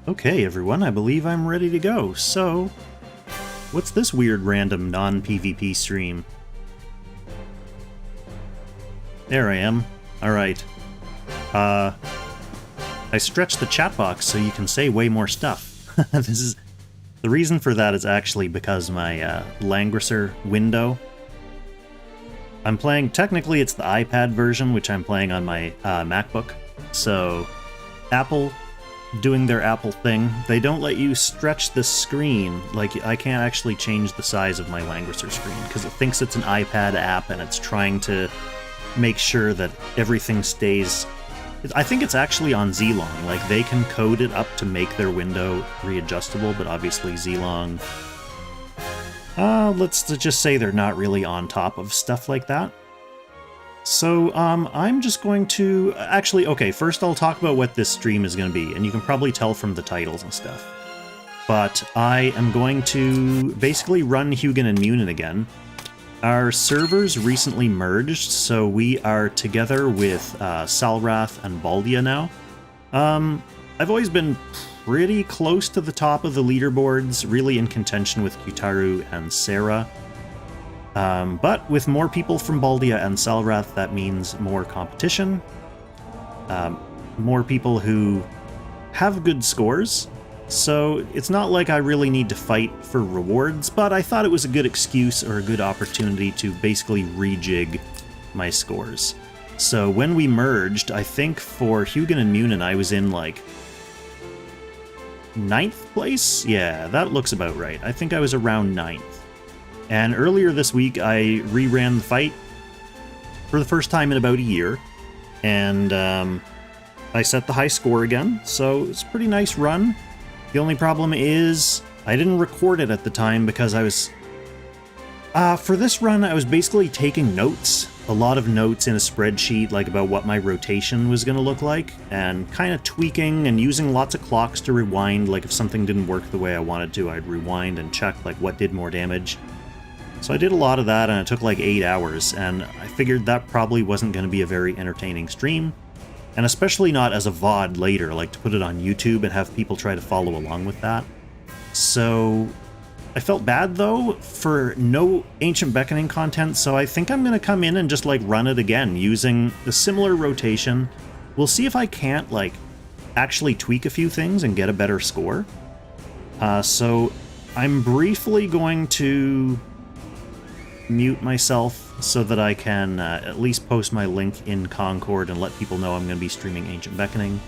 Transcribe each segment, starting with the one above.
Okay, everyone, I believe I'm ready to go. So, what's this weird random non-PvP stream? There I am. Alright. I stretched the chat box so you can say way more stuff. The reason for that is actually because my Langrisser window. I'm playing, technically it's the iPad version, which I'm playing on my MacBook. So, Apple doing their Apple thing. They don't let you stretch the screen. Like, I can't actually change the size of my Langrisser screen because it thinks it's an iPad app and it's trying to make sure that everything stays... I think it's actually on Zlong. Like, they can code it up to make their window readjustable, but obviously Zlong... let's just say they're not really on top of stuff like that. So, I'm just going to... Actually, okay, first I'll talk about what this stream is going to be, and you can probably tell from the titles and stuff. But I am going to basically run Hugin and Munin again. Our servers recently merged, so we are together with Salrath and Baldea now. I've always been pretty close to the top of the leaderboards, really in contention with Kutaru and Sarah. But with more people from Baldea and Salrath, that means more competition, more people who have good scores, so it's not like I really need to fight for rewards, but I thought it was a good excuse or a good opportunity to basically rejig my scores. So when we merged, I think for Hugin and Munin I was in like 9th place? Yeah, that looks about right. I think I was around 9th. And earlier this week, I reran the fight for the first time in about a year, and I set the high score again, so it's a pretty nice run. The only problem is I didn't record it at the time because I was... for this run, I was basically taking notes, a lot of notes in a spreadsheet, like about what my rotation was going to look like, and kind of tweaking and using lots of clocks to rewind, like if something didn't work the way I wanted to, I'd rewind and check like what did more damage. So I did a lot of that, and it took like 8 hours, and I figured that probably wasn't going to be a very entertaining stream, and especially not as a VOD later, like to put it on YouTube and have people try to follow along with that. So I felt bad, though, for no Ancient Beckoning content, so I think I'm going to come in and just like run it again, using a similar rotation. We'll see if I can't like actually tweak a few things and get a better score. So I'm briefly going to mute myself so that I can at least post my link in Concord and let people know I'm going to be streaming Ancient Beckoning,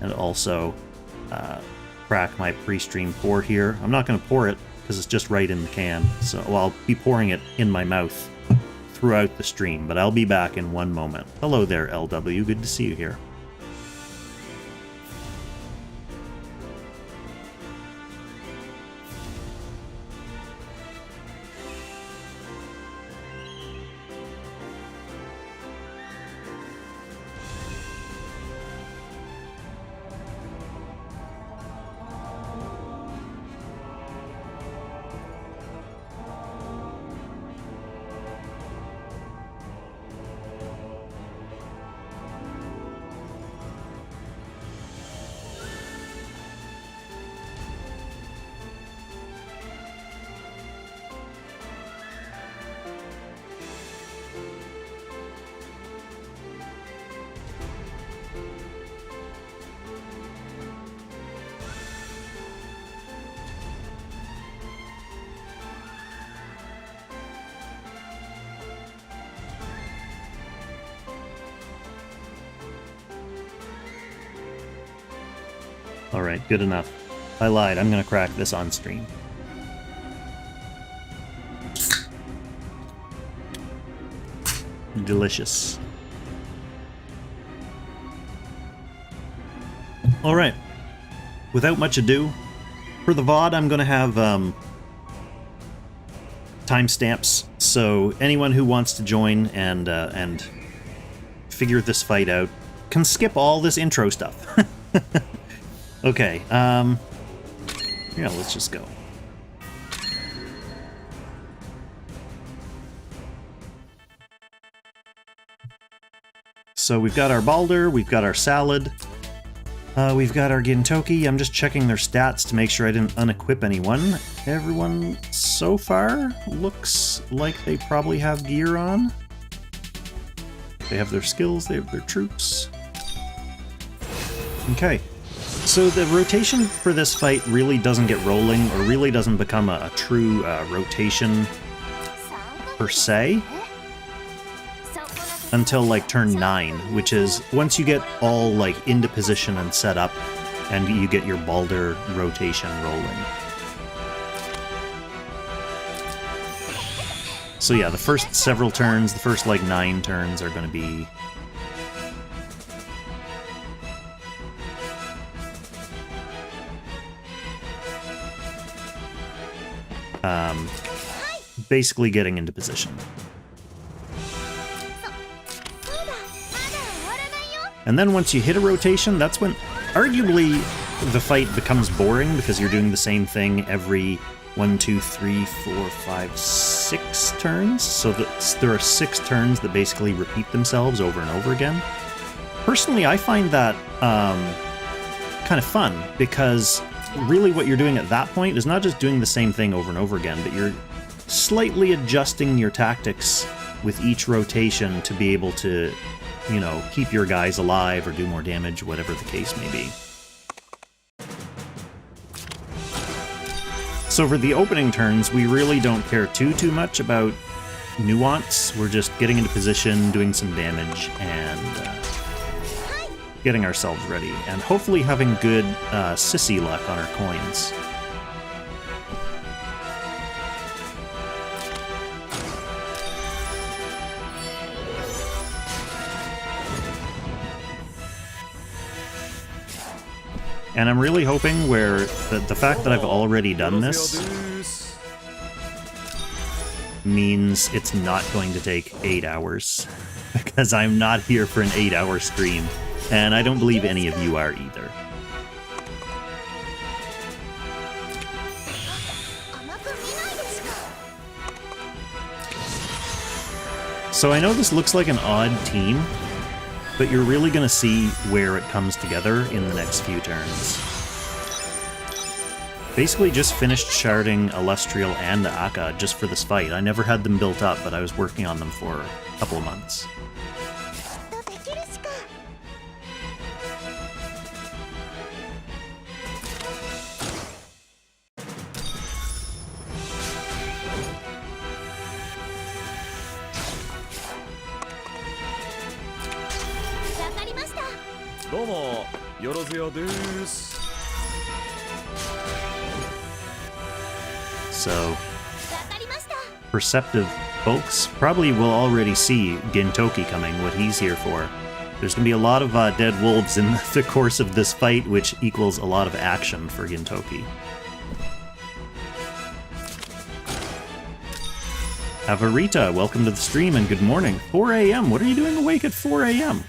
and also crack my pre-stream pour here. I'm not going to pour it because it's just right in the can, so well, I'll be pouring it in my mouth throughout the stream, but I'll be back in one moment. Hello there, LW, good to see you here. Alright, good enough. I lied, I'm gonna crack this on stream. Delicious. Alright. Without much ado, for the VOD I'm gonna have timestamps, so anyone who wants to join and figure this fight out can skip all this intro stuff. Okay, yeah, let's just go. So we've got our Balder, we've got our salad. We've got our Gintoki. I'm just checking their stats to make sure I didn't unequip anyone. Everyone so far looks like they probably have gear on. They have their skills, they have their troops. Okay, so the rotation for this fight really doesn't get rolling, or really doesn't become a true rotation per se, until like turn 9, which is once you get all like into position and set up, and you get your Balder rotation rolling. So yeah, the first several turns, the first like 9 turns are going to be basically getting into position. And then once you hit a rotation, that's when arguably the fight becomes boring, because you're doing the same thing every 1, 2, 3, 4, 5, 6 turns. So there are 6 turns that basically repeat themselves over and over again. Personally, I find that kind of fun, because really what you're doing at that point is not just doing the same thing over and over again, but you're slightly adjusting your tactics with each rotation to be able to, you know, keep your guys alive or do more damage, whatever the case may be. So for the opening turns, we really don't care too much about nuance. We're just getting into position, doing some damage, and getting ourselves ready, and hopefully having good sissy luck on our coins. And I'm really hoping where the fact that I've already done this means it's not going to take 8 hours, because I'm not here for an 8-hour stream, and I don't believe any of you are either. So I know this looks like an odd team, but you're really going to see where it comes together in the next few turns. Basically just finished sharding Illustrial and Akka just for this fight. I never had them built up, but I was working on them for a couple of months. So, perceptive folks probably will already see Gintoki coming, what he's here for. There's going to be a lot of dead wolves in the course of this fight, which equals a lot of action for Gintoki. Avarita, welcome to the stream and good morning. 4 a.m. What are you doing awake at 4 a.m.?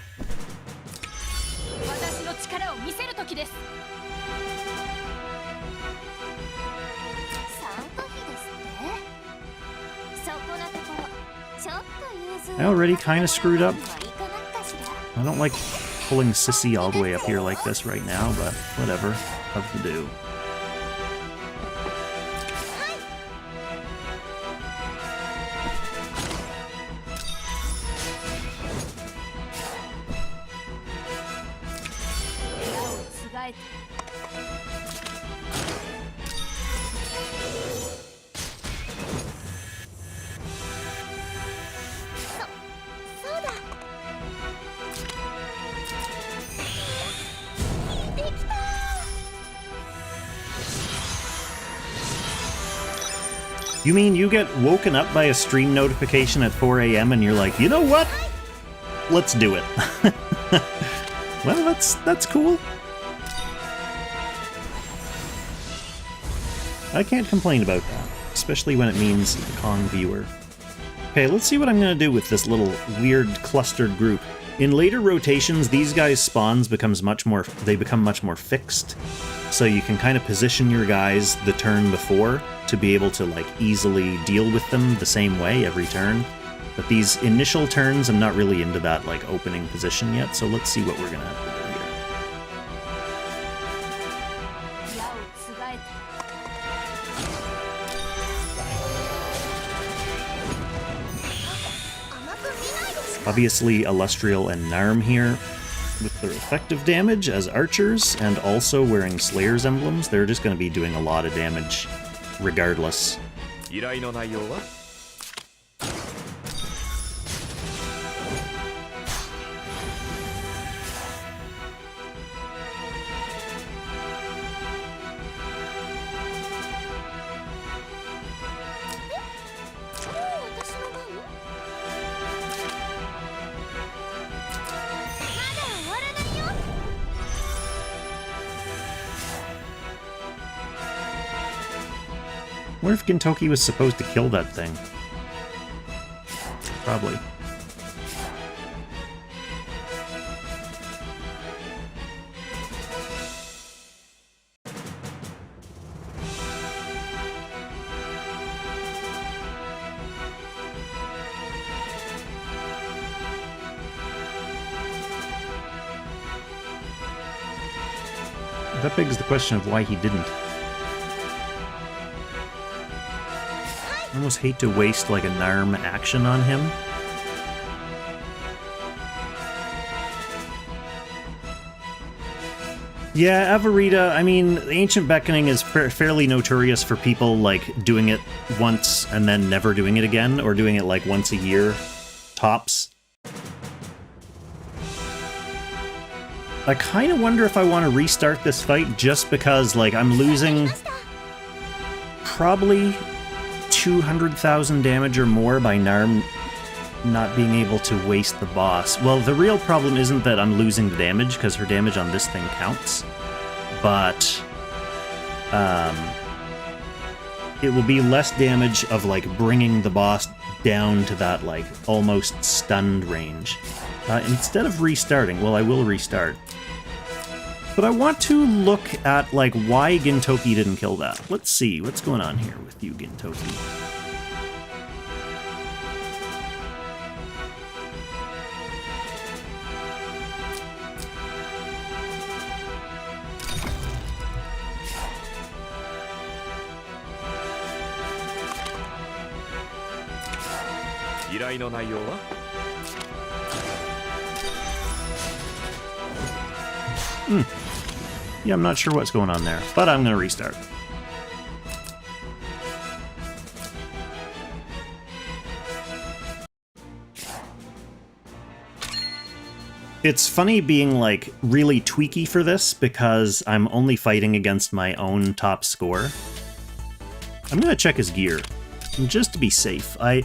I already kind of screwed up. I don't like pulling Sissy all the way up here like this right now, but whatever. Have to do. You mean you get woken up by a stream notification at 4 a.m. and you're like, you know what? Let's do it. Well, that's cool. I can't complain about that, especially when it means a Kong viewer. Okay, let's see what I'm going to do with this little weird clustered group. In later rotations, these guys' spawns become much more fixed, so you can kind of position your guys the turn before to be able to like easily deal with them the same way every turn. But these initial turns, I'm not really into that like opening position yet, so let's see what we're gonna have to do here. Obviously, Illustrial and Narm here with their effective damage as archers, and also wearing Slayer's emblems. They're just going to be doing a lot of damage regardless. I wonder if Gintoki was supposed to kill that thing. Probably. That begs the question of why he didn't. I almost hate to waste like a Narm action on him. Yeah, Avarita, I mean, Ancient Beckoning is fairly notorious for people like doing it once and then never doing it again, or doing it like once a year, tops. I kind of wonder if I want to restart this fight just because, like, I'm losing probably 200,000 damage or more by Narm not being able to waste the boss. Well, the real problem isn't that I'm losing the damage, because her damage on this thing counts, but it will be less damage of, like, bringing the boss down to that, like, almost stunned range. Instead of restarting, well, I will restart. But I want to look at, like, why Gintoki didn't kill that. Let's see, what's going on here with you, Gintoki? Yeah, I'm not sure what's going on there, but I'm going to restart. It's funny being, like, really tweaky for this, because I'm only fighting against my own top score. I'm going to check his gear, just to be safe. I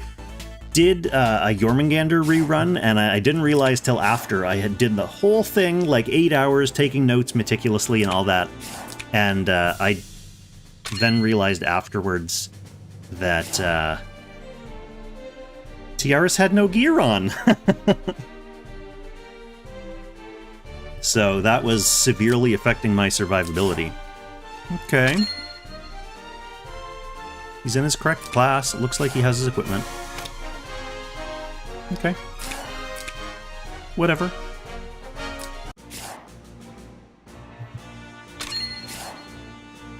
did a Jormungandr rerun, and I didn't realize till after I had did the whole thing, like 8 hours, taking notes meticulously and all that, and I then realized afterwards that Tiaras had no gear on. So that was severely affecting my survivability. Okay. He's in his correct class. It looks like he has his equipment. Okay. Whatever.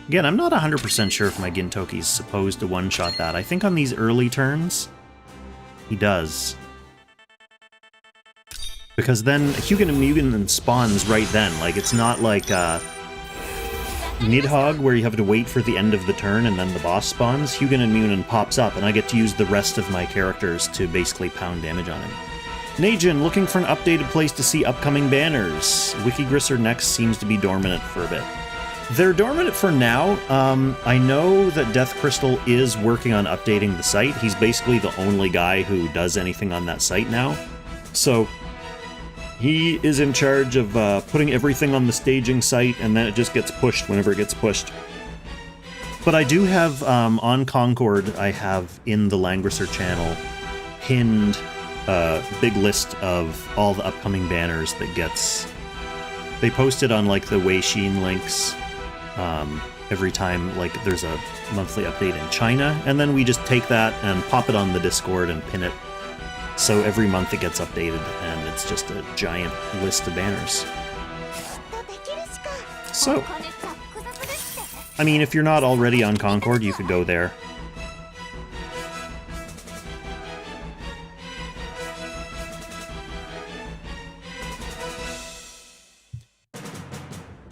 Again, I'm not 100% sure if my Gintoki's supposed to one-shot that. I think on these early turns, he does. Because then Hugin and Munin spawns right then. Like, it's not like Nidhogg, where you have to wait for the end of the turn and then the boss spawns. Hugin and Munin pops up, and I get to use the rest of my characters to basically pound damage on him. Najin, looking for an updated place to see upcoming banners. Langrisser next seems to be dormant for a bit. They're dormant for now. I know that Death Crystal is working on updating the site. He's basically the only guy who does anything on that site now. So he is in charge of putting everything on the staging site, and then it just gets pushed whenever it gets pushed. But I do have, on Concord, I have in the Langrisser channel pinned a big list of all the upcoming banners that gets... They post it on, like, the Weixin links every time, like, there's a monthly update in China, and then we just take that and pop it on the Discord and pin it. So every month it gets updated, and it's just a giant list of banners. So, I mean, if you're not already on Concord, you could go there.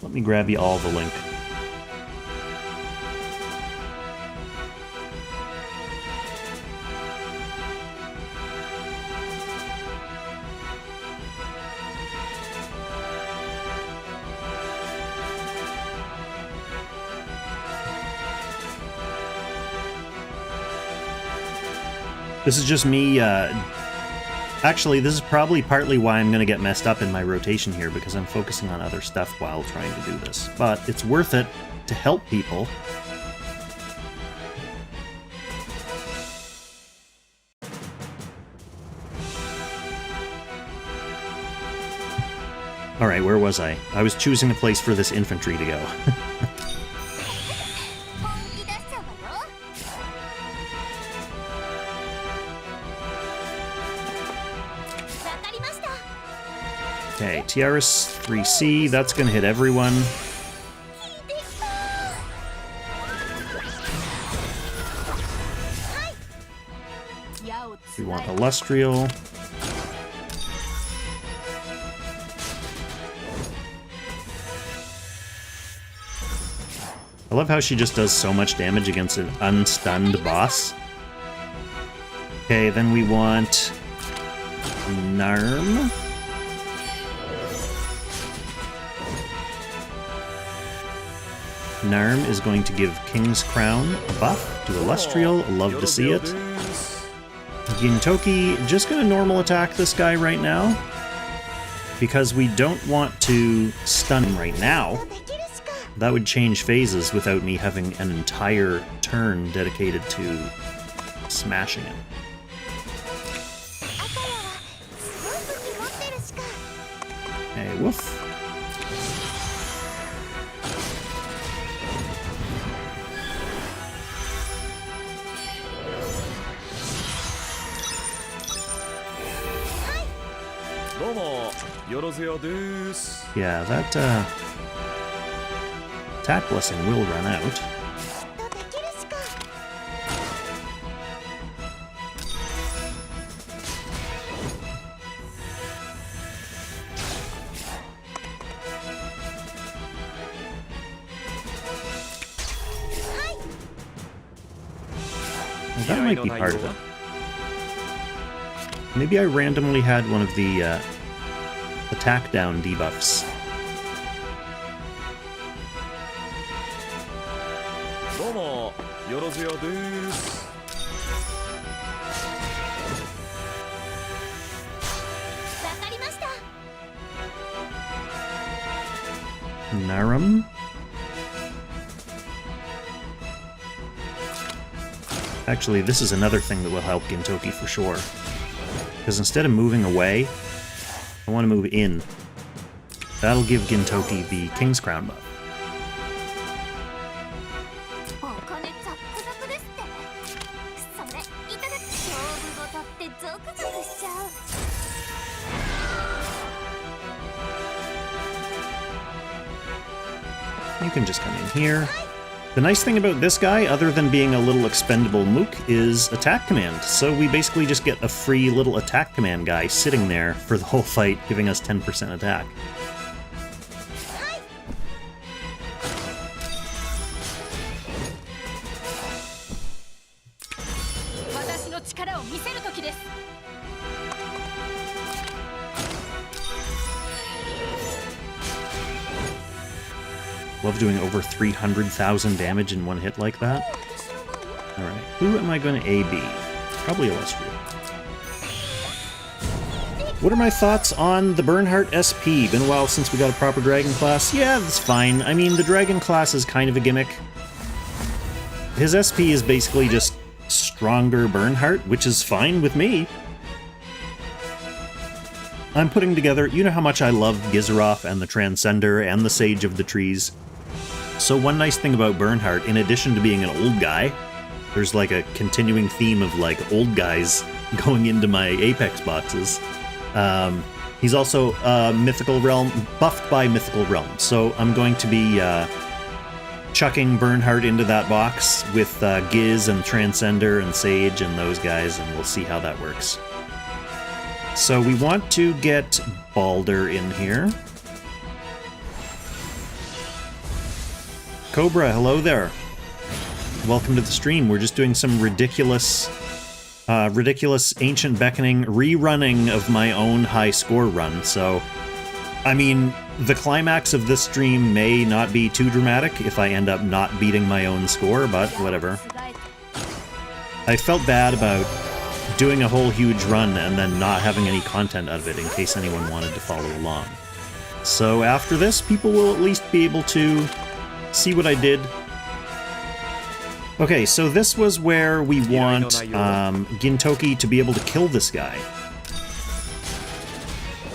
Let me grab you all the link. This is just me, actually, this is probably partly why I'm going to get messed up in my rotation here, because I'm focusing on other stuff while trying to do this. But it's worth it to help people. Alright, where was I? I was choosing a place for this infantry to go. Okay, Tiaris 3C, that's gonna hit everyone. We want Illustrial. I love how she just does so much damage against an unstunned boss. Okay, then we want Narm. Narm is going to give King's Crown a buff to Illustrial. Love to see it. Gintoki, just going to normal attack this guy right now, because we don't want to stun him right now. That would change phases without me having an entire turn dedicated to smashing him. Hey, woof. Yeah, that attack blessing will run out. Well, that might be part of it. Maybe I randomly had one of the attack down debuffs. Narum. Actually, this is another thing that will help Gintoki for sure. Because instead of moving away, I want to move in. That'll give Gintoki the King's Crown buff. You can just come in here. The nice thing about this guy, other than being a little expendable mook, is attack command. So we basically just get a free little attack command guy sitting there for the whole fight, giving us 10% attack. Love doing over 300,000 damage in one hit like that. Alright, who am I going to AB? Probably Illustrial. What are my thoughts on the Bernhardt SP? Been a while since we got a proper dragon class. Yeah, that's fine. I mean, the dragon class is kind of a gimmick. His SP is basically just stronger Bernhardt, which is fine with me. I'm putting together, you know how much I love Gizaroth and the Transcender and the Sage of the Trees. So one nice thing about Bernhardt, in addition to being an old guy, there's like a continuing theme of like old guys going into my Apex boxes. He's also Mythical Realm, buffed by Mythical Realm. So I'm going to be chucking Bernhardt into that box with Giz and Transcender and Sage and those guys, and we'll see how that works. So we want to get Balder in here. Cobra, hello there. Welcome to the stream. We're just doing some ridiculous Ancient Beckoning rerunning of my own high score run. So, I mean, the climax of this stream may not be too dramatic if I end up not beating my own score, but whatever. I felt bad about doing a whole huge run and then not having any content out of it in case anyone wanted to follow along. So after this, people will at least be able to see what I did. Okay, so this was where we want Gintoki to be able to kill this guy.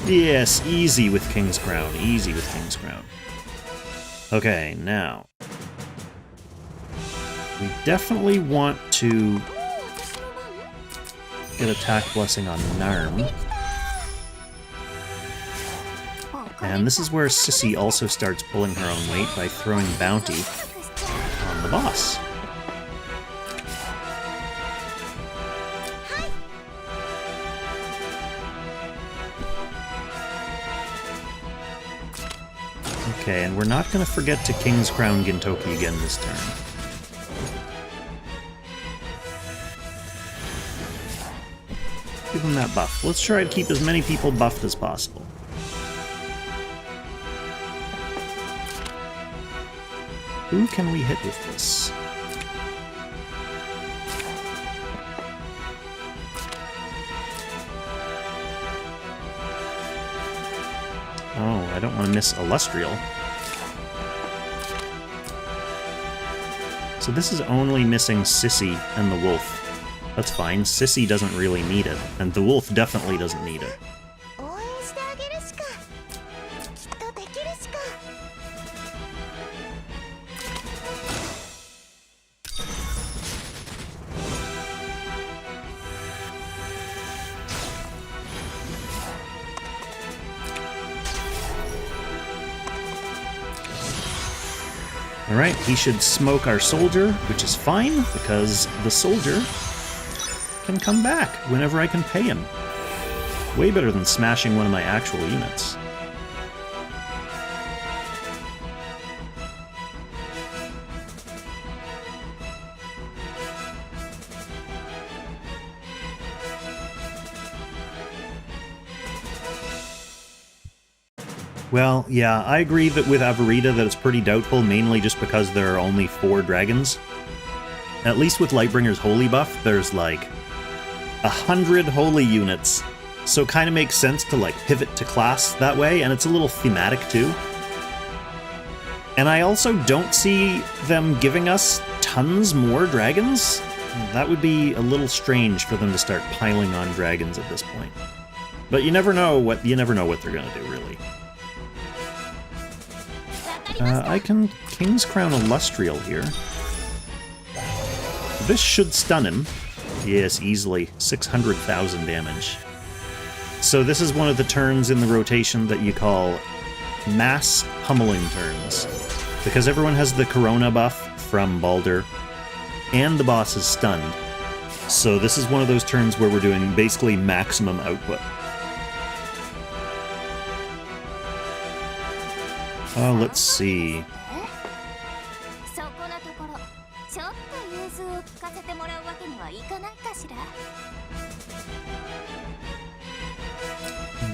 Yes, easy with King's Crown, easy with King's Crown. Okay, now. We definitely want to get Attack Blessing on Narm. And this is where Sissy also starts pulling her own weight by throwing Bounty on the boss. Okay, and we're not going to forget to King's Crown Gintoki again this turn. Give him that buff. Let's try to keep as many people buffed as possible. Who can we hit with this? Oh, I don't want to miss Illustrial. So this is only missing Sissy and the Wolf. That's fine, Sissy doesn't really need it, and the Wolf definitely doesn't need it. Alright, he should smoke our soldier, which is fine, because the soldier can come back whenever I can pay him. Way better than smashing one of my actual units. Well, yeah, I agree that with Avarita that it's pretty doubtful, mainly just because there are only 4 dragons. At least with Lightbringer's Holy buff, there's like 100 Holy units, so it kind of makes sense to like pivot to class that way, and it's a little thematic too. And I also don't see them giving us tons more dragons. That would be a little strange for them to start piling on dragons at this point. But you never know what they're gonna do, really. I can King's Crown Illustrial here. This should stun him. Yes, easily. 600,000 damage. So this is one of the turns in the rotation that you call mass pummeling turns. Because everyone has the Corona buff from Balder, and the boss is stunned. So this is one of those turns where we're doing basically maximum output. Let's see.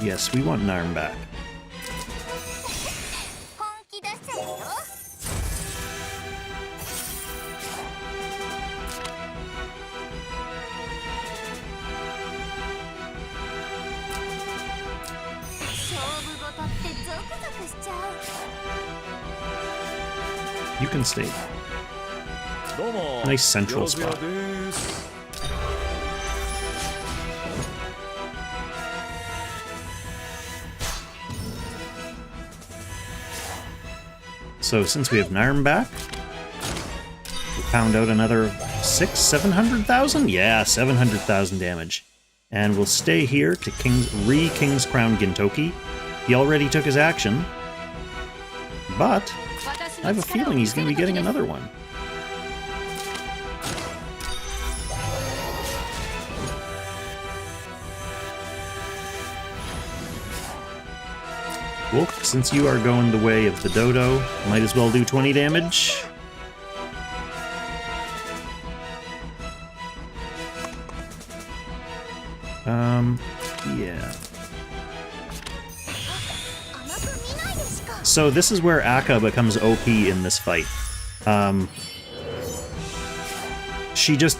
Yes, we want Narm back. You can stay. Nice central spot. So since we have Narm back, we found out another 700,000? Yeah, 700,000 damage. And we'll stay here to King's Crown Gintoki. He already took his action, but I have a feeling he's going to be getting another one. Wolf, since you are going the way of the dodo, might as well do 20 damage. Yeah. So this is where Akka becomes OP in this fight. She just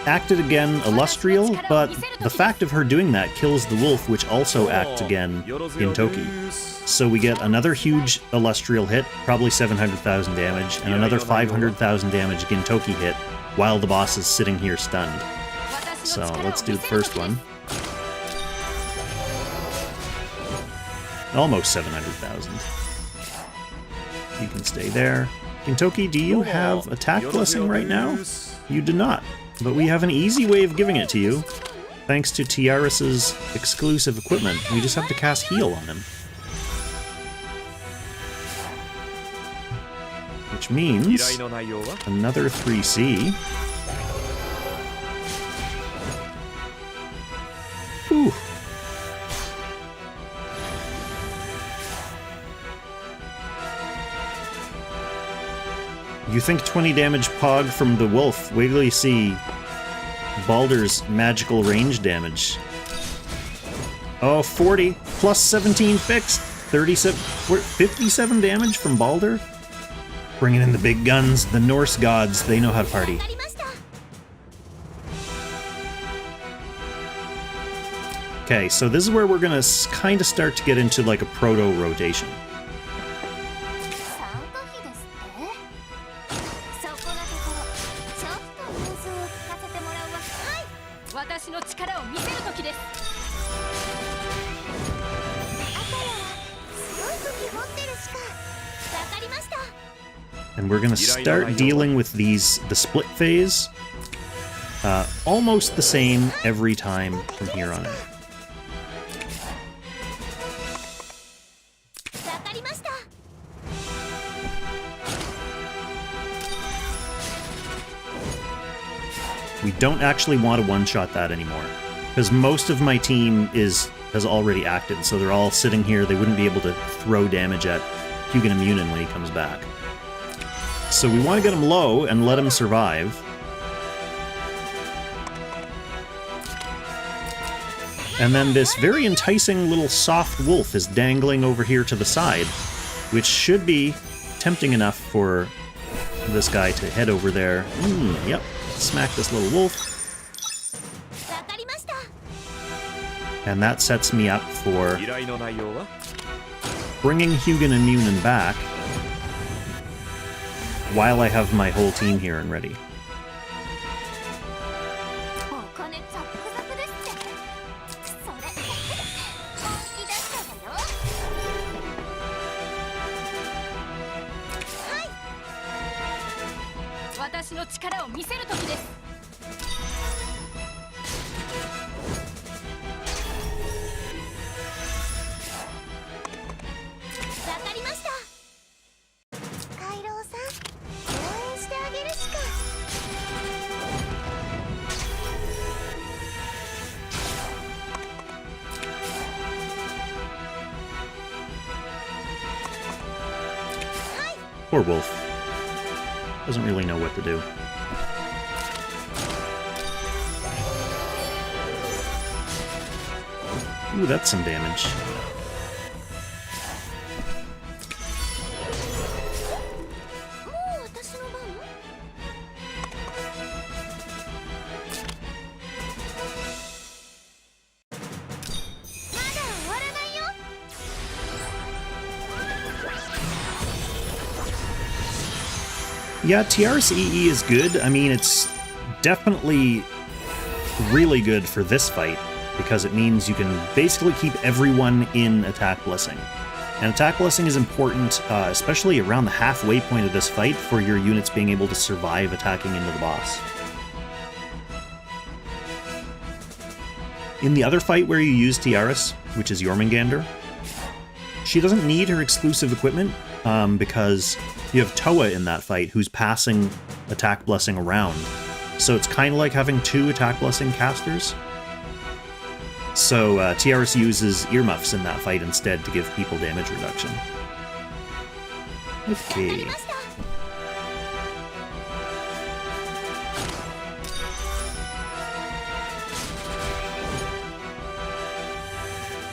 acted again Illustrial, but the fact of her doing that kills the wolf, which also acts again in Toki. So we get another huge Illustrial hit, probably 700,000 damage, and another 500,000 damage Gintoki hit, while the boss is sitting here stunned. So let's do the first one. Almost 700,000. You can stay there. Gintoki, do you have attack blessing right now? You do not, but we have an easy way of giving it to you. Thanks to Tiaris's exclusive equipment, we just have to cast heal on him. Which means another 3C. Whew. You think 20 damage Pog from the wolf. Wait till you see Baldur's magical range damage. Oh, 40 plus 17 fixed. 37, 57 damage from Baldur. Bringing in the big guns. The Norse gods, they know how to party. Okay, so this is where we're gonna kind of start to get into like a proto-rotation. And we're gonna start dealing with the split phase. Almost the same every time from here on out. We don't actually want to one-shot that anymore, because most of my team has already acted, so they're all sitting here. They wouldn't be able to throw damage at Hugin and Munin when he comes back. So we want to get him low and let him survive. And then this very enticing little soft wolf is dangling over here to the side, which should be tempting enough for this guy to head over there. Yep, smack this little wolf. And that sets me up for bringing Hugin and Munin back while I have my whole team here and ready. Poor wolf. Doesn't really know what to do. Ooh, that's some damage. Yeah, Tiaris EE is good. I mean, it's definitely really good for this fight, because it means you can basically keep everyone in Attack Blessing. And Attack Blessing is important, especially around the halfway point of this fight, for your units being able to survive attacking into the boss. In the other fight where you use Tiaris, which is Jormungandr, she doesn't need her exclusive equipment, because you have Toa in that fight, who's passing Attack Blessing around. So it's kind of like having two Attack Blessing casters. So Tiaris uses earmuffs in that fight instead to give people damage reduction. Okay.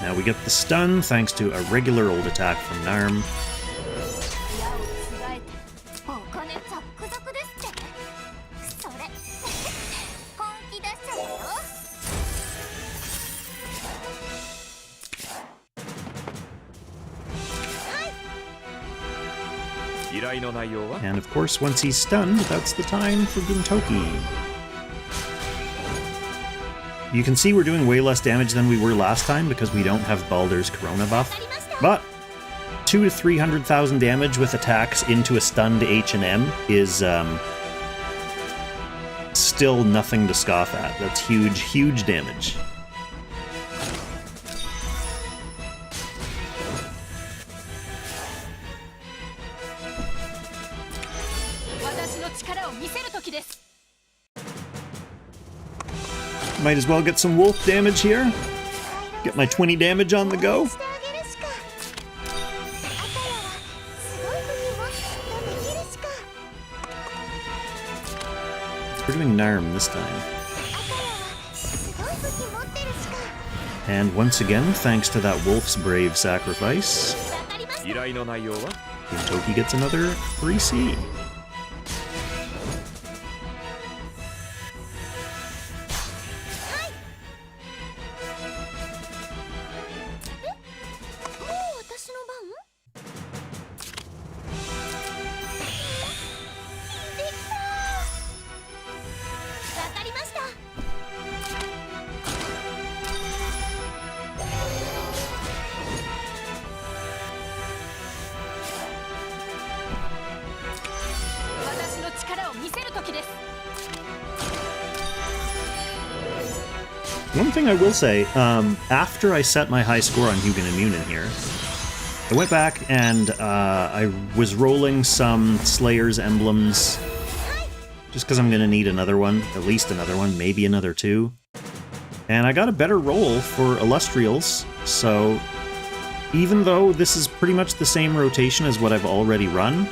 Now we get the stun thanks to a regular old attack from Narm. And of course, once he's stunned, that's the time for Gintoki. You can see we're doing way less damage than we were last time because we don't have Baldur's Corona buff. But 200,000 to 300,000 damage with attacks into a stunned H&M is still nothing to scoff at. That's huge, huge damage. Might as well get some wolf damage here. Get my 20 damage on the go. We're doing Narm this time. And once again, thanks to that wolf's brave sacrifice, Gintoki gets another 3C. One thing I will say, after I set my high score on Hugin and Munin here, I went back and I was rolling some Slayer's emblems, just because I'm going to need another one, at least another one, maybe another two. And I got a better roll for Illustrials, so even though this is pretty much the same rotation as what I've already run,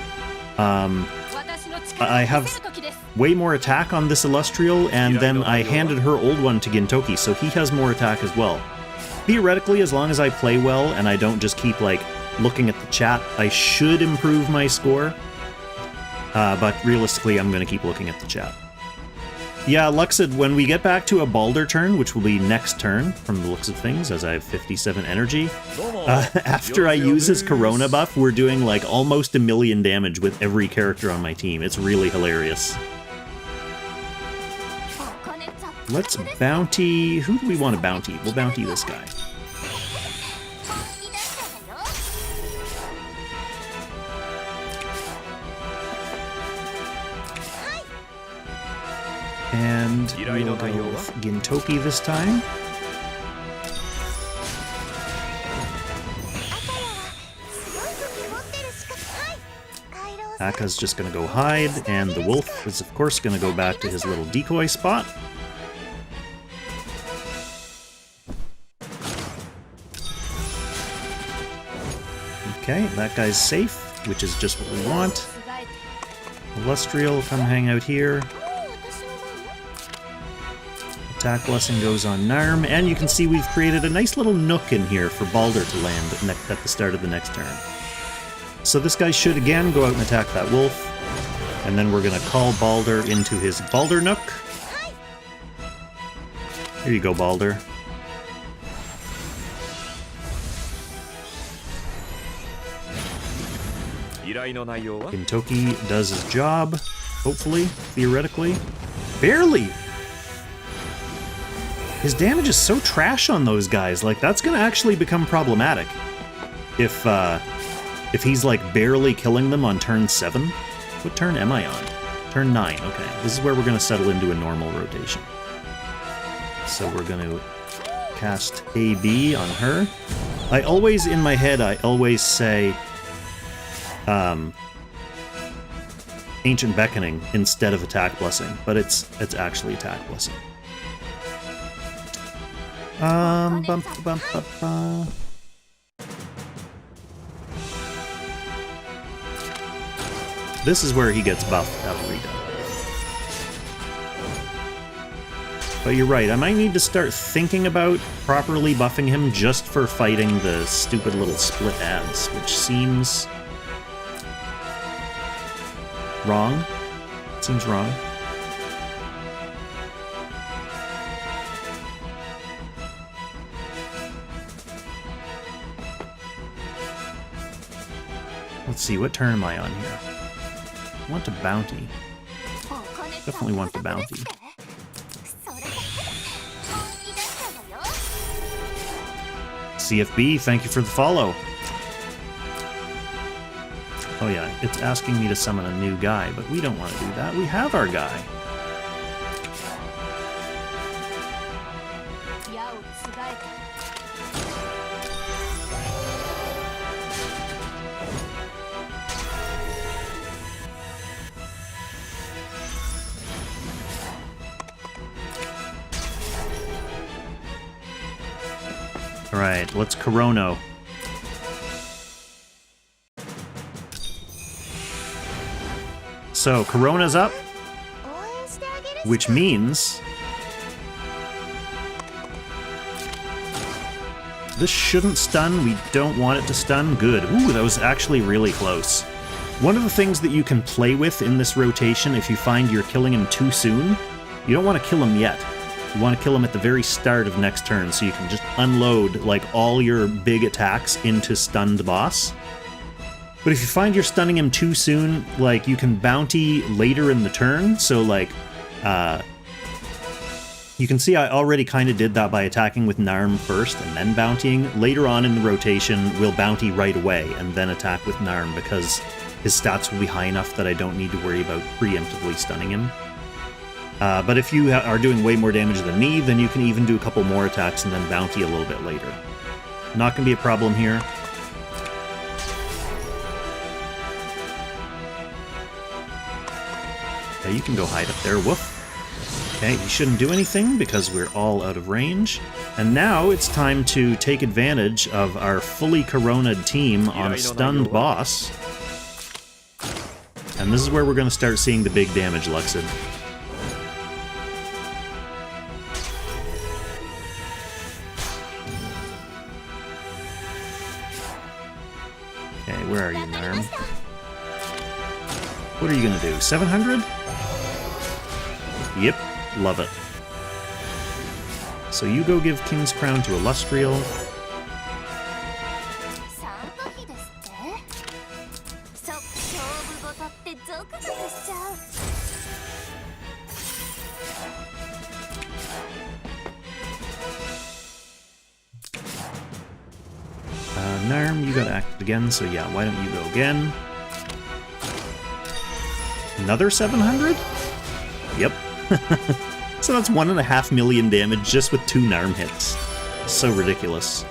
I have way more attack on this Illustrial, and then I handed her old one to Gintoki, so he has more attack as well. Theoretically, as long as I play well and I don't just keep, like, looking at the chat, I should improve my score. But realistically, I'm going to keep looking at the chat. Yeah, Luxid, when we get back to a Baldur turn, which will be next turn, from the looks of things, as I have 57 energy, after I use his Corona buff, we're doing, like, almost 1 million damage with every character on my team. It's really hilarious. Let's bounty... Who do we want to bounty? We'll bounty this guy. And we'll go with Gintoki this time. Aka's just going to go hide, and the wolf is of course going to go back to his little decoy spot. Okay, that guy's safe, which is just what we want. Illustrial, come hang out here. Attack Blessing goes on Narm, and you can see we've created a nice little nook in here for Baldur to land at the start of the next turn. So this guy should again go out and attack that wolf, and then we're going to call Baldur into his Baldur Nook. Here you go, Baldur. Gintoki does his job, hopefully, theoretically. Barely! His damage is so trash on those guys, like, that's gonna actually become problematic. If he's, like, barely killing them on turn 7. What turn am I on? Turn 9, okay. This is where we're gonna settle into a normal rotation. So we're gonna cast AB on her. I always, in my head, I always say... Ancient Beckoning instead of Attack Blessing, but it's actually Attack Blessing. This is where he gets buffed, Avarita. But you're right, I might need to start thinking about properly buffing him just for fighting the stupid little split ads, which seems wrong. Seems wrong. Let's see, what turn am I on here? I want a bounty. Definitely want the bounty. CFB, thank you for the follow. Oh yeah, it's asking me to summon a new guy, but we don't want to do that. We have our guy. Alright, let's Corono. So, Corona's up, which means this shouldn't stun. We don't want it to stun. Good. Ooh, that was actually really close. One of the things that you can play with in this rotation, if you find you're killing him too soon, you don't want to kill him yet. You want to kill him at the very start of next turn, so you can just unload, like, all your big attacks into stunned boss. But if you find you're stunning him too soon, like, you can bounty later in the turn, so, like, you can see I already kind of did that by attacking with Narm first and then bountying. Later on in the rotation, we'll bounty right away and then attack with Narm, because his stats will be high enough that I don't need to worry about preemptively stunning him. But if you are doing way more damage than me, then you can even do a couple more attacks and then bounty a little bit later. Not going to be a problem here. Okay, you can go hide up there. Woof. Okay, you shouldn't do anything because we're all out of range. And now it's time to take advantage of our fully Corona'd team on a stunned boss. And this is where we're going to start seeing the big damage, Luxid. Okay, where are you, Narm? What are you gonna do? 700? Yep, love it. So you go give King's Crown to Illustrial. Narm, you got acted again, so yeah, why don't you go again? Another 700? Yep. So that's 1.5 million damage just with 2 Narm hits. So ridiculous.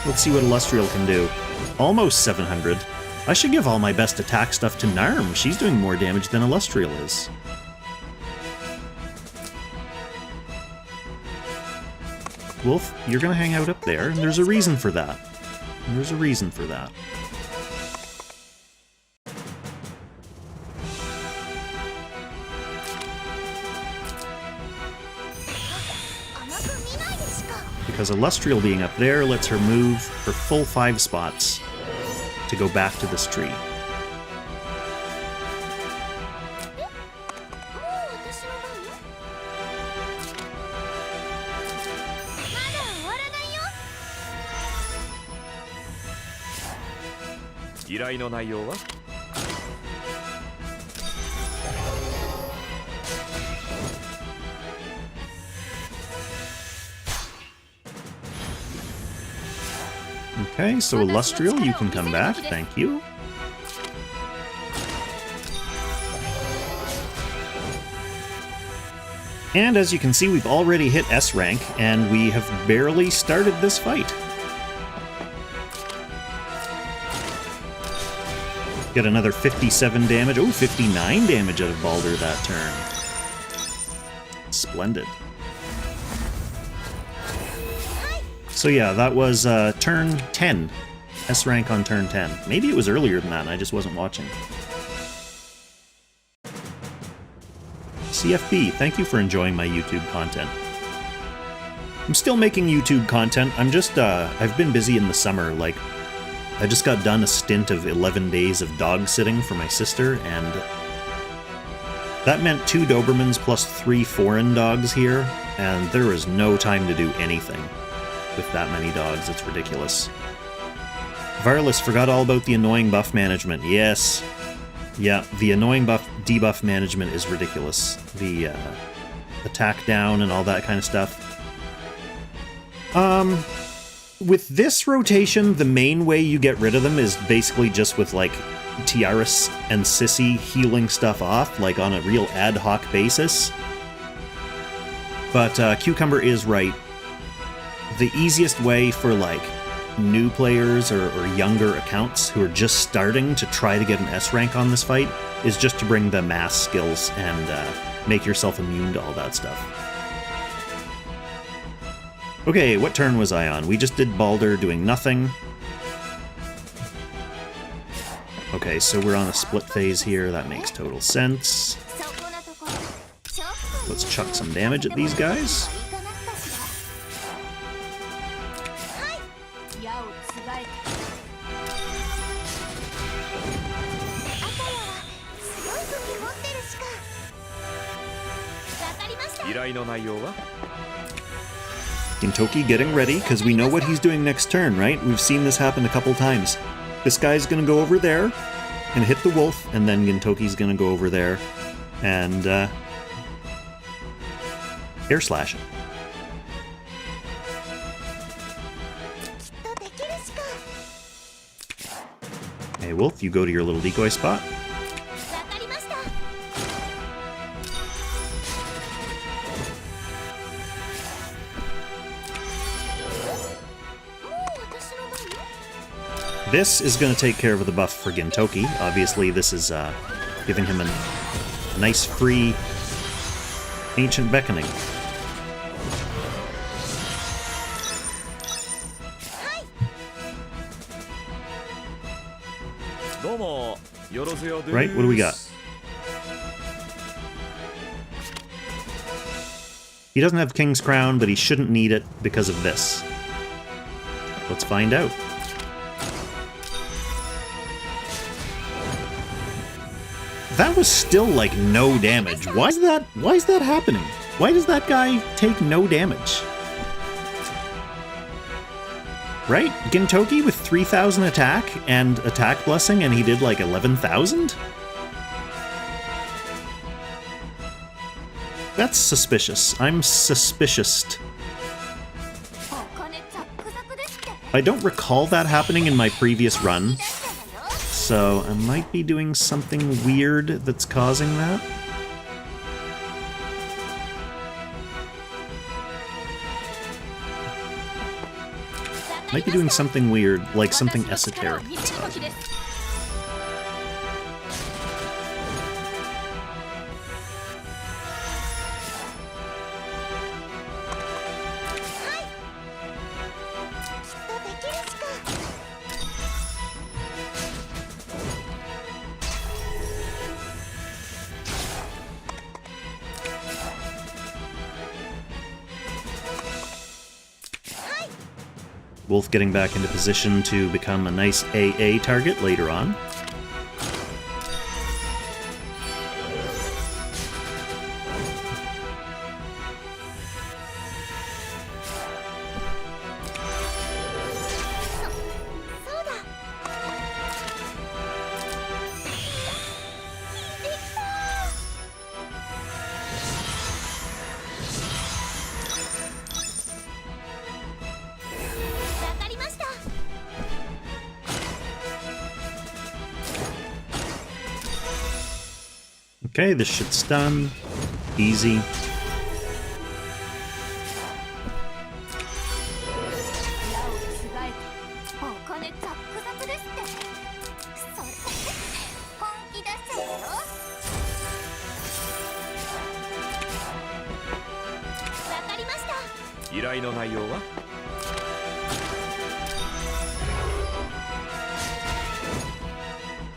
Let's see what Illustrial can do. Almost 700. I should give all my best attack stuff to Narm. She's doing more damage than Illustrial is. Wolf, you're gonna hang out up there, and there's a reason for that. There's a reason for that. Because Illustrial being up there lets her move her full 5 spots to go back to this tree. Okay, so Illustrial, you can come back. Thank you. And as you can see, we've already hit S rank, and we have barely started this fight. Get another 57 damage. Oh, 59 damage out of Balder that turn. Splendid. So yeah, that was turn 10. S rank on turn 10. Maybe it was earlier than that and I just wasn't watching. CFB, thank you for enjoying my YouTube content. I'm still making YouTube content. I'm just, I've been busy in the summer. Like, I just got done a stint of 11 days of dog sitting for my sister, and that meant 2 Dobermans plus 3 foreign dogs here, and there was no time to do anything with that many dogs. It's ridiculous. Virus forgot all about the annoying buff management. Yes. Yeah, the annoying buff debuff management is ridiculous. The attack down and all that kind of stuff. With this rotation, the main way you get rid of them is basically just with, like, Tiaris and Sissy healing stuff off, like on a real ad hoc basis. But Cucumber is right. The easiest way for, like, new players or younger accounts who are just starting to try to get an S rank on this fight is just to bring the mass skills and make yourself immune to all that stuff. Okay, what turn was I on? We just did Balder doing nothing. Okay, so we're on a split phase here. That makes total sense. Let's chuck some damage at these guys. Gintoki getting ready, because we know what he's doing next turn, right? We've seen this happen a couple times. This guy's gonna go over there and hit the wolf, and then Gintoki's gonna go over there and air slash him. Hey wolf, you go to your little decoy spot. This is going to take care of the buff for Gintoki. Obviously, this is giving him a nice free Ancient Beckoning. Right, what do we got? He doesn't have King's Crown, but he shouldn't need it because of this. Let's find out. That was still, like, no damage. Why is that happening? Why does that guy take no damage? Right? Gintoki with 3,000 attack and attack blessing, and he did, like, 11,000? That's suspicious. I'm suspicious. I don't recall that happening in my previous run. So I might be doing something weird that's causing that. Might be doing something weird, like something esoteric that's causing it. Wolf getting back into position to become a nice AA target later on. Okay, this should stun. Easy.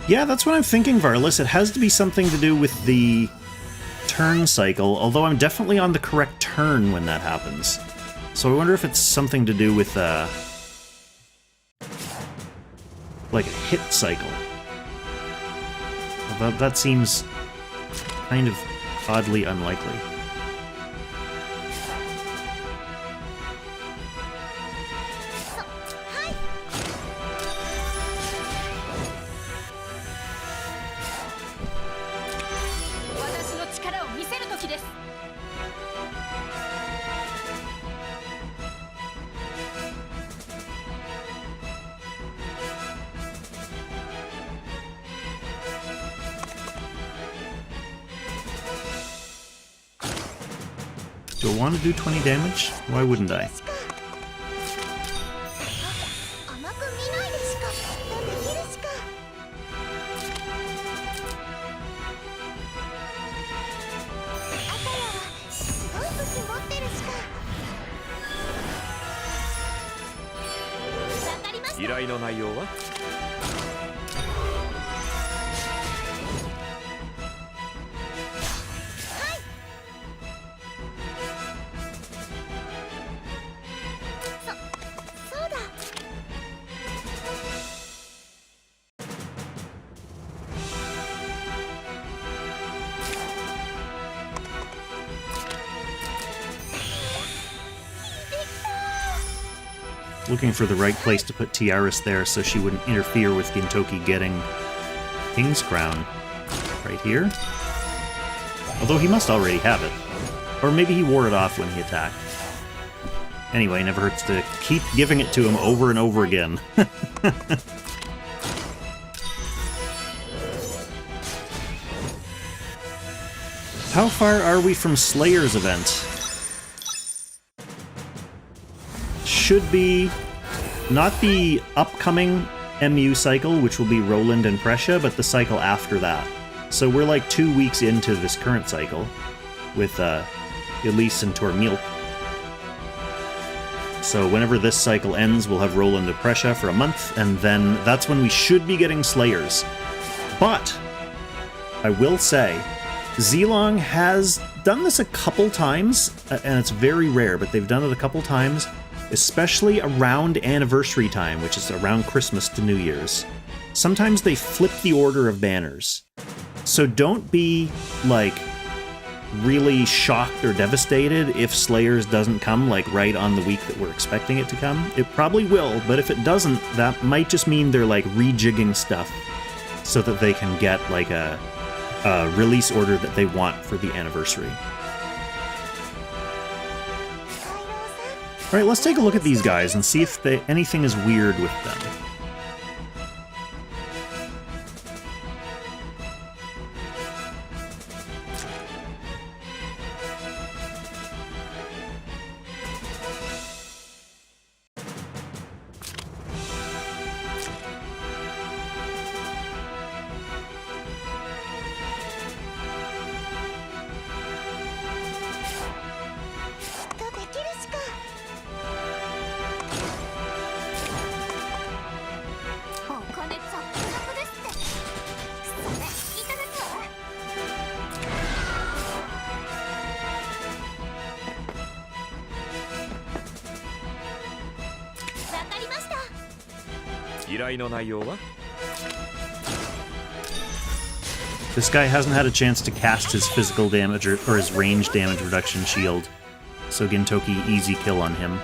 Yeah, that's what I'm thinking, Varlis. It has to be something to do with the turn cycle, although I'm definitely on the correct turn when that happens. So I wonder if it's something to do with, like a hit cycle. That seems kind of oddly unlikely. Do I want to do 20 damage? Why wouldn't I? Looking for the right place to put Tiaris there so she wouldn't interfere with Gintoki getting King's Crown. Right here? Although he must already have it. Or maybe he wore it off when he attacked. Anyway, never hurts to keep giving it to him over and over again. How far are we from Slayer's event? Should be not the upcoming MU cycle, which will be Roland and Prescia, but the cycle after that. So we're like 2 weeks into this current cycle with Elise and Tormil. So whenever this cycle ends, we'll have Roland and Prescia for a month, and then that's when we should be getting Slayers. But I will say, Zilong has done this a couple times, and it's very rare, but they've done it a couple times, especially around anniversary time, which is around Christmas to New Year's. Sometimes they flip the order of banners. So don't be, like, really shocked or devastated if Slayers doesn't come, like, right on the week that we're expecting it to come. It probably will, but if it doesn't, that might just mean they're, like, rejigging stuff so that they can get, like, a release order that they want for the anniversary. Alright, let's take a look at these guys and see if anything is weird with them. This guy hasn't had a chance to cast his physical damage or his range damage reduction shield, so Gintoki easy kill on him.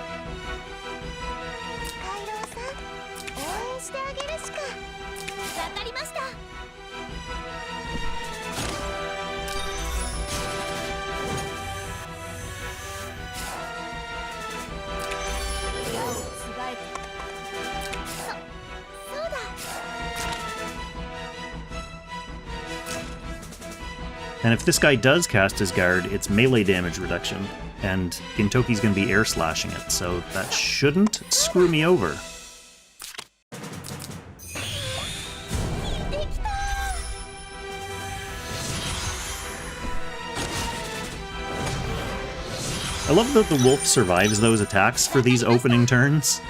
And if this guy does cast his guard, it's melee damage reduction, and Gintoki's going to be air slashing it, so that shouldn't screw me over. I love that the wolf survives those attacks for these opening turns.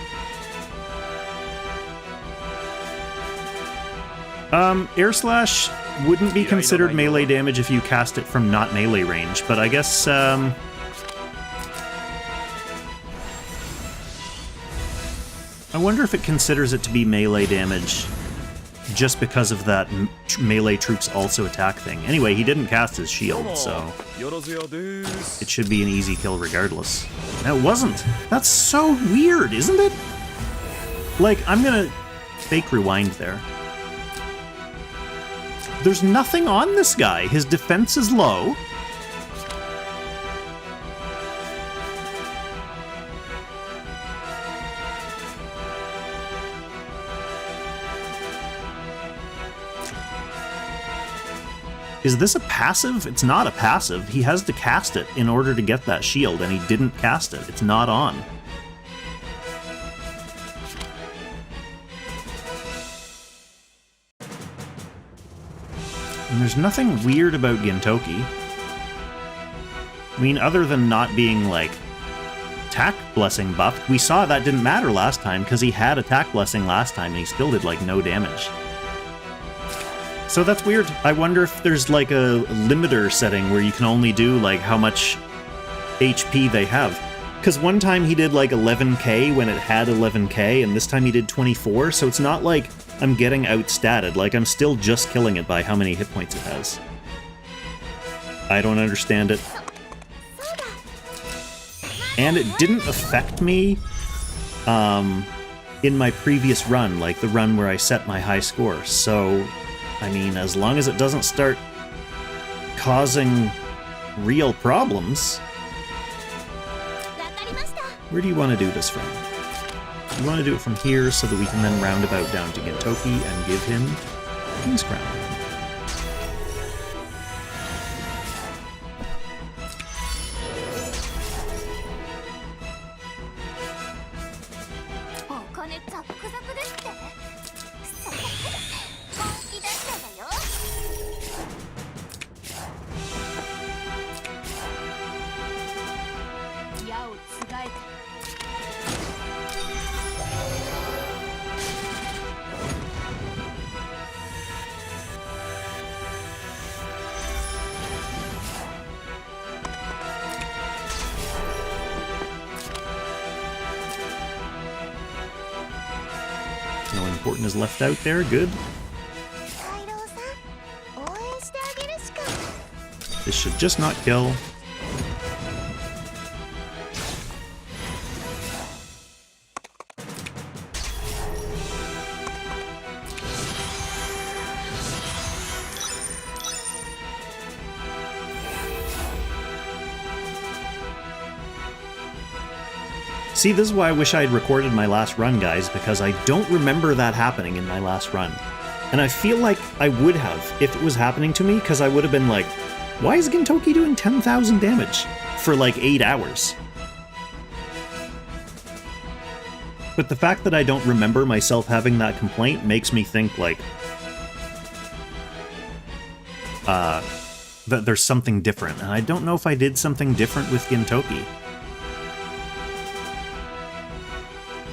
Air slash wouldn't be considered melee damage if you cast it from not melee range, but I guess, I wonder if it considers it to be melee damage just because of that melee troops also attack thing. Anyway, he didn't cast his shield, so it should be an easy kill regardless. No, it wasn't. That's so weird, isn't it? Like, I'm gonna fake rewind there. There's nothing on this guy. His defense is low. Is this a passive? It's not a passive. He has to cast it in order to get that shield, and he didn't cast it. It's not on. And there's nothing weird about Gintoki. I mean, other than not being, like, attack blessing buffed. We saw that didn't matter last time, because he had attack blessing last time, and he still did, like, no damage. So that's weird. I wonder if there's like a limiter setting where you can only do like how much HP they have. Because one time he did like 11k when it had 11k, and this time he did 24, so it's not like I'm getting outstatted. Like, I'm still just killing it by how many hit points it has. I don't understand it. And it didn't affect me in my previous run, like the run where I set my high score, so... I mean, as long as it doesn't start causing real problems. Where do you want to do this from? You want to do it from here so that we can then roundabout down to Gintoki and give him King's Crown. No important is left out there, good. This should just not kill. See, this is why I wish I had recorded my last run, guys, because I don't remember that happening in my last run. And I feel like I would have if it was happening to me, because I would have been like, why is Gintoki doing 10,000 damage for like 8 hours? But the fact that I don't remember myself having that complaint makes me think, like, that there's something different. And I don't know if I did something different with Gintoki.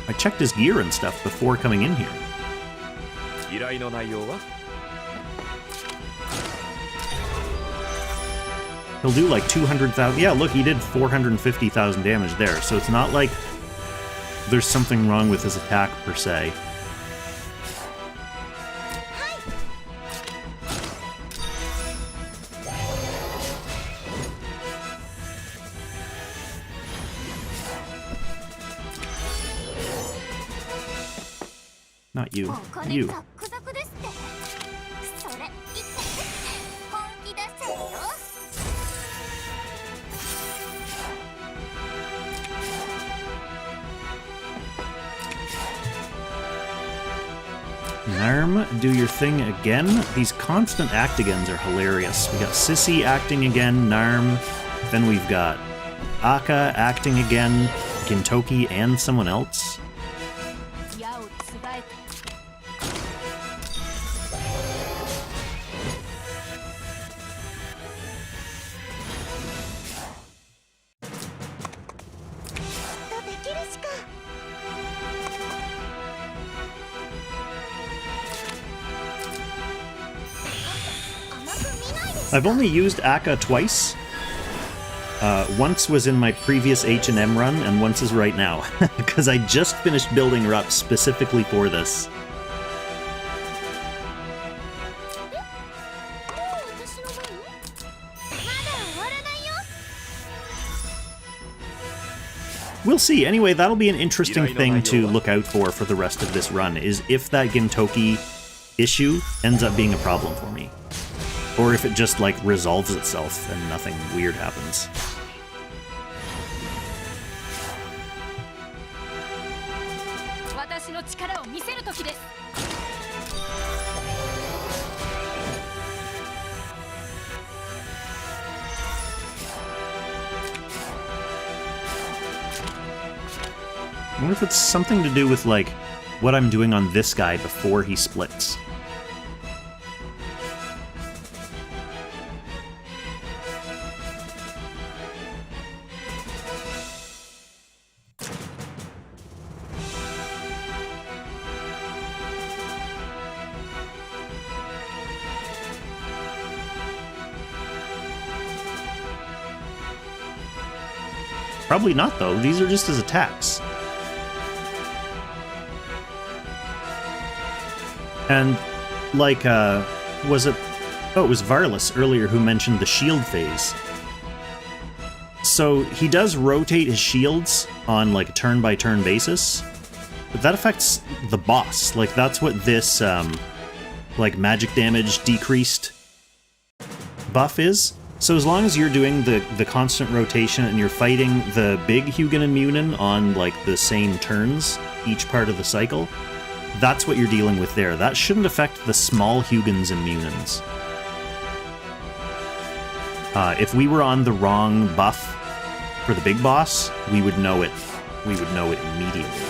I checked his gear and stuff before coming in here. He'll do like 200,000. Yeah, look, he did 450,000 damage there. So it's not like there's something wrong with his attack per se. Not you. You. Narm, do your thing again. These constant act agains are hilarious. We got Sissy acting again, Narm. Then we've got Akka acting again, Gintoki and someone else. I've only used Akka twice. Once was in my previous H&M run, and once is right now, because I just finished building her up specifically for this. We'll see. Anyway, that'll be an interesting thing to look out for the rest of this run, is if that Gintoki issue ends up being a problem for me. Or if it just, like, resolves itself and nothing weird happens. I wonder if it's something to do with, like, what I'm doing on this guy before he splits. Probably not, though. These are just his attacks. And, like, was it... Oh, it was Varlas earlier who mentioned the shield phase. So, he does rotate his shields on, like, a turn-by-turn basis, but that affects the boss. Like, that's what this, like, magic damage decreased buff is. So as long as you're doing the constant rotation and you're fighting the big Hugin and Munin on, like, the same turns, each part of the cycle, that's what you're dealing with there. That shouldn't affect the small Hugins and Munins. If we were on the wrong buff for the big boss, we would know it. We would know it immediately.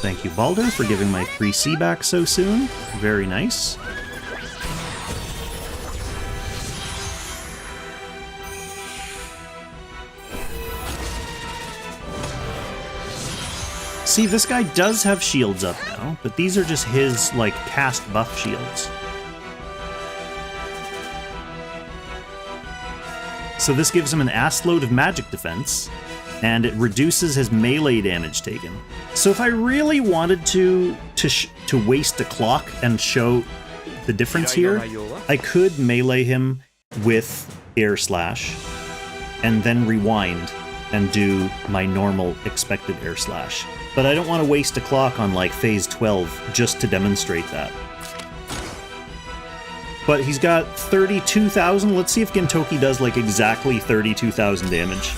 Thank you, Balder, for giving my 3C back so soon. Very nice. See, this guy does have shields up now, but these are just his, like, cast buff shields. So this gives him an assload of magic defense, and it reduces his melee damage taken. So if I really wanted to waste a clock and show the difference here, I could melee him with Air Slash, and then rewind and do my normal expected Air Slash. But I don't want to waste a clock on, like, phase 12 just to demonstrate that. But he's got 32,000. Let's see if Gintoki does, like, exactly 32,000 damage.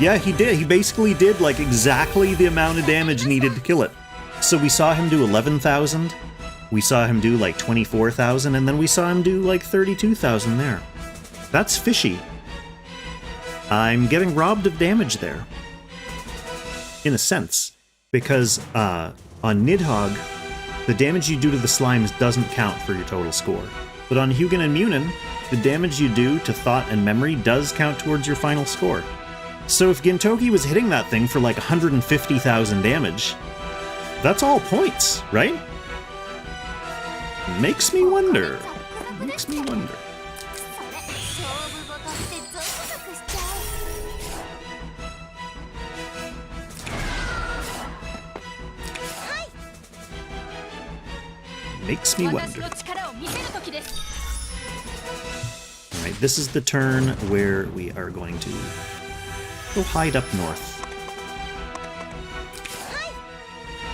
Yeah, he did. He basically did, like, exactly the amount of damage needed to kill it. So we saw him do 11,000, we saw him do, like, 24,000, and then we saw him do, like, 32,000 there. That's fishy. I'm getting robbed of damage there. In a sense. Because, on Nidhogg, the damage you do to the slimes doesn't count for your total score. But on Hugin and Munin, the damage you do to thought and memory does count towards your final score. So if Gintoki was hitting that thing for like 150,000 damage, that's all points, right? Makes me wonder. Makes me wonder. Makes me wonder. Alright, this is the turn where we are going to Go hide up north.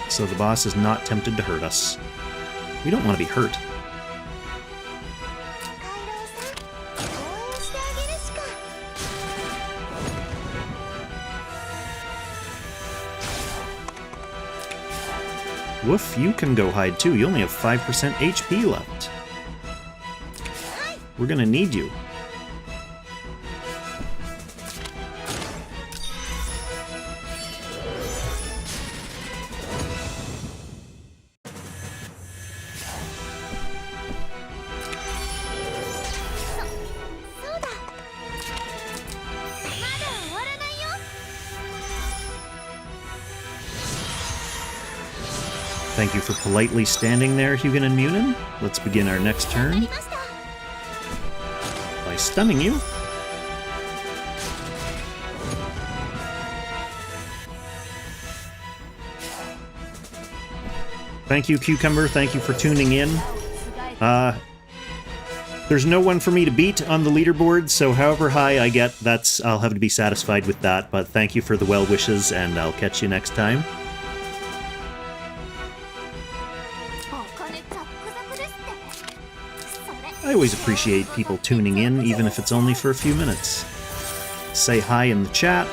So the boss is not tempted to hurt us. We don't want to be hurt. Woof, you can go hide too. You only have 5% HP left. We're gonna need you. Thank you for politely standing there, Hugin and Munin. Let's begin our next turn by stunning you. Thank you, Cucumber. Thank you for tuning in. There's no one for me to beat on the leaderboard, so however high I get, I'll have to be satisfied with that. But thank you for the well wishes, and I'll catch you next time. I always appreciate people tuning in, even if it's only for a few minutes. Say hi in the chat.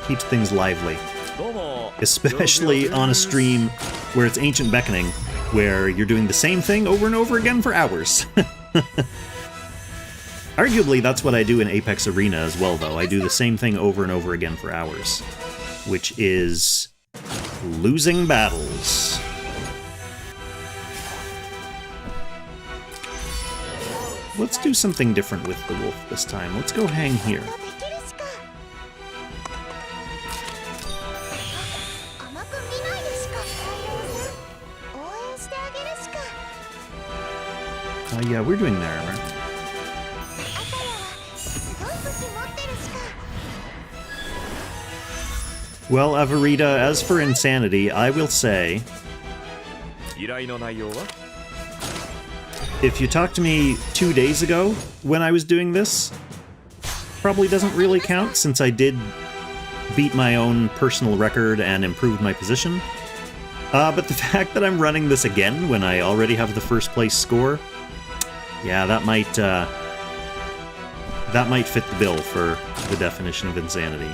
Keeps things lively. Especially on a stream where it's Ancient Beckoning, where you're doing the same thing over and over again for hours. Arguably, that's what I do in Apex Arena as well, though. I do the same thing over and over again for hours, which is losing battles. Let's do something different with the wolf this time. Let's go hang here. Yeah, we're doing their armor. Well, Avarita, as for insanity, I will say, if you talked to me 2 days ago when I was doing this, probably doesn't really count since I did beat my own personal record and improved my position. But the fact that I'm running this again when I already have the first place score, yeah, that might fit the bill for the definition of insanity.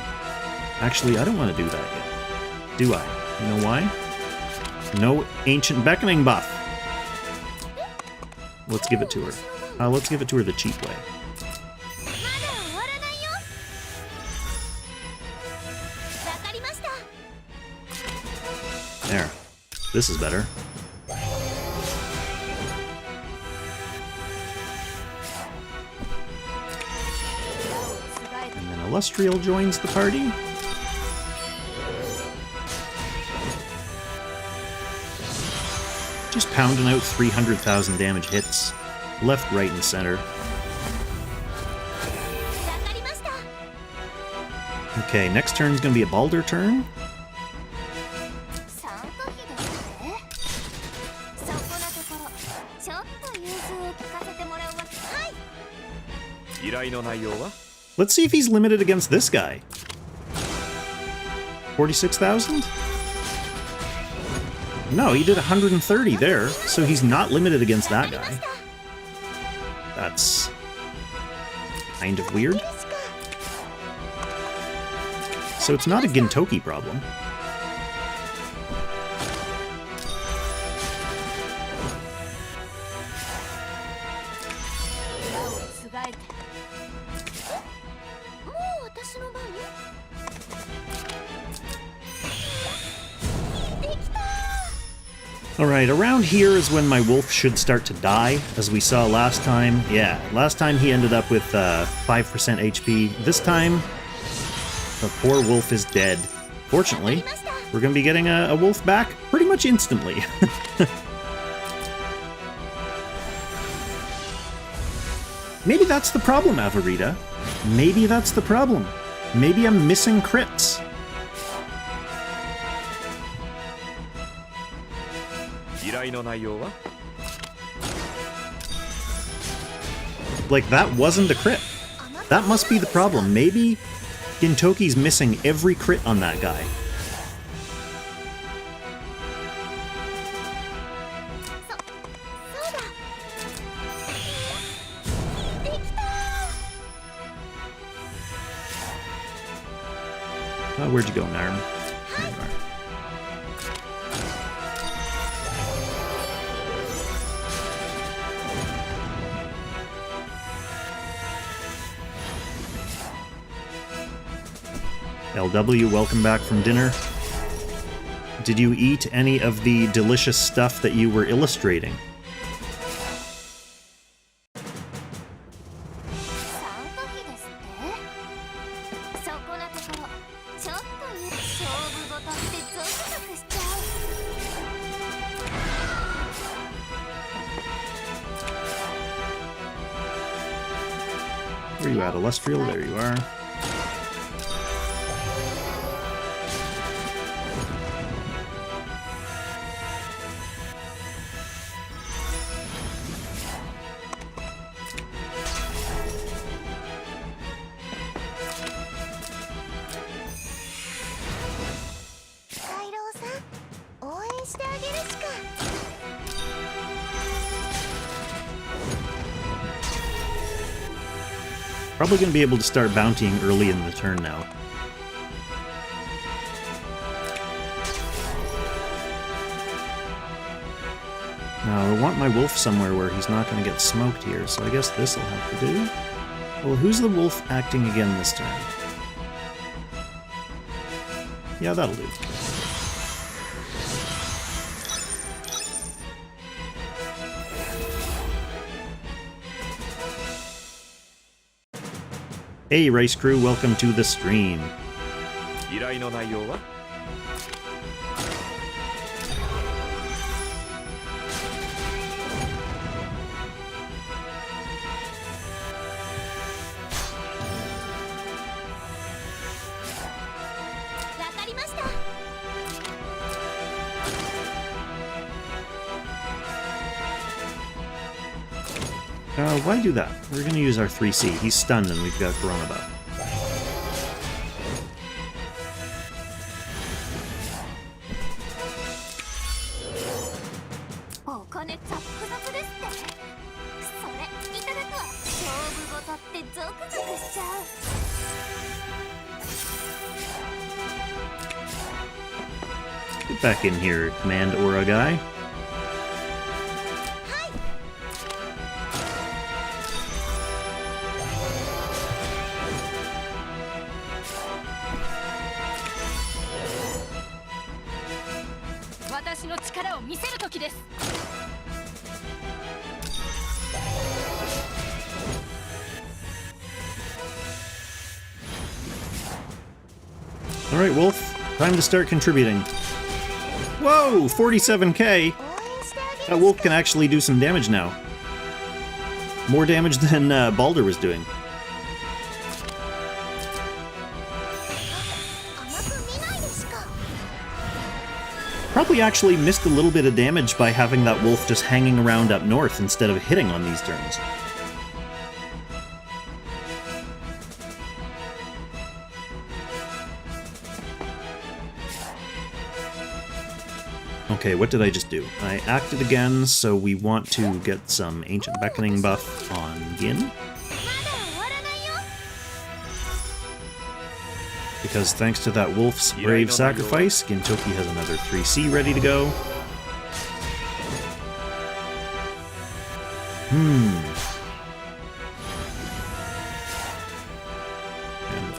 Actually, I don't want to do that yet. Do I? You know why? No Ancient Beckoning buff. Let's give it to her. Let's give it to her the cheap way. There. This is better. And then Illustrial joins the party. Just pounding out 300,000 damage hits. Left, right, and center. Okay, next turn's gonna be a Balder turn. Let's see if he's limited against this guy. 46,000? No, he did 130 there, so he's not limited against that guy. That's kind of weird. So it's not a Gintoki problem. Alright, around here is when my wolf should start to die, as we saw last time. Yeah, last time he ended up with 5% HP. This time, the poor wolf is dead. Fortunately, we're going to be getting a wolf back pretty much instantly. Maybe that's the problem, Avarita. Maybe that's the problem. Maybe I'm missing crits. Like, that wasn't a crit. That must be the problem. Maybe Gintoki's missing every crit on that guy. Where'd you go, Narm? There you are. LW, welcome back from dinner. Did you eat any of the delicious stuff that you were illustrating? Where are you at, Illustrial? There you are. Probably going to be able to start bountying early in the turn now. Now, I want my wolf somewhere where he's not going to get smoked here, so I guess this will have to do. Well, who's the wolf acting again this turn? Yeah, that'll do. Hey, Rice Crew, welcome to the stream. Why do that? We're going to use our 3C. He's stunned and we've got Coronabout. Get back in here, Command Aura guy. Alright, Wolf. Time to start contributing. Whoa! 47k! That Wolf can actually do some damage now. More damage than Balder was doing. Probably actually missed a little bit of damage by having that Wolf just hanging around up north instead of hitting on these turns. Okay, what did I just do? I acted again, so we want to get some Ancient Beckoning buff on Gin. Because thanks to that Wolf's brave sacrifice, Gintoki has another 3C ready to go.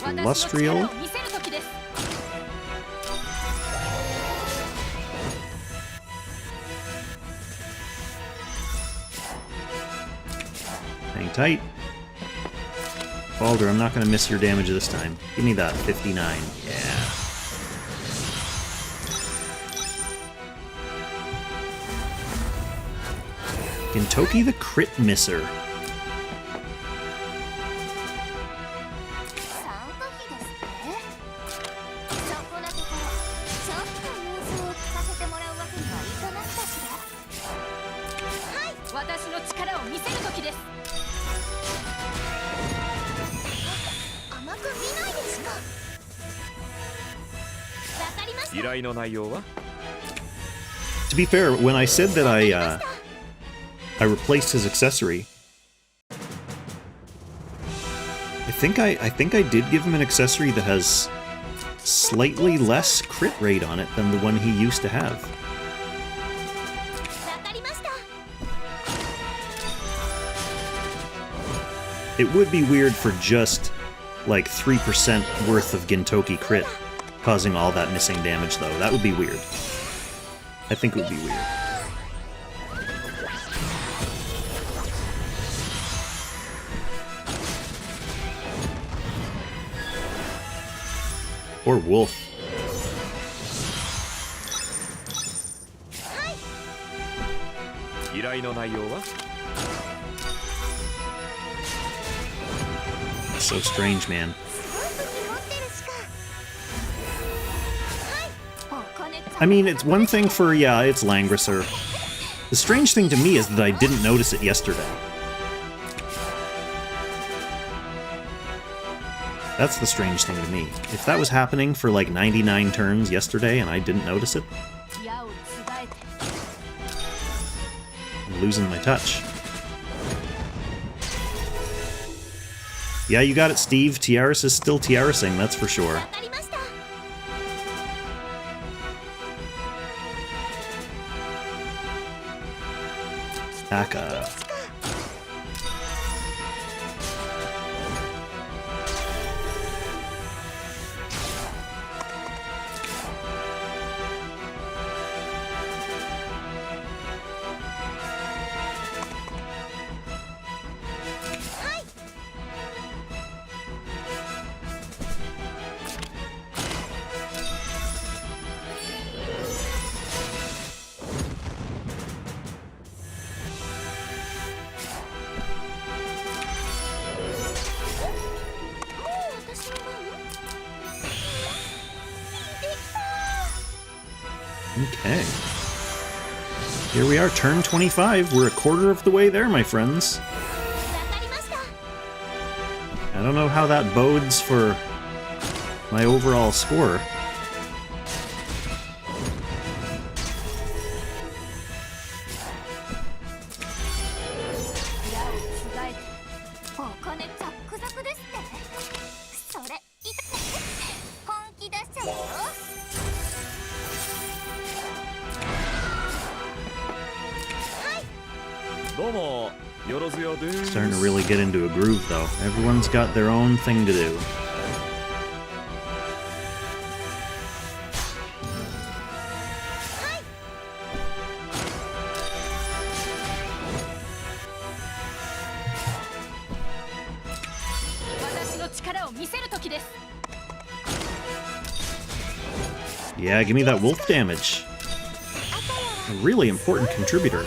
And Illustrial. Hang tight. Balder, I'm not going to miss your damage this time. Give me that 59. Yeah. Gintoki the crit misser. To be fair, when I said that I replaced his accessory, I think I did give him an accessory that has slightly less crit rate on it than the one he used to have. It would be weird for just like 3% worth of Gintoki crit causing all that missing damage, though. That would be weird. I think it would be weird. Or wolf. So strange, man. I mean, it's one thing for, yeah, it's Langrisser. The strange thing to me is that I didn't notice it yesterday. That's the strange thing to me. If that was happening for like 99 turns yesterday and I didn't notice it, I'm losing my touch. Yeah, you got it, Steve. Tiaris is still Tiarising, that's for sure. Aka. Okay. Here we are, turn 25. We're a quarter of the way there, my friends. I don't know how that bodes for my overall score. Starting to really get into a groove, though. Everyone's got their own thing to do. Yeah, give me that wolf damage. A really important contributor.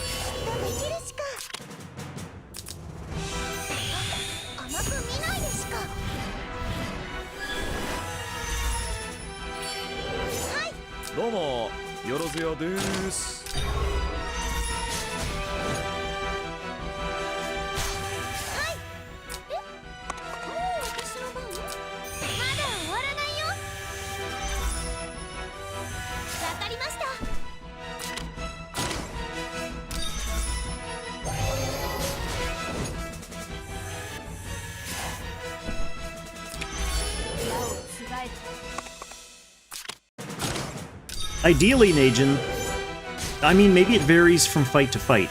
Ideally, Najin, I mean, maybe it varies from fight to fight.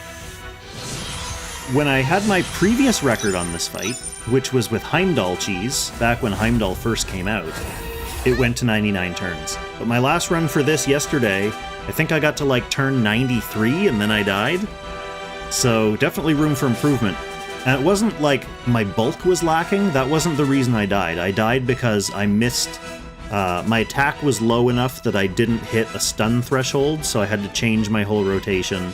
When I had my previous record on this fight, which was with Heimdall cheese, back when Heimdall first came out, it went to 99 turns. But my last run for this yesterday, I think I got to like turn 93 and then I died. So definitely room for improvement. And it wasn't like my bulk was lacking, that wasn't the reason I died. I died because I missed... my attack was low enough that I didn't hit a stun threshold, so I had to change my whole rotation.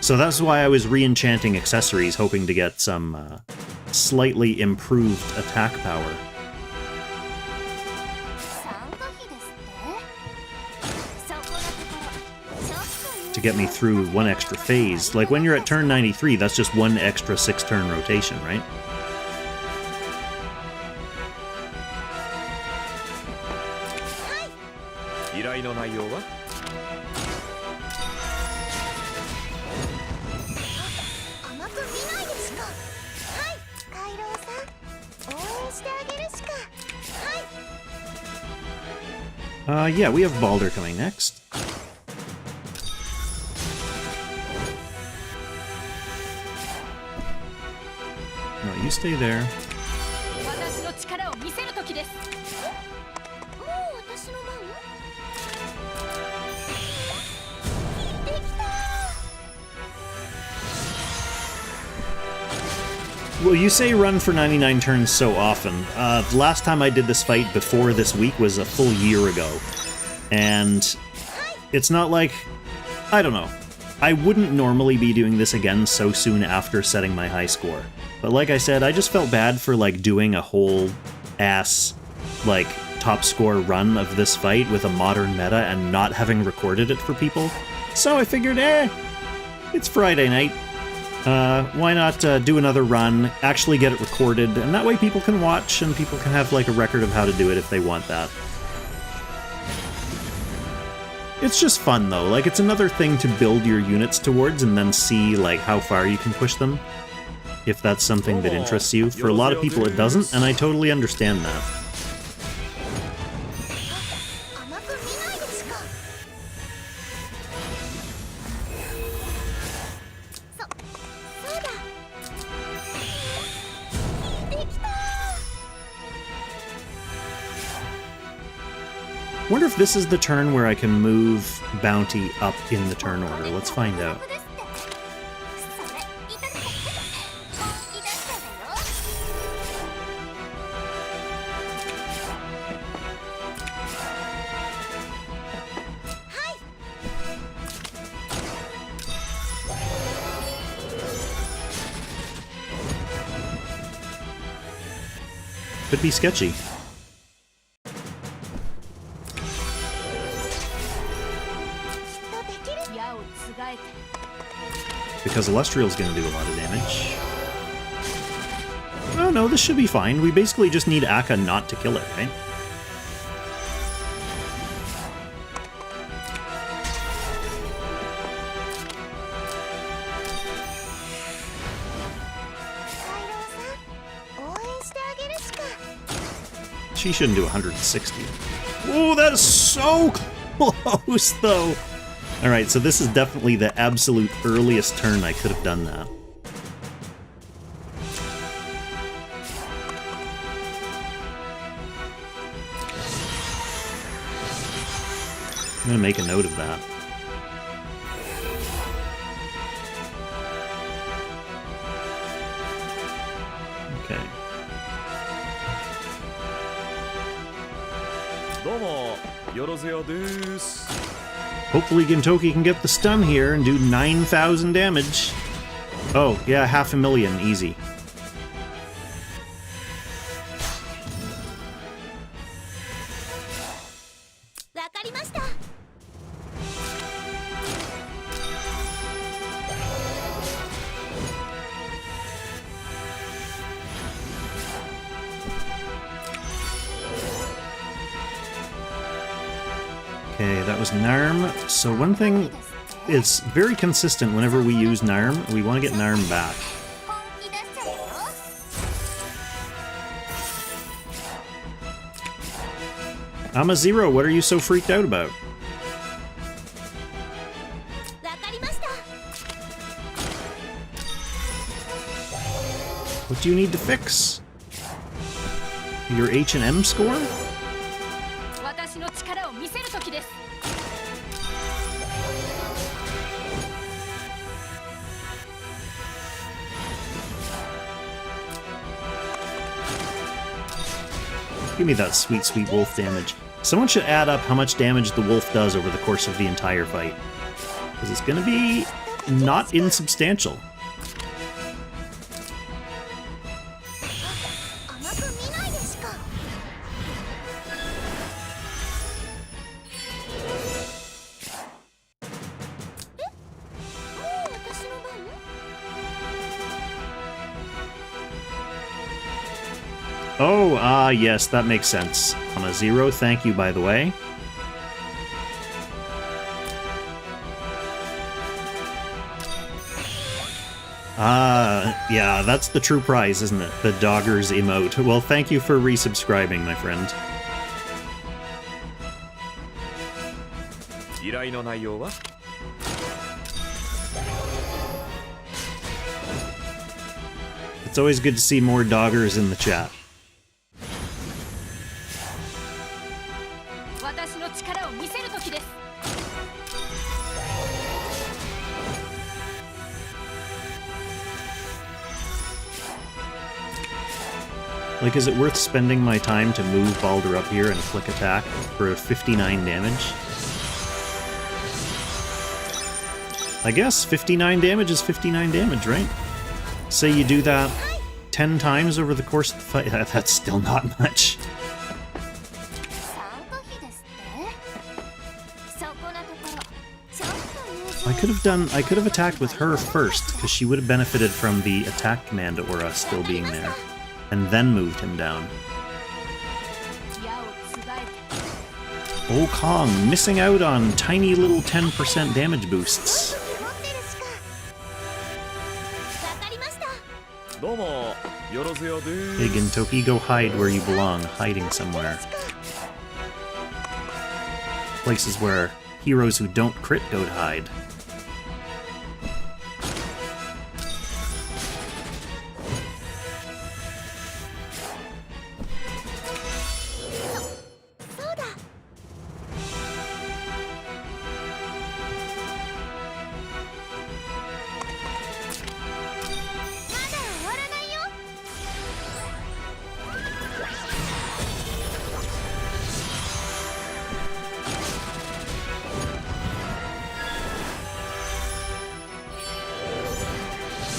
So that's why I was re-enchanting accessories, hoping to get some slightly improved attack power. To to get me through one extra phase. Like, when you're at turn 93, that's just one extra 6-turn rotation, right? Yeah, we have Balder coming next. No, you stay there. Well, you say run for 99 turns so often. The last time I did this fight before this week was a full year ago. And it's not like... I don't know. I wouldn't normally be doing this again so soon after setting my high score. But like I said, I just felt bad for, like, doing a whole ass, like, top score run of this fight with a modern meta and not having recorded it for people. So I figured, it's Friday night. Why not do another run, actually get it recorded, and that way people can watch and people can have, like, a record of how to do it if they want that. It's just fun, though. Like, it's another thing to build your units towards and then see, like, how far you can push them, if that's something that interests you. For a lot of people it doesn't, and I totally understand that. Wonder if this is the turn where I can move Bounty up in the turn order. Let's find out. Could be sketchy. Because Illustrial's gonna do a lot of damage. Oh no, this should be fine. We basically just need Akka not to kill it, right? She shouldn't do 160. Oh, that is so close, though! Alright, so this is definitely the absolute earliest turn I could have done that. I'm gonna make a note of that. Okay. Hopefully Gintoki can get the stun here and do 9,000 damage. Oh, yeah, 500,000, easy. Okay, that was Narm. So one thing is very consistent whenever we use Narm, we want to get Narm back. I'm a zero, what are you so freaked out about? What do you need to fix? Your H&M score? Give me that sweet, sweet wolf damage. Someone should add up how much damage the wolf does over the course of the entire fight. Because it's gonna be not insubstantial. Oh, yes, that makes sense. On a 0, thank you, by the way. Yeah, that's the true prize, isn't it? The Doggers emote. Well, thank you for resubscribing, my friend. It's always good to see more Doggers in the chat. Like, is it worth spending my time to move Baldur up here and click attack for 59 damage? I guess 59 damage is 59 damage, right? Say you do that 10 times over the course of the fight, that's still not much. I could have attacked with her first, because she would have benefited from the attack command aura still being there, and then moved him down. Oh, Kong, missing out on tiny little 10% damage boosts. Hey Gintoki, go hide where you belong, hiding somewhere. Places where heroes who don't crit go to hide.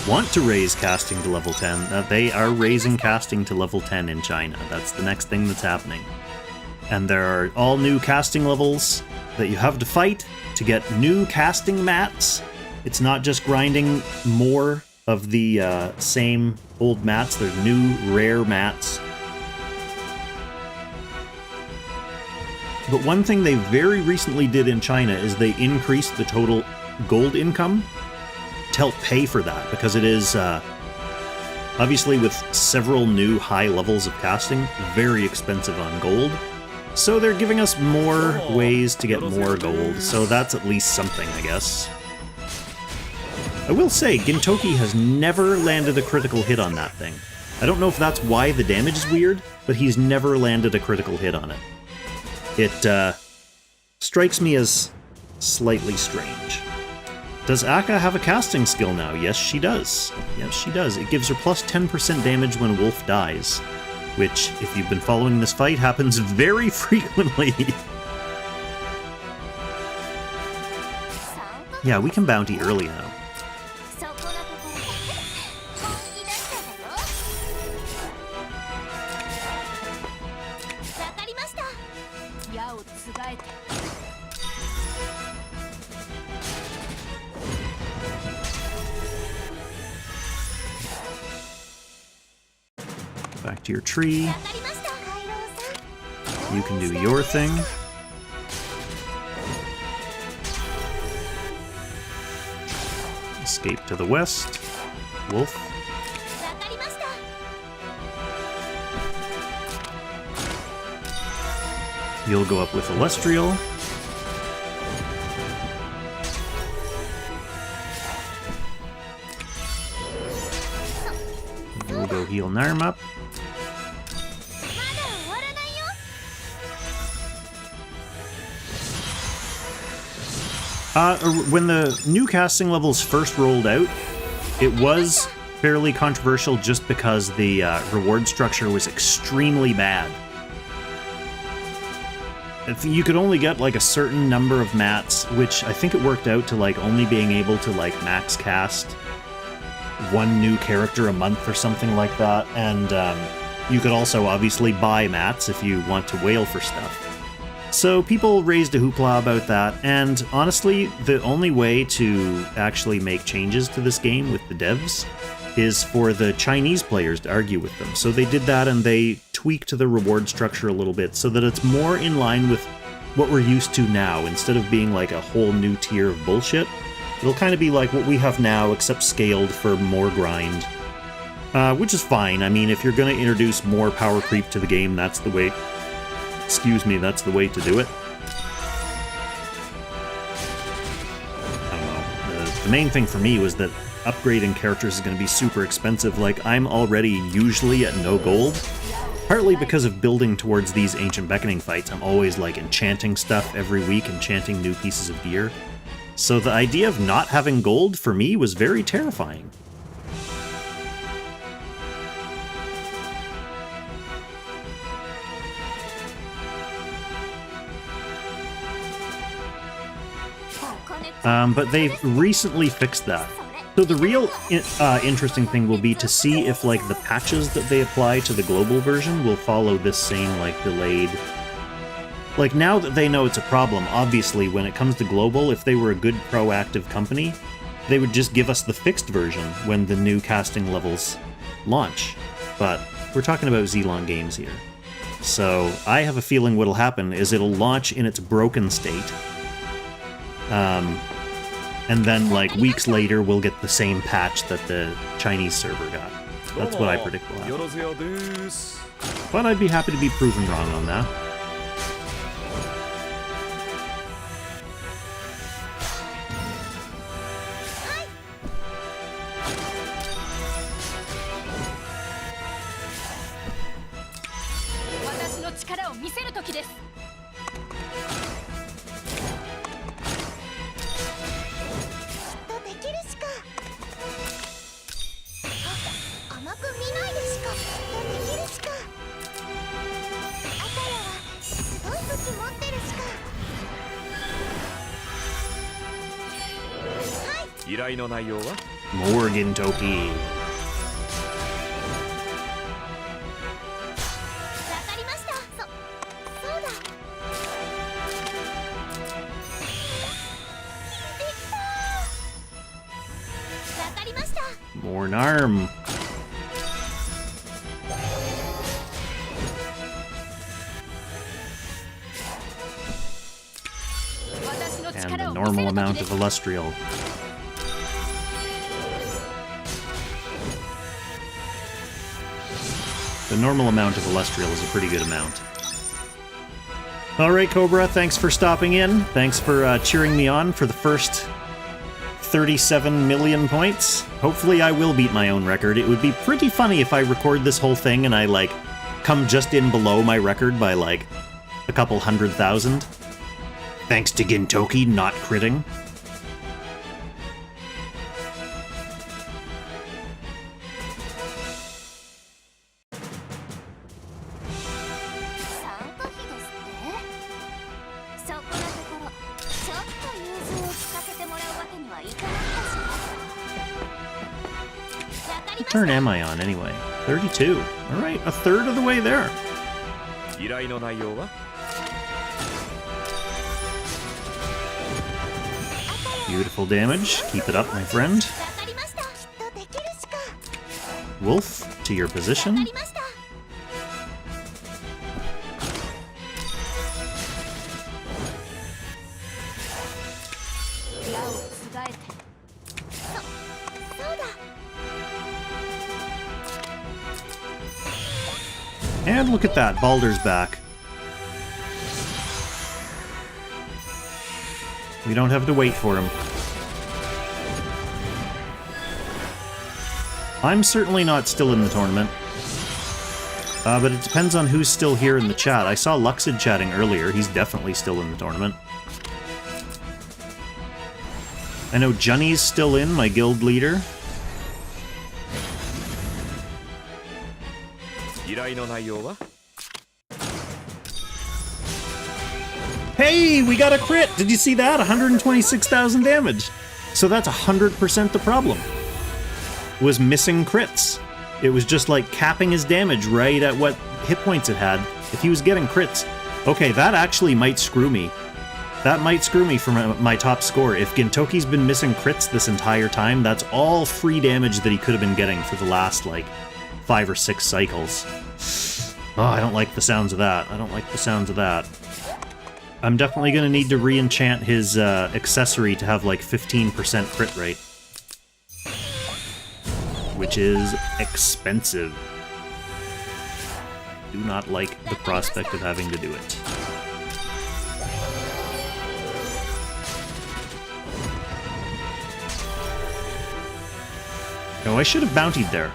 Want to raise casting to level 10. They are raising casting to level 10 in China. That's the next thing that's happening. And there are all new casting levels that you have to fight to get new casting mats. It's not just grinding more of the same old mats. There's new rare mats. But one thing they very recently did in China is they increased the total gold income to help pay for that, because it is, obviously with several new high levels of casting, very expensive on gold. So they're giving us more ways to get more gold, so that's at least something, I guess. I will say, Gintoki has never landed a critical hit on that thing. I don't know if that's why the damage is weird, but he's never landed a critical hit on it. It, strikes me as slightly strange. Does Akka have a casting skill now? Yes, she does. Yes, she does. It gives her plus 10% damage when Wolf dies, which, if you've been following this fight, happens very frequently. Yeah, we can bounty early now. Back to your tree. You can do your thing. Escape to the west. Wolf. You'll go up with Celestial. We'll go heal Narm up. When the new casting levels first rolled out, it was fairly controversial just because the reward structure was extremely bad. You could only get like a certain number of mats, which I think it worked out to like only being able to like max cast one new character a month or something like that, and you could also obviously buy mats if you want to whale for stuff. So people raised a hoopla about that, and honestly, the only way to actually make changes to this game with the devs is for the Chinese players to argue with them. So they did that, and they tweak to the reward structure a little bit so that it's more in line with what we're used to now, instead of being like a whole new tier of bullshit. It'll kind of be like what we have now, except scaled for more grind. Which is fine. I mean, if you're going to introduce more power creep to the game, that's the way... Excuse me, that's the way to do it. I don't know. The main thing for me was that upgrading characters is going to be super expensive. Like, I'm already usually at no gold. Partly because of building towards these Ancient Beckoning fights. I'm always, like, enchanting stuff every week, enchanting new pieces of gear. So the idea of not having gold, for me, was very terrifying. But they've recently fixed that. So the real interesting thing will be to see if, like, the patches that they apply to the global version will follow this same, like, delayed... Like, now that they know it's a problem, obviously, when it comes to global, if they were a good proactive company, they would just give us the fixed version when the new casting levels launch. But we're talking about Xelon Games here. So I have a feeling what'll happen is it'll launch in its broken state, and then, like, weeks later, we'll get the same patch that the Chinese server got. That's what I predict will happen. But I'd be happy to be proven wrong on that. More Gintoki. More Narm. And the normal amount of Illustrial. The normal amount of Illustrial is a pretty good amount. Alright, Cobra, thanks for stopping in. Thanks for cheering me on for the first 37 million points. Hopefully I will beat my own record. It would be pretty funny if I record this whole thing and I, like, come just in below my record by, like, a couple 100,000. Thanks to Gintoki not critting. What turn am I on, anyway? 32. Alright, a third of the way there. Beautiful damage. Keep it up, my friend. Wolf, to your position. And look at that, Baldur's back. We don't have to wait for him. I'm certainly not still in the tournament. But it depends on who's still here in the chat. I saw Luxid chatting earlier. He's definitely still in the tournament. I know Johnny's still in, my guild leader. Hey, we got a crit! Did you see that? 126,000 damage. So that's 100% the problem. Was missing crits. It was just like capping his damage right at what hit points it had. If he was getting crits. Okay, that actually might screw me. That might screw me for my top score. If Gintoki's been missing crits this entire time, that's all free damage that he could have been getting for the last, like, 5 or 6 cycles. Oh, I don't like the sounds of that. I don't like the sounds of that. I'm definitely going to need to re-enchant his accessory to have like 15% crit rate. Which is expensive. Do not like the prospect of having to do it. Oh, I should have bountied there.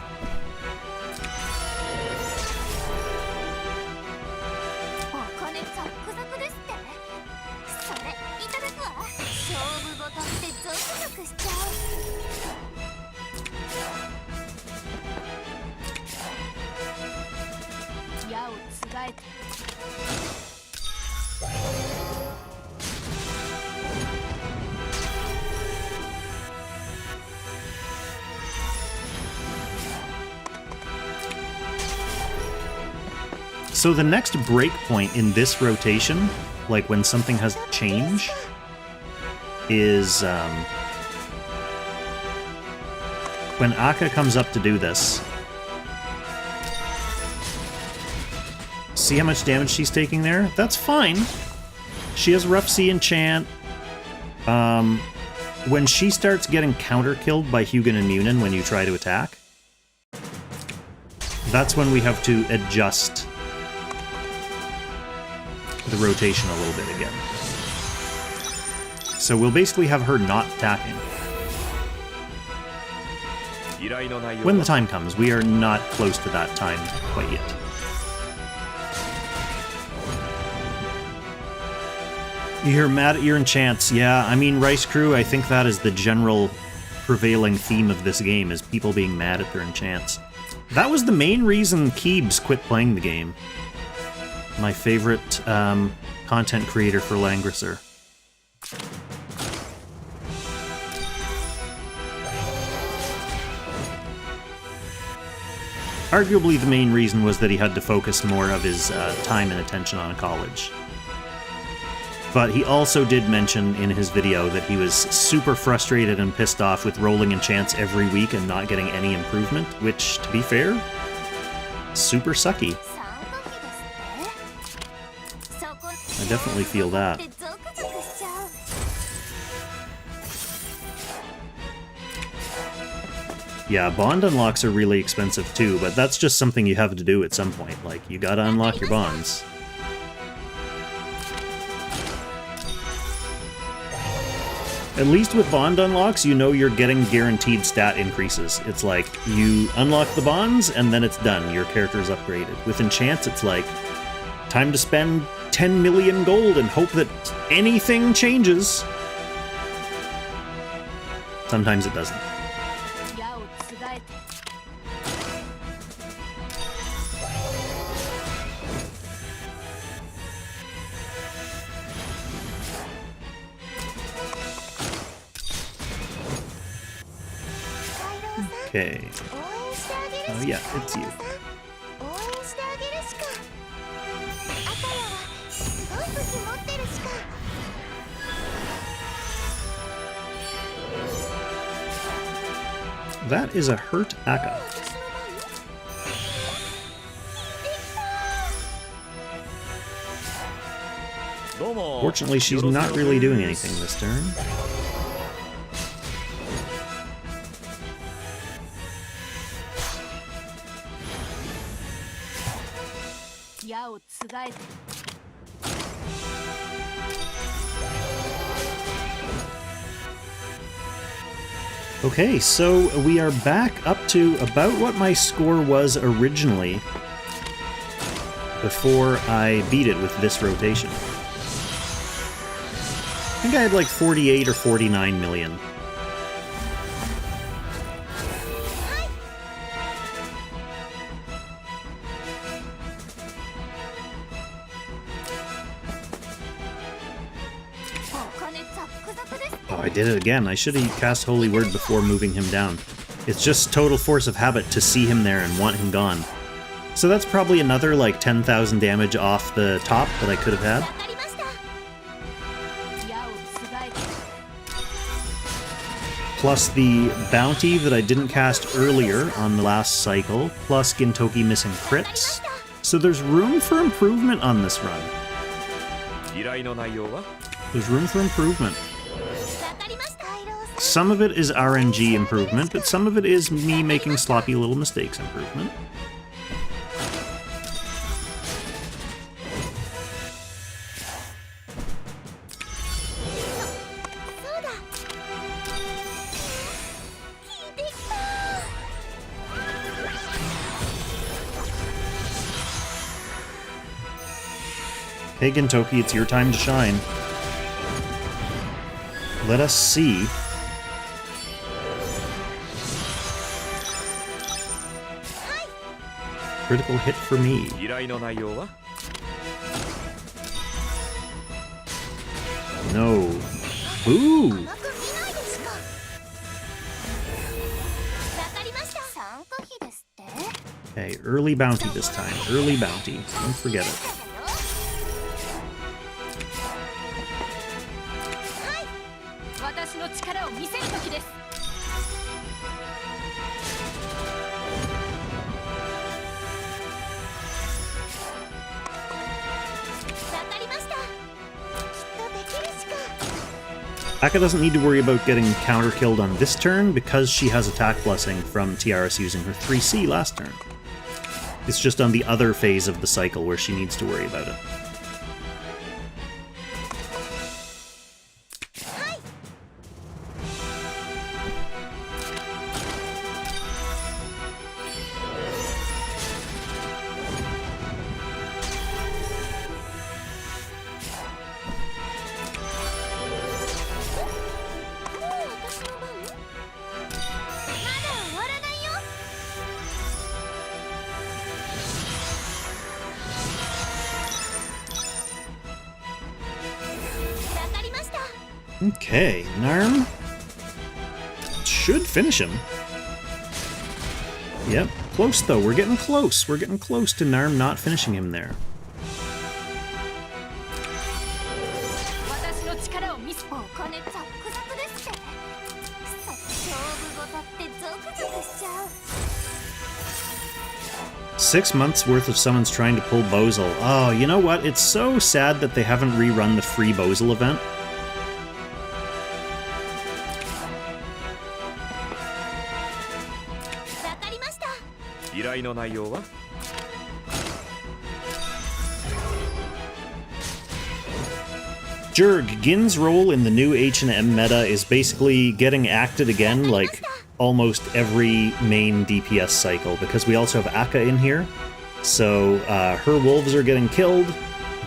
So the next breakpoint in this rotation, like when something has to change, is when Akka comes up to do this. See how much damage she's taking there? That's fine. She has Rough Sea enchant. When she starts getting counter-killed by Hugin and Munin when you try to attack, that's when we have to adjust the rotation a little bit again. So we'll basically have her not attacking. When the time comes, we are not close to that time quite yet. You're mad at your enchants. Yeah, I mean, Rice Crew, I think that is the general prevailing theme of this game, is people being mad at their enchants. That was the main reason Keebs quit playing the game. My favorite content creator for Langrisser. Arguably the main reason was that he had to focus more of his time and attention on college. But he also did mention in his video that he was super frustrated and pissed off with rolling enchants every week and not getting any improvement, which, to be fair, super sucky. I definitely feel that. Yeah, bond unlocks are really expensive too, but that's just something you have to do at some point. Like, you gotta unlock your bonds. At least with bond unlocks, you know you're getting guaranteed stat increases. It's like, you unlock the bonds, and then it's done. Your character's upgraded. With enchants, it's like, time to spend 10 million gold and hope that anything changes. Sometimes it doesn't. Okay. Oh yeah, it's you. That is a hurt Akka. Fortunately, she's not really doing anything this turn. Okay, so we are back up to about what my score was originally before I beat it with this rotation. I think I had like 48 or 49 million. Oh, I did it again. I should have cast Holy Word before moving him down. It's just total force of habit to see him there and want him gone. So that's probably another like 10,000 damage off the top that I could have had. Plus the bounty that I didn't cast earlier on the last cycle, plus Gintoki missing crits. So there's room for improvement on this run. There's room for improvement. Some of it is RNG improvement, but some of it is me making sloppy little mistakes improvement. Hey Gintoki, it's your time to shine. Let us see. Critical hit for me. No. Ooh! Okay, early bounty this time. Early bounty. Don't forget it. Akka doesn't need to worry about getting counter-killed on this turn because she has attack blessing from Tiaras using her 3C last turn. It's just on the other phase of the cycle where she needs to worry about it. Okay, Narm should finish him. Yep, close though. We're getting close. We're getting close to Narm not finishing him there. Six months worth of summons trying to pull Bozil. Oh, you know what? It's so sad that they haven't rerun the free Bozil event. Jurg, Gin's role in the new H&M meta is basically getting acted again like almost every main DPS cycle, because we also have Akka in here. So her wolves are getting killed,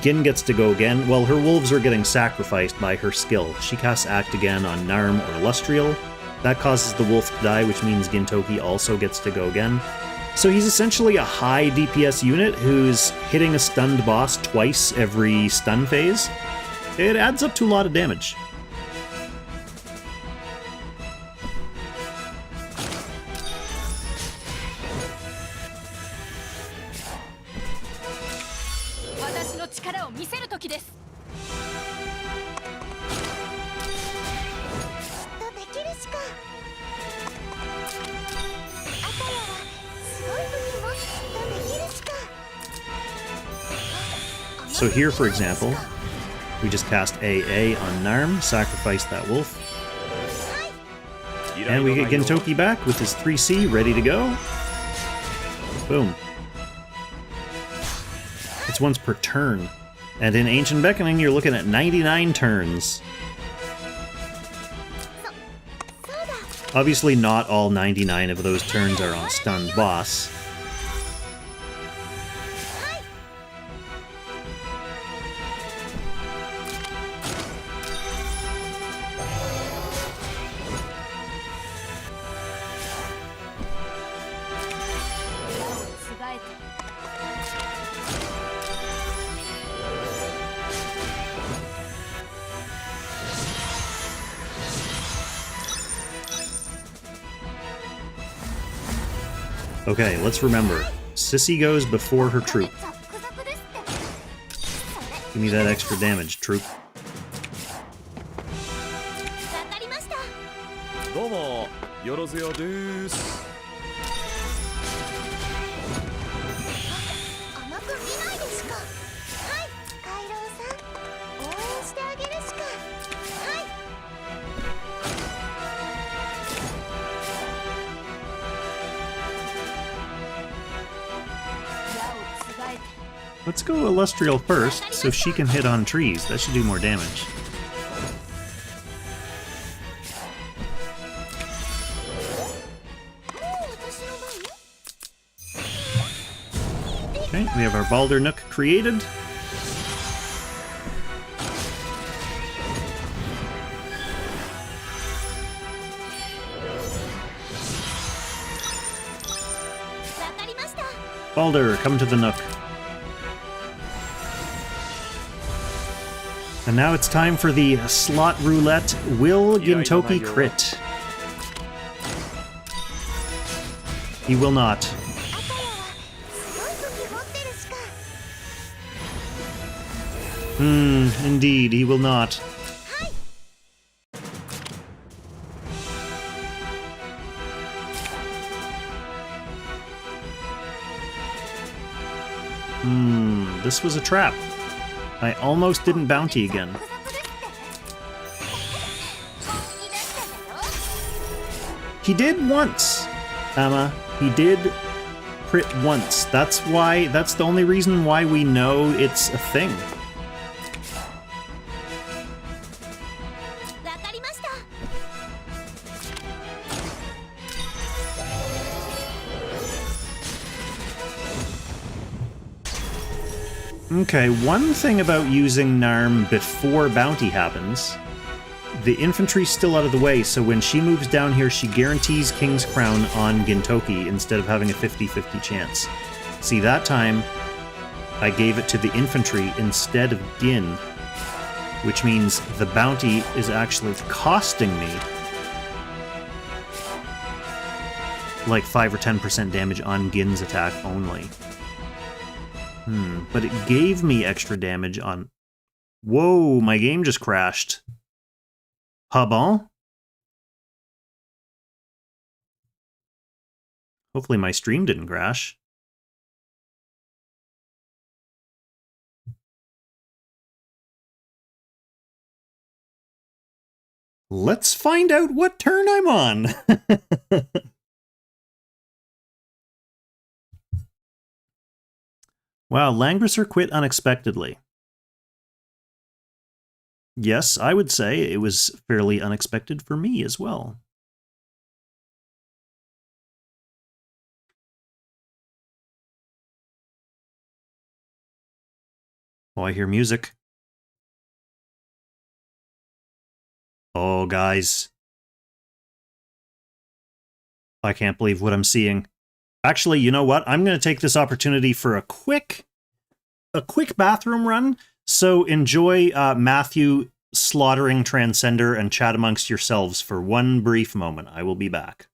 Gin gets to go again. Well, her wolves are getting sacrificed by her skill. She casts Act again on Narm or Lustriel. That causes the wolf to die, which means Gintoki also gets to go again. So he's essentially a high DPS unit who's hitting a stunned boss twice every stun phase. It adds up to a lot of damage. So here, for example, we just cast AA on Narm, sacrifice that wolf, and we get Gintoki back with his 3C ready to go. Boom. It's once per turn. And in Ancient Beckoning, you're looking at 99 turns. Obviously, not all 99 of those turns are on stunned boss. Okay, let's remember. Sissy goes before her troop. Give me that extra damage, troop. Let's go Illustrial first, so she can hit on trees. That should do more damage. Okay, we have our Balder Nook created. Balder, come to the Nook. And now it's time for the slot roulette. Will Gintoki crit? He will not. Indeed, he will not. This was a trap. I almost didn't bounty again. He did once, Emma. He did crit once. That's the only reason why we know it's a thing. Okay, one thing about using Narm before bounty happens, the infantry's still out of the way, so when she moves down here, she guarantees King's Crown on Gintoki instead of having a 50-50 chance. See, that time, I gave it to the infantry instead of Gin, which means the bounty is actually costing me like 5 or 10% damage on Gin's attack only. But it gave me extra damage on... Whoa, my game just crashed. Bon? Hopefully my stream didn't crash. Let's find out what turn I'm on. Wow, Langrisser quit unexpectedly. Yes, I would say it was fairly unexpected for me as well. Oh, I hear music. Oh, guys. I can't believe what I'm seeing. Actually, you know what? I'm going to take this opportunity for a quick bathroom run. So enjoy Matthew slaughtering Transcender and chat amongst yourselves for one brief moment. I will be back.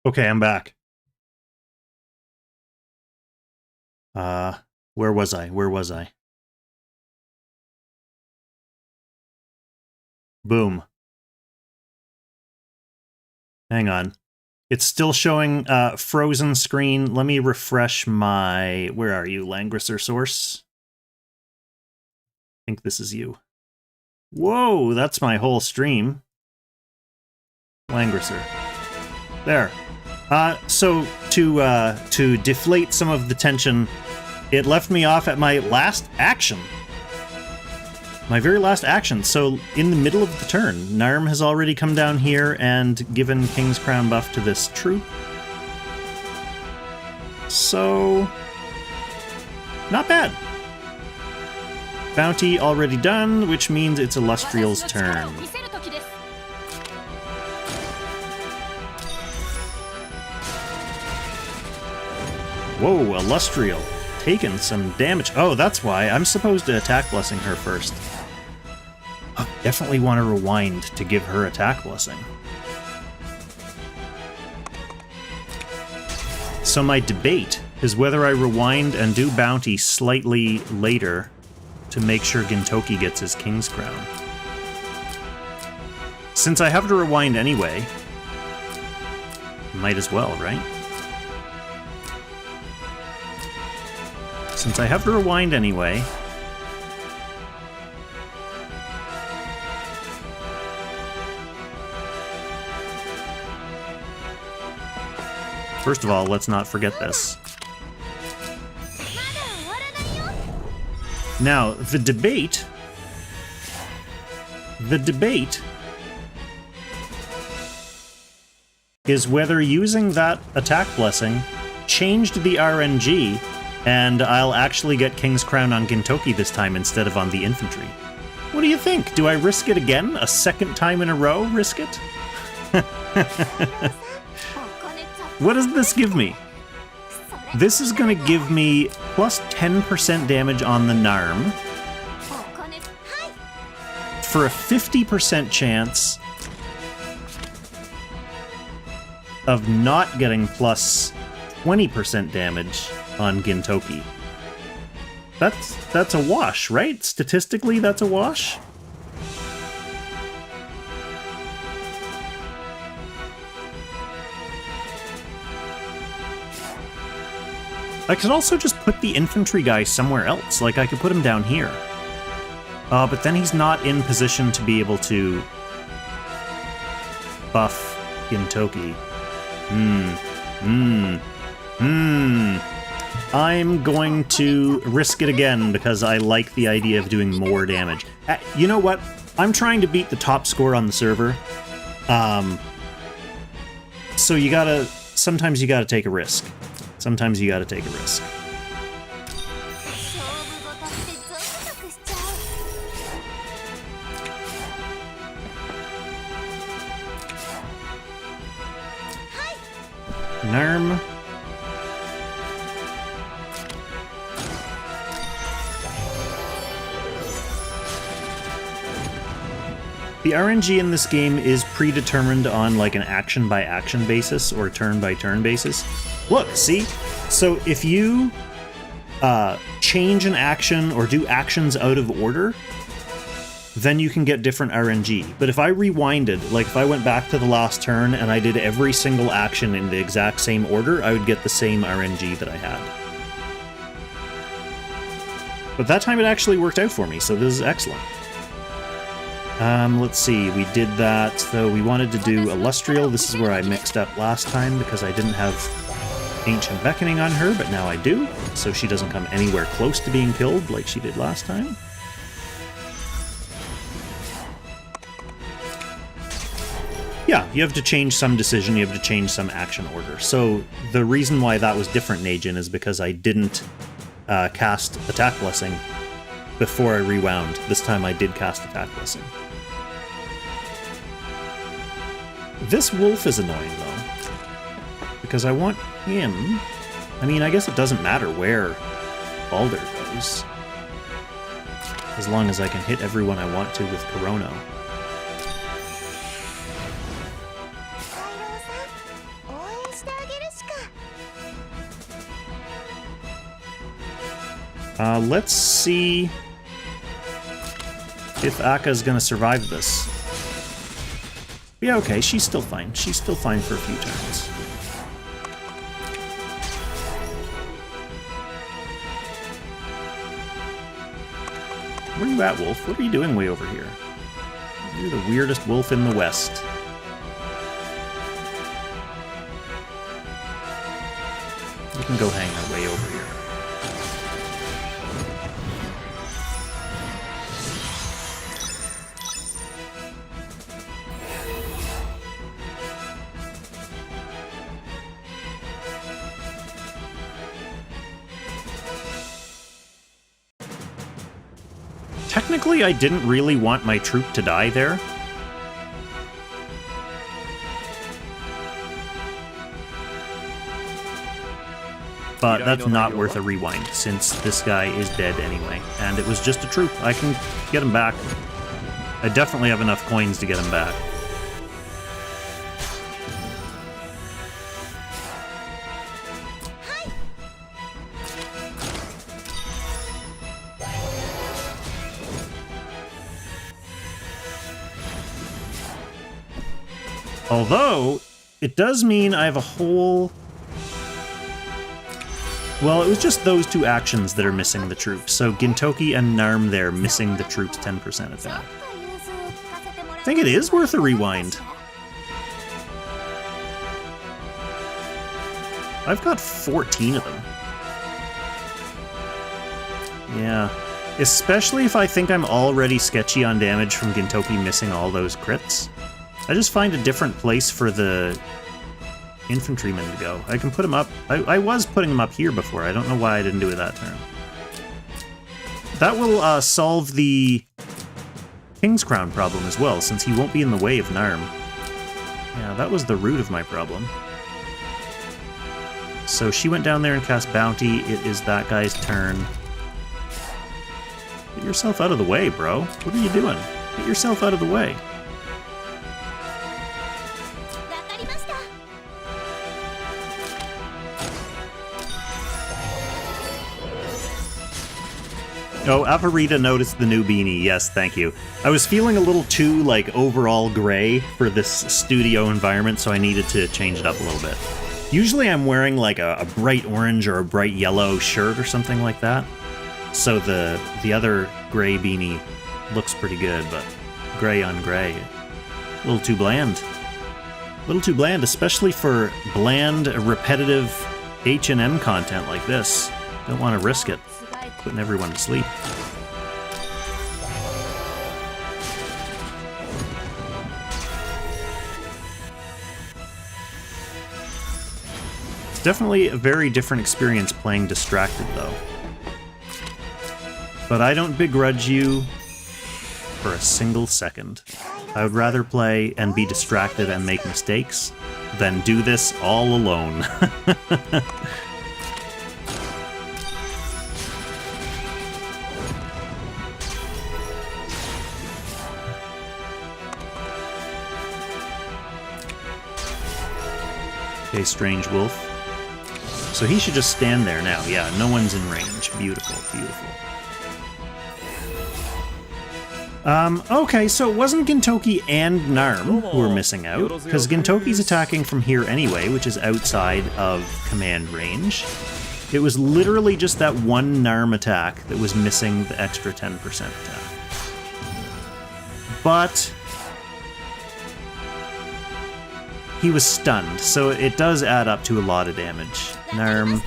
Okay, I'm back. Where was I? Where was I? Boom. Hang on. It's still showing frozen screen. Let me refresh my... Where are you, Langrisser source? I think this is you. Whoa, that's my whole stream. Langrisser. There. So to deflate some of the tension, it left me off at my last action. My very last action. So in the middle of the turn, Narm has already come down here and given King's Crown buff to this troop. So, not bad. Bounty already done, which means it's Illustrial's turn. Whoa, Illustrial. Taken some damage. Oh, that's why. I'm supposed to attack blessing her first. I definitely want to rewind to give her attack blessing. So my debate is whether I rewind and do bounty slightly later to make sure Gintoki gets his King's Crown. Since I have to rewind anyway, might as well, right? Since I have to rewind anyway... First of all, let's not forget this. Now, the debate is whether using that attack blessing changed the RNG and I'll actually get King's Crown on Gintoki this time instead of on the infantry. What do you think? Do I risk it again? A second time in a row, risk it? What does this give me? This is going to give me plus 10% damage on the Narm for a 50% chance of not getting plus 20% damage on Gintoki. That's a wash, right? Statistically, that's a wash? I could also just put the infantry guy somewhere else. Like, I could put him down here. But then he's not in position to be able to buff Gintoki. I'm going to risk it again because I like the idea of doing more damage. You know what? I'm trying to beat the top score on the server. So you gotta... Sometimes you gotta take a risk. Sometimes you gotta take a risk. Narm. The RNG in this game is predetermined on like an action-by-action basis or turn-by-turn basis. Look, see? So if you change an action or do actions out of order, then you can get different RNG. But if I rewinded, like if I went back to the last turn and I did every single action in the exact same order, I would get the same RNG that I had. But that time it actually worked out for me, so this is excellent. Let's see, we did that, so we wanted to do Illustrial. This is where I mixed up last time because I didn't have Ancient Beckoning on her, but now I do, so she doesn't come anywhere close to being killed like she did last time. Yeah, you have to change some decision, you have to change some action order. So the reason why that was different, Najin, is because I didn't cast Attack Blessing before I rewound. This time I did cast Attack Blessing. This wolf is annoying, though, because I want him... I mean, I guess it doesn't matter where Balder goes, as long as I can hit everyone I want to with Corono. Let's see if Akka's gonna survive this. Yeah, okay, she's still fine. She's still fine for a few turns. Where are you at, Wolf? What are you doing way over here? You're the weirdest wolf in the West. You can go hang out way over here. Technically, I didn't really want my troop to die there. But that's not worth a rewind, since this guy is dead anyway. And it was just a troop. I can get him back. I definitely have enough coins to get him back. Although, it does mean I have a whole... Well, it was just those two actions that are missing the troops, so Gintoki and Narm there missing the troops 10% attack. I think it is worth a rewind. I've got 14 of them. Yeah. Especially if I think I'm already sketchy on damage from Gintoki missing all those crits. I just find a different place for the infantrymen to go. I can put them up. I was putting them up here before. I don't know why I didn't do it that turn. That will solve the King's Crown problem as well, since he won't be in the way of Narm. Yeah, that was the root of my problem. So she went down there and cast Bounty. It is that guy's turn. Get yourself out of the way, bro. What are you doing? Get yourself out of the way. Oh, Aparita noticed the new beanie. Yes, thank you. I was feeling a little too, like, overall gray for this studio environment, so I needed to change it up a little bit. Usually I'm wearing, like, a bright orange or a bright yellow shirt or something like that. So the other gray beanie looks pretty good, but gray on gray, a little too bland. A little too bland, especially for bland, repetitive H&M content like this. Don't want to risk it. Putting everyone to sleep. It's definitely a very different experience playing distracted, though. But I don't begrudge you for a single second. I would rather play and be distracted and make mistakes than do this all alone. Okay, Strange Wolf. So he should just stand there now. Yeah, no one's in range. Beautiful, beautiful. Okay, so it wasn't Gintoki and Narm who were missing out, because Gintoki's attacking from here anyway, which is outside of command range. It was literally just that one Narm attack that was missing the extra 10% attack. But he was stunned, so it does add up to a lot of damage. Narm,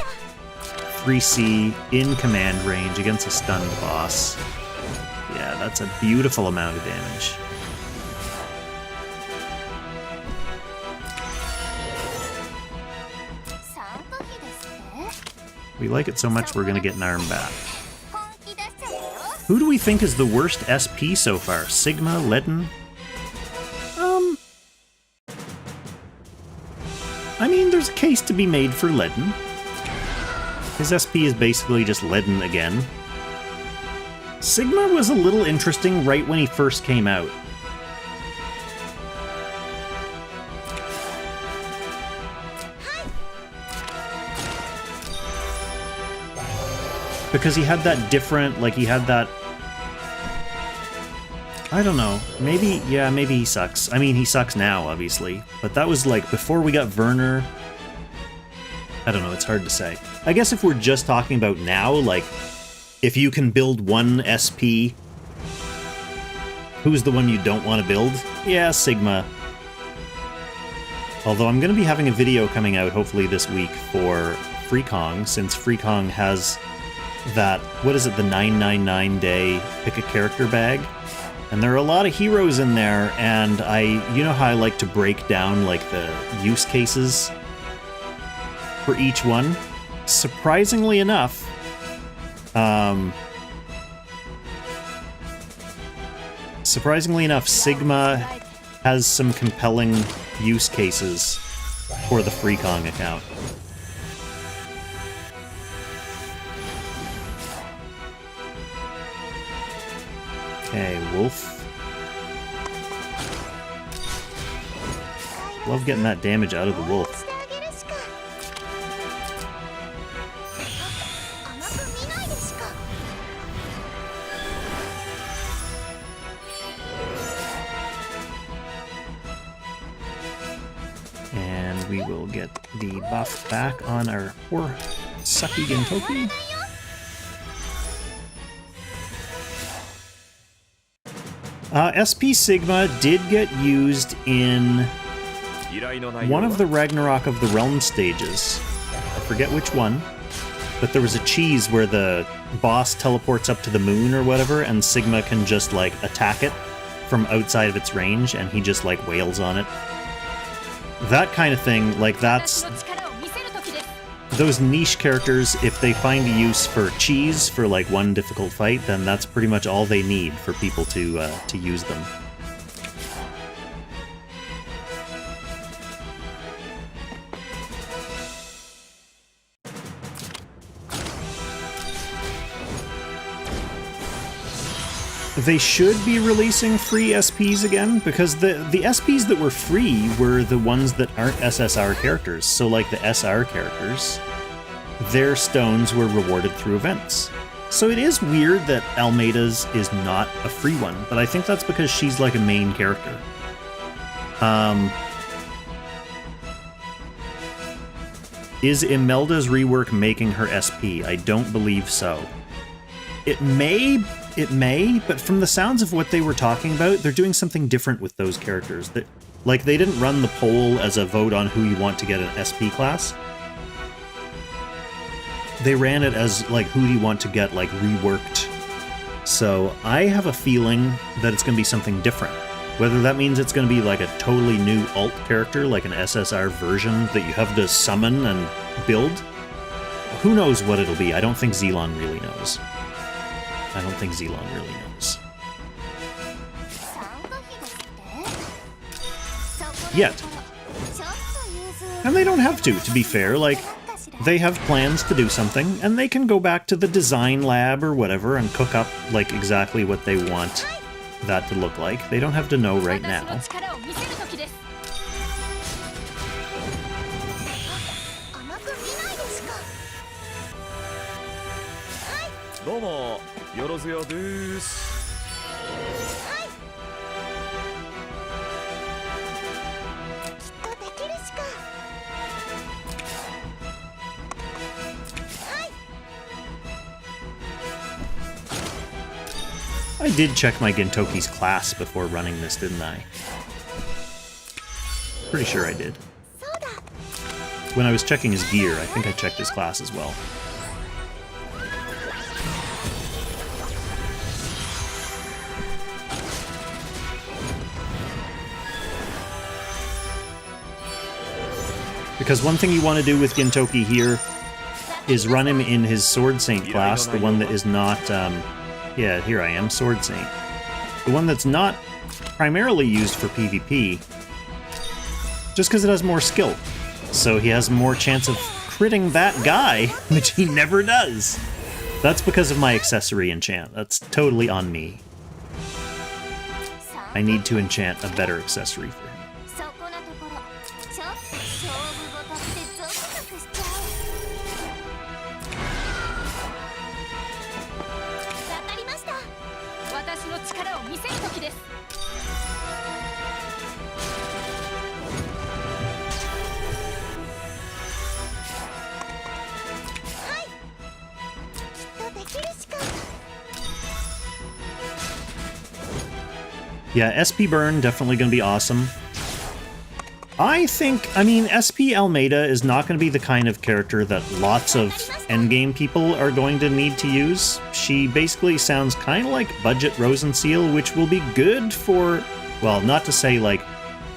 3C, in command range against a stunned boss. Yeah, that's a beautiful amount of damage. We like it so much we're gonna get Narm back. Who do we think is the worst SP so far? Sigma? Ledin? I mean, there's a case to be made for Ledin. His SP is basically just Ledin again. Sigma was a little interesting right when he first came out. Because he had that different, like, he had that... I don't know. Maybe, yeah, maybe he sucks. I mean, he sucks now, obviously. But that was, like, before we got Werner. I don't know, it's hard to say. I guess if we're just talking about now, like, if you can build one SP, who's the one you don't want to build? Yeah, Sigma. Although I'm going to be having a video coming out, hopefully this week, for Freekong, since Freekong has that, what is it, the 999-day pick a character bag? And there are a lot of heroes in there, and you know how I like to break down, like, the use cases for each one? Surprisingly enough, Sigma has some compelling use cases for the Freekong account. Okay, Wolf. Love getting that damage out of the Wolf. And we will get the buff back on our poor sucky Gintoki. SP Sigma did get used in one of the Ragnarok of the Realm stages. I forget which one, but there was a cheese where the boss teleports up to the moon or whatever, and Sigma can just, like, attack it from outside of its range, and he just, like, wails on it. That kind of thing, like, that's... Those niche characters, if they find a use for cheese for, like, one difficult fight, then that's pretty much all they need for people to use them. They should be releasing free SPs again, because the SPs that were free were the ones that aren't SSR characters. So, like, the SR characters, their stones were rewarded through events. So it is weird that Almeida's is not a free one, but I think that's because she's, like, a main character. Is Imelda's rework making her SP? I don't believe so. It may, but from the sounds of what they were talking about, they're doing something different with those characters. Like, they didn't run the poll as a vote on who you want to get an SP class. They ran it as, like, who do you want to get, like, reworked. So I have a feeling that it's going to be something different. Whether that means it's going to be, like, a totally new alt character, like an SSR version that you have to summon and build. Who knows what it'll be? I don't think Zelon really knows. I don't think Zelon really knows. Yet. And they don't have to be fair. Like, they have plans to do something, and they can go back to the design lab or whatever and cook up, like, exactly what they want that to look like. They don't have to know right now. I did check my Gintoki's class before running this, didn't I? Pretty sure I did. When I was checking his gear, I think I checked his class as well. Because one thing you want to do with Gintoki here is run him in his Sword Saint class, the one that is not, yeah, here I am, Sword Saint. The one that's not primarily used for PvP, just because it has more skill. So he has more chance of critting that guy, which he never does. That's because of my accessory enchant. That's totally on me. I need to enchant a better accessory for him. Yeah, SP burn, definitely going to be awesome. I mean, SP Almeida is not going to be the kind of character that lots of endgame people are going to need to use. She basically sounds kind of like budget Rosenseal, which will be good for, well, not to say like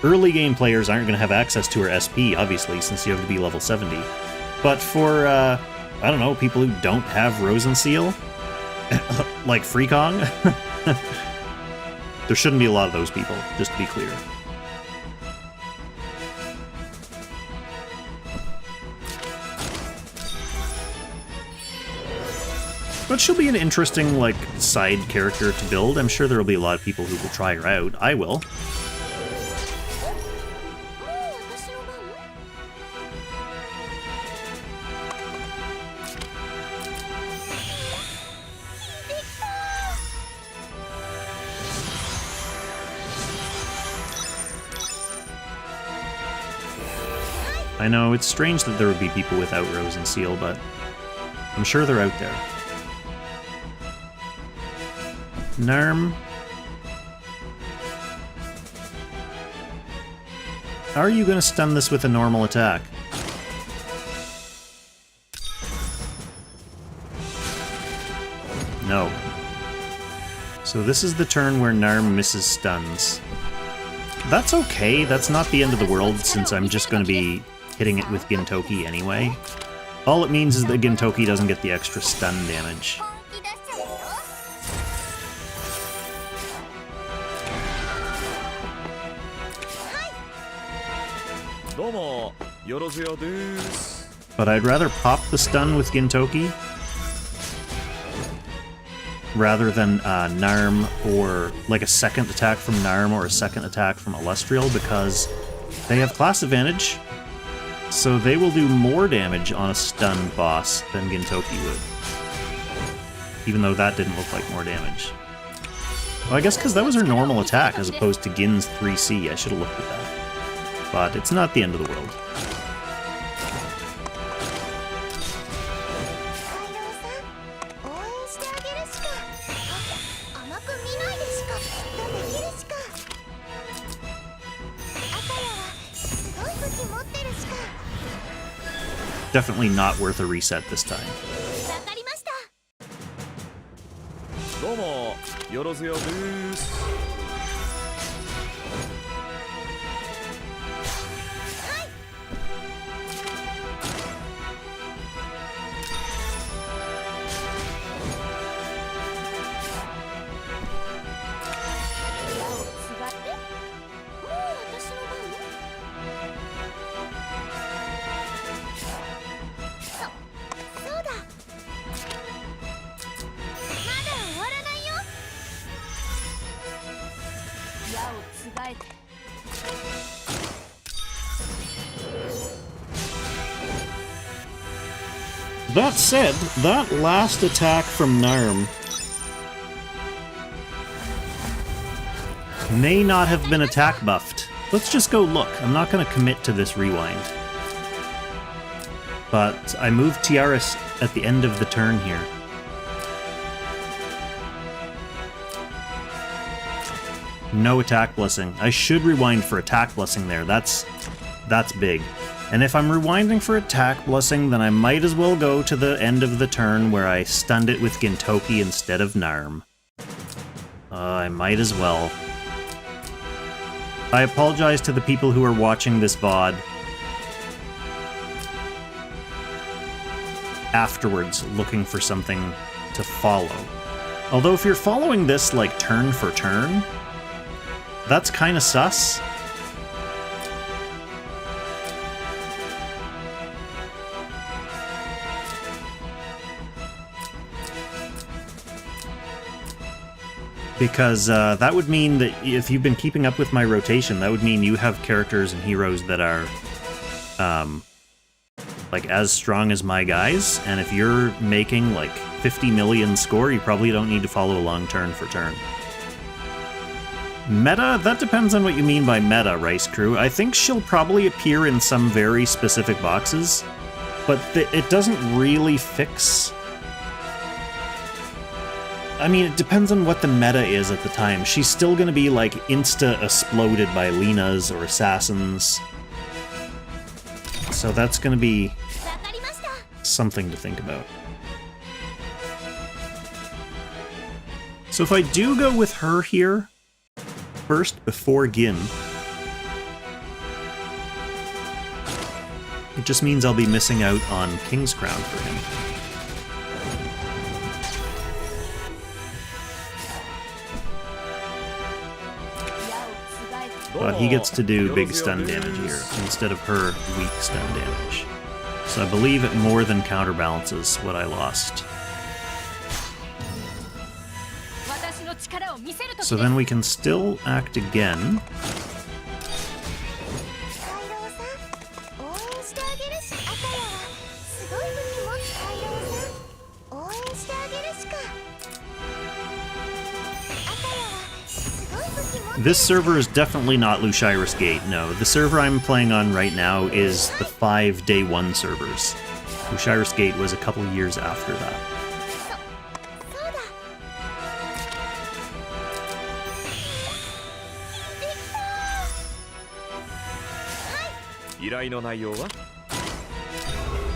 early game players aren't going to have access to her SP, obviously, since you have to be level 70. But for, I don't know, people who don't have Rosenseal, like Freekong, there shouldn't be a lot of those people, just to be clear. But she'll be an interesting, like, side character to build. I'm sure there will be a lot of people who will try her out. I will. I know, it's strange that there would be people without Rosenseal, but I'm sure they're out there. Narm. How are you going to stun this with a normal attack? No. So this is the turn where Narm misses stuns. That's okay, that's not the end of the world since I'm just going to be hitting it with Gintoki anyway. All it means is that Gintoki doesn't get the extra stun damage. But I'd rather pop the stun with Gintoki rather than Narm, or like a second attack from Narm or a second attack from Elestrial, because they have class advantage, so they will do more damage on a stunned boss than Gintoki would. Even though that didn't look like more damage. Well, I guess because that was her normal attack as opposed to Gin's 3C, I should have looked at that. But it's not the end of the world. Definitely not worth a reset this time. That said, that last attack from Narm may not have been attack buffed. Let's just go look. I'm not going to commit to this rewind. But I moved Tiaris at the end of the turn here. No attack blessing. I should rewind for attack blessing there. That's big. And if I'm rewinding for attack blessing, then I might as well go to the end of the turn where I stunned it with Gintoki instead of Narm. I might as well. I apologize to the people who are watching this VOD afterwards looking for something to follow. Although if you're following this like turn for turn, that's kind of sus. Because that would mean that if you've been keeping up with my rotation, that would mean you have characters and heroes that are like as strong as my guys, and if you're making like 50 million score, you probably don't need to follow along turn for turn. Meta? That depends on what you mean by meta, Rice Crew. I think she'll probably appear in some very specific boxes, but it doesn't really fix... I mean, it depends on what the meta is at the time. She's still gonna be, like, insta-exploded by Lenas or Assassins. So that's gonna be something to think about. So if I do go with her here, first, before Gin, it just means I'll be missing out on King's Crown for him. But he gets to do big stun damage here, instead of her weak stun damage. So I believe it more than counterbalances what I lost. So then we can still act again. This server is definitely not Lushiris Gate, no. The server I'm playing on right now is the 5 Day 1 servers. Lushiris Gate was a couple years after that.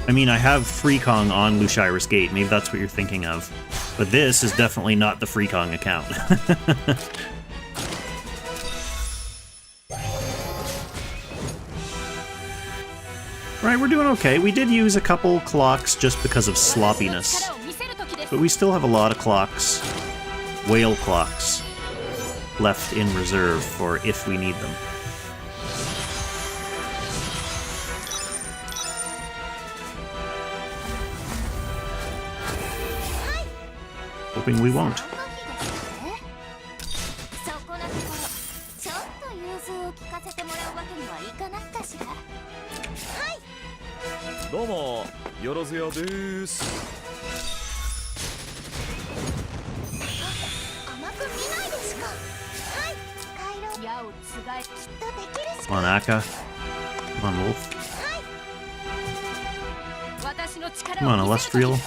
I mean, I have Freekong on Lushiris Gate, maybe that's what you're thinking of. But this is definitely not the Freekong account. Right, we're doing okay. We did use a couple clocks just because of sloppiness. But we still have a lot of clocks, whale clocks, left in reserve for if we need them. Hoping we won't. Come on, Akka. Come on, Wolf. Come on, Illustrial.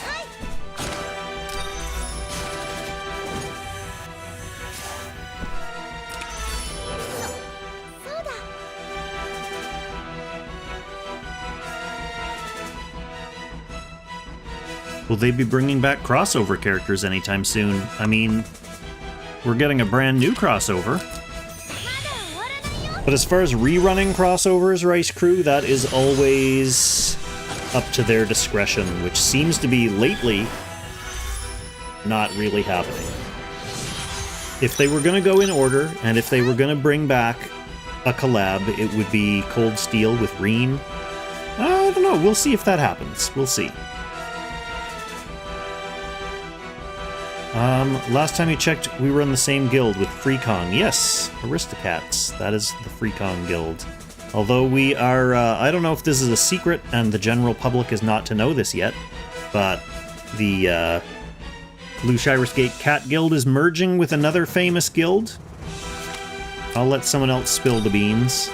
Will they be bringing back crossover characters anytime soon? I mean, we're getting a brand new crossover. But as far as rerunning crossovers, Rice Crew, that is always up to their discretion, which seems to be, lately, not really happening. If they were going to go in order, and if they were going to bring back a collab, it would be Cold Steel with Reen. I don't know, we'll see if that happens. We'll see. Last time you checked, we were in the same guild with Freekong. Yes, Aristocats. That is the Freekong guild. Although we are, I don't know if this is a secret and the general public is not to know this yet, but the Lushiris Gate Cat Guild is merging with another famous guild. I'll let someone else spill the beans,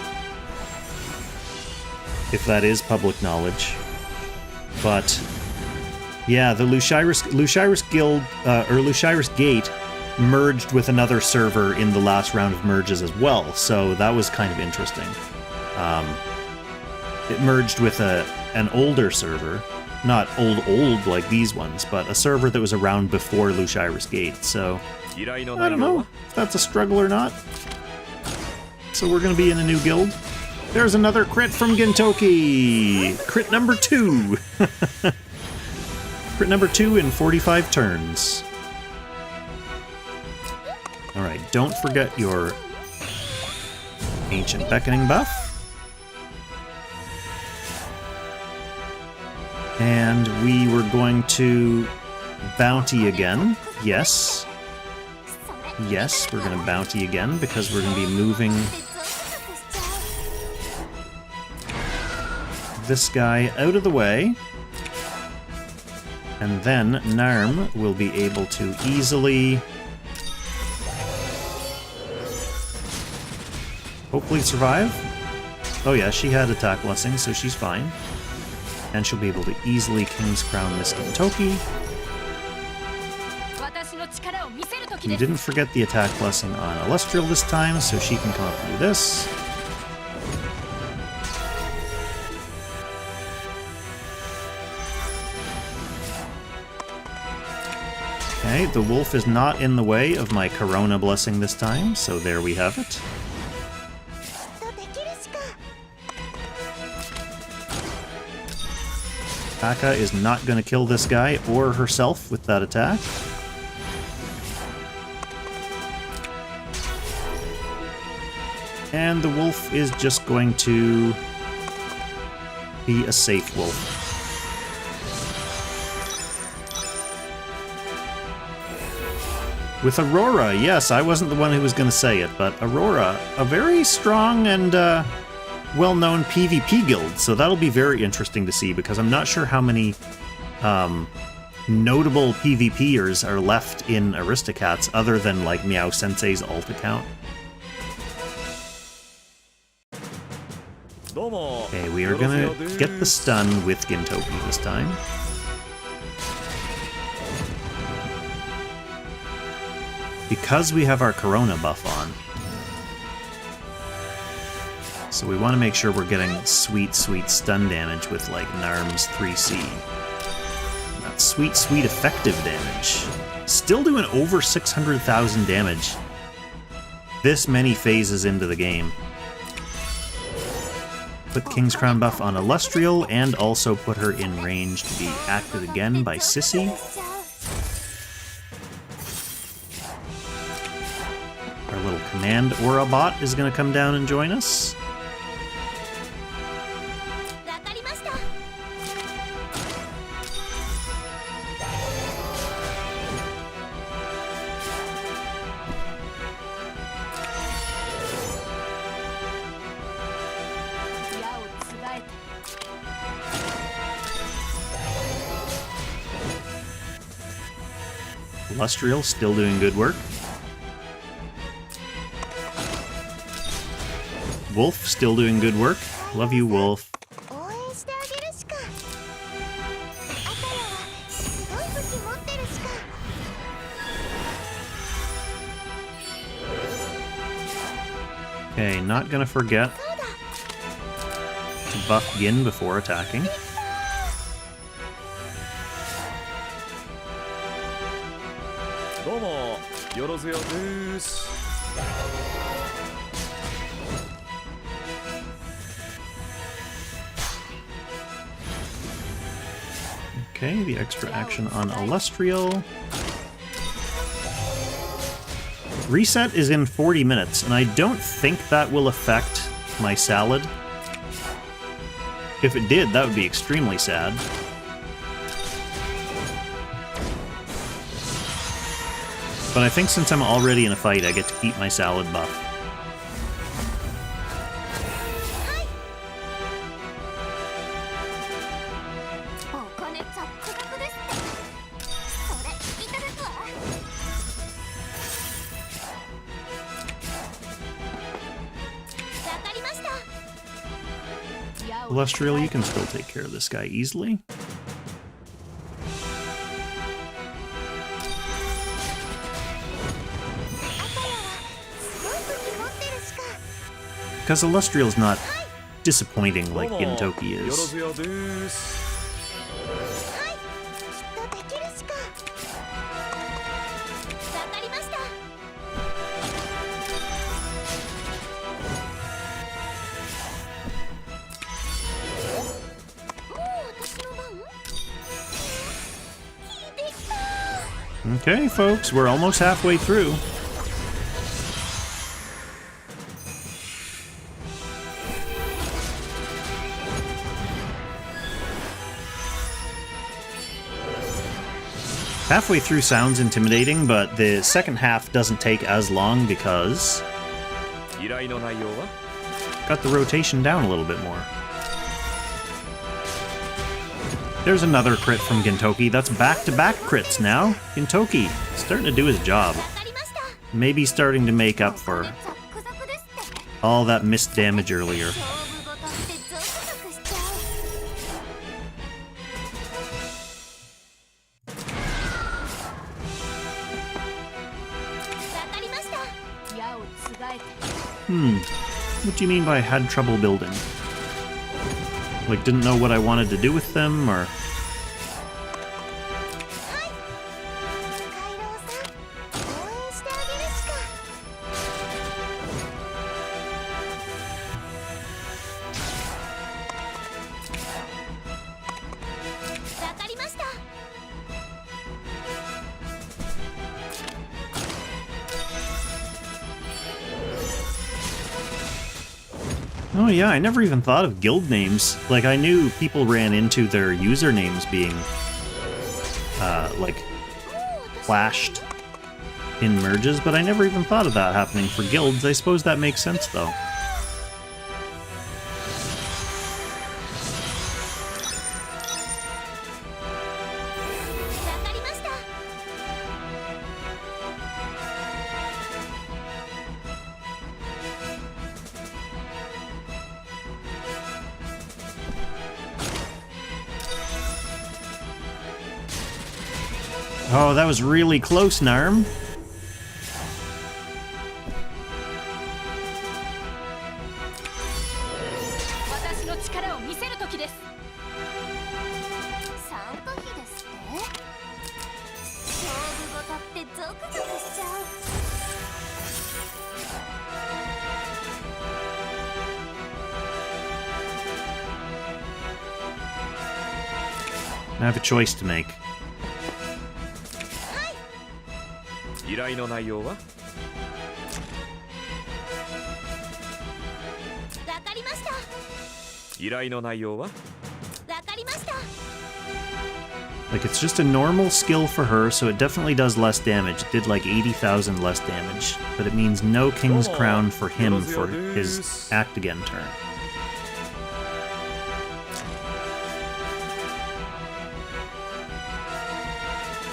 if that is public knowledge. But yeah, the Lushiris Guild, or Lushiris Gate, merged with another server in the last round of merges as well, so that was kind of interesting. It merged with an older server, not old like these ones, but a server that was around before Lushiris Gate, so I don't know if that's a struggle or not. So we're going to be in a new guild. There's another crit from Gintoki! Crit number 2! Crit number 2 in 45 turns. Alright, don't forget your Ancient Beckoning buff. And we were going to bounty again. Yes. Yes, we're going to bounty again because we're going to be moving this guy out of the way. And then Narm will be able to easily hopefully survive. Oh yeah, she had attack blessing, so she's fine. And she'll be able to easily King's Crown this Gintoki. We didn't forget the attack blessing on Elestrial this time, so she can come up and do this. Okay, the wolf is not in the way of my Corona blessing this time, so there we have it. Taka is not going to kill this guy or herself with that attack. And the wolf is just going to be a safe wolf. With Aurora, yes, I wasn't the one who was going to say it, but Aurora, a very strong and well-known PvP guild, so that'll be very interesting to see, because I'm not sure how many notable PvPers are left in Aristocats other than, like, Meow Sensei's alt account. Okay, we are gonna get the stun with Gintoki this time. Because we have our Corona buff on. So we want to make sure we're getting sweet, sweet stun damage with, like, Narm's 3C. That sweet, sweet effective damage. Still doing over 600,000 damage this many phases into the game. Put King's Crown buff on Elestrial, and also put her in range to be acted again by Sissy. Our little command Aura bot is going to come down and join us. Elestrial still doing good work. Wolf still doing good work. Love you, Wolf. Okay, not gonna forget to buff Gin before attacking. Okay, the extra action on Elestrial. Reset is in 40 minutes, and I don't think that will affect my salad. If it did, that would be extremely sad. But I think since I'm already in a fight, I get to keep my salad buff. Elestrial, you can still take care of this guy easily. Because Elestrial's not disappointing like Gintoki is. Okay, folks, we're almost halfway through. Halfway through sounds intimidating, but the second half doesn't take as long because got the rotation down a little bit more. There's another crit from Gintoki. That's back-to-back crits now. Gintoki starting to do his job. Maybe starting to make up for All that missed damage earlier. What do you mean by had trouble building? Like, didn't know what I wanted to do with them, or... Oh yeah, I never even thought of guild names. Like, I knew people ran into their usernames being, like, clashed in merges, but I never even thought of that happening for guilds. I suppose that makes sense, though. Oh, that was really close, Narm. I have a choice to make. 依頼の内容は？わかりました。依頼の内容は？わかりました。 Like, it's just a normal skill for her, so it definitely does less damage. It did like 80,000 less damage, but it means no King's Crown for him for his Act Again turn.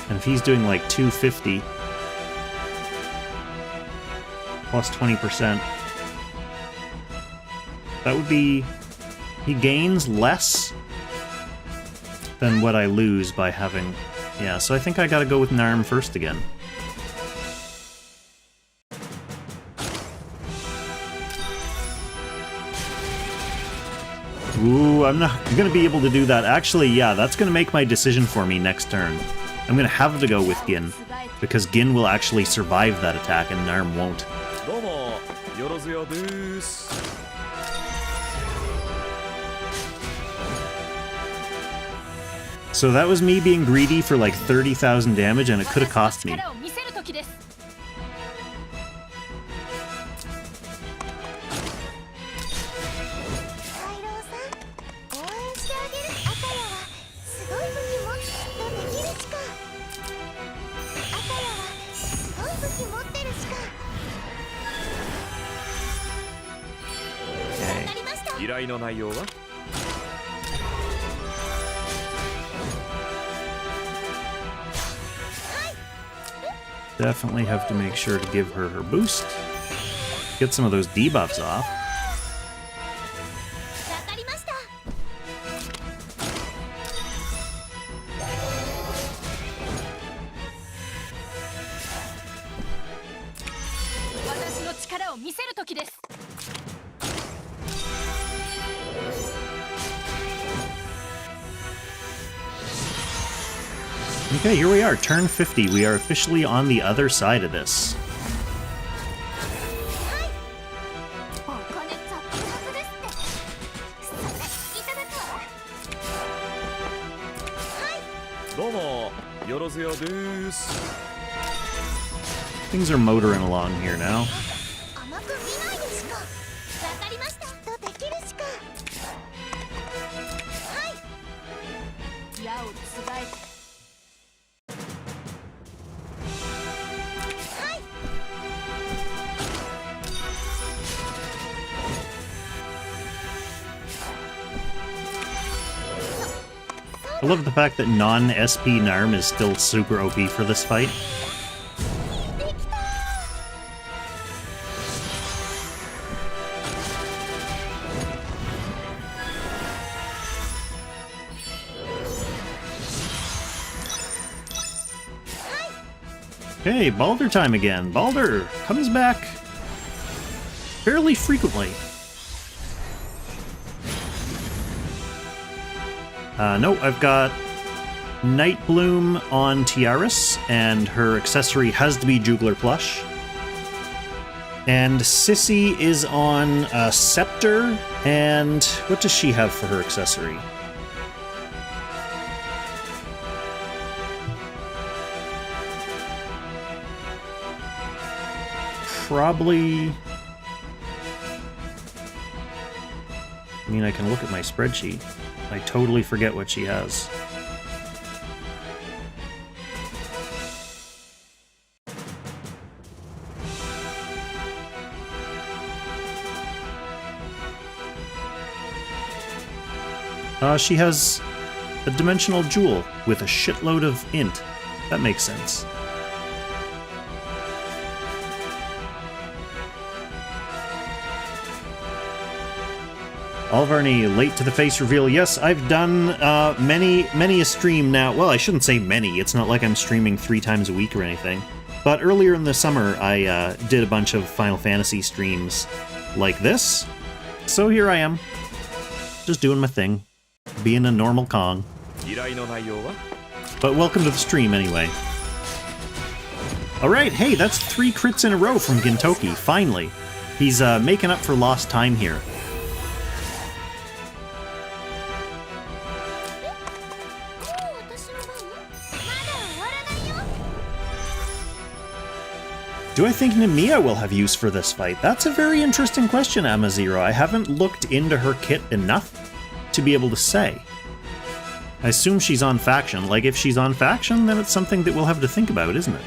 And if he's doing like 250 plus 20%, that would be... he gains less than what I lose by having... yeah, so I think I gotta go with Narm first again. Ooh, I'm not gonna be able to do that. Actually, yeah, that's gonna make my decision for me next turn. I'm gonna have to go with Gin, because Gin will actually survive that attack and Narm won't. So that was me being greedy for like 30,000 damage, and it could have cost me. Definitely have to make sure to give her her boost. Get some of those debuffs off. Okay, here we are, turn 50. We are officially on the other side of this. Things are motoring along here now. I love the fact that non-SP Narm is still super OP for this fight. Hey, Balder time again. Balder comes back fairly frequently. No, I've got Night Bloom on Tiaris, and her accessory has to be Jugler Plush. And Sissy is on Scepter, and what does she have for her accessory? Probably... I mean, I can look at my spreadsheet. I totally forget what she has. She has a dimensional jewel with a shitload of int. That makes sense. Alvarni, late to the face reveal. Yes, I've done many a stream now. Well, I shouldn't say many. It's not like I'm streaming 3 times a week or anything. But earlier in the summer, I did a bunch of Final Fantasy streams like this. So here I am, just doing my thing, being a normal Kong. But welcome to the stream anyway. Alright, hey, that's 3 crits in a row from Gintoki, finally. He's making up for lost time here. Do I think Nemiya will have use for this fight? That's a very interesting question, Amazero. I haven't looked into her kit enough to be able to say. I assume she's on faction. Like, if she's on faction, then it's something that we'll have to think about, isn't it?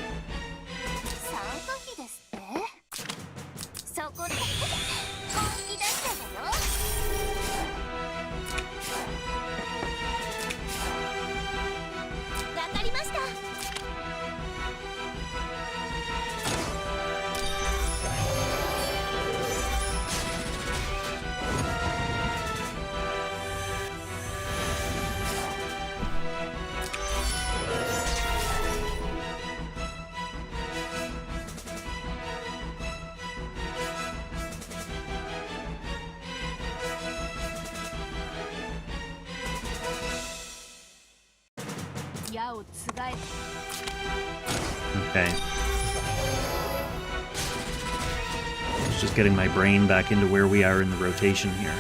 Okay. Just getting my brain back into where we are in the rotation here.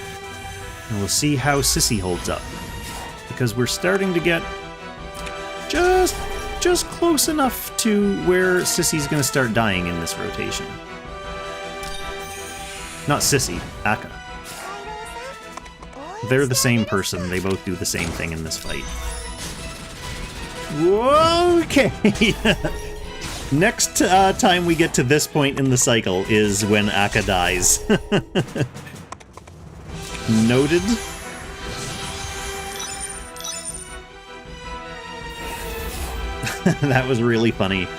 And we'll see how Sissy holds up. Because we're starting to get just close enough to where Sissy's gonna start dying in this rotation. Not Sissy, Akka. They're the same person, they both do the same thing in this fight. Okay. Next time we get to this point in the cycle is when Akka dies. Noted. That was really funny.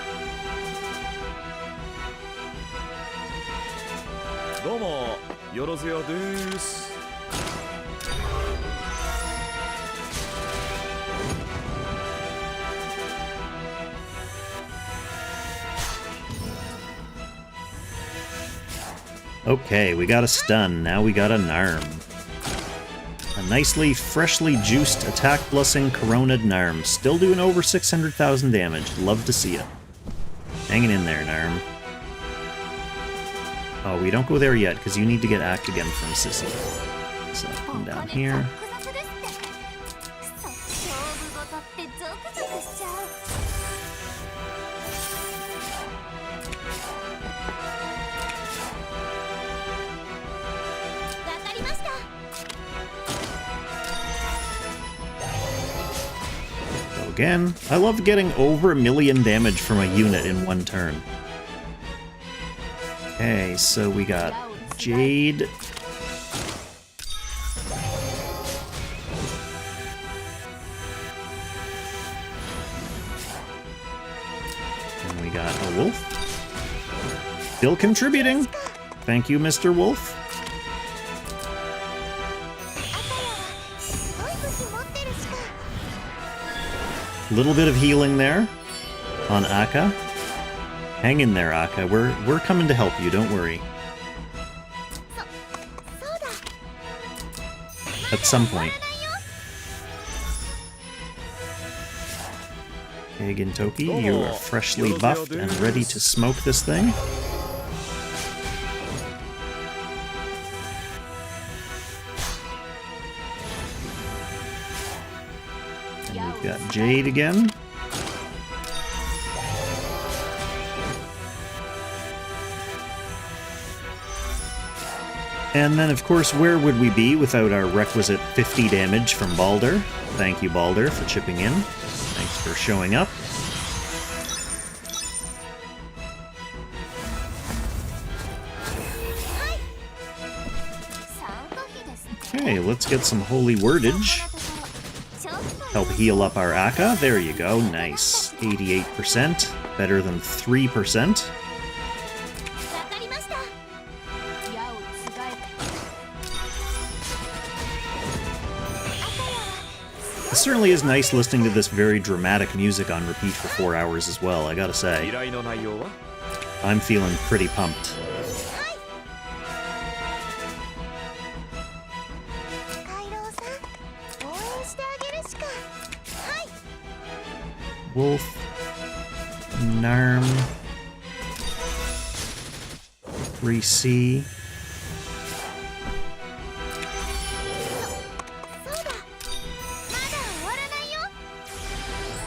Okay, we got a stun, now we got a Narm. A nicely, freshly juiced Attack Blessing Corona'd Narm. Still doing over 600,000 damage. Love to see it. Hanging in there, Narm. Oh, we don't go there yet, because you need to get Act again from Sissy. So, come down here. Again, I love getting over 1 million damage from a unit in one turn. Okay, so we got Jade. And we got a Wolf. Still contributing. Thank you, Mr. Wolf. Little bit of healing there on Akka. Hang in there, Akka. We're coming to help you, don't worry. At some point. Okay, Gintoki, you are freshly buffed and ready to smoke this thing. And we've got Jade again. And then, of course, where would we be without our requisite 50 damage from Balder? Thank you, Balder, for chipping in. Thanks for showing up. Okay, let's get some holy wordage. Help heal up our Akka. There you go. Nice. 88%. Better than 3%. It certainly is nice listening to this very dramatic music on repeat for 4 hours as well, I gotta say. I'm feeling pretty pumped. Wolf, Narm, 3C.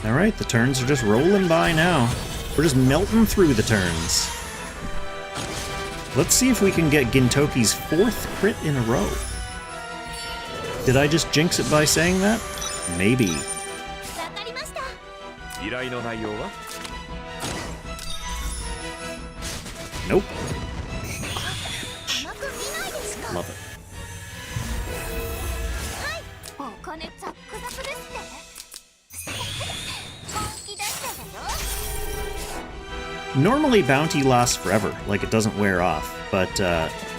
Alright, the turns are just rolling by now. We're just melting through the turns. Let's see if we can get Gintoki's 4th crit in a row. Did I just jinx it by saying that? Maybe. Nope. Love it. Normally bounty lasts forever, like it doesn't wear off, but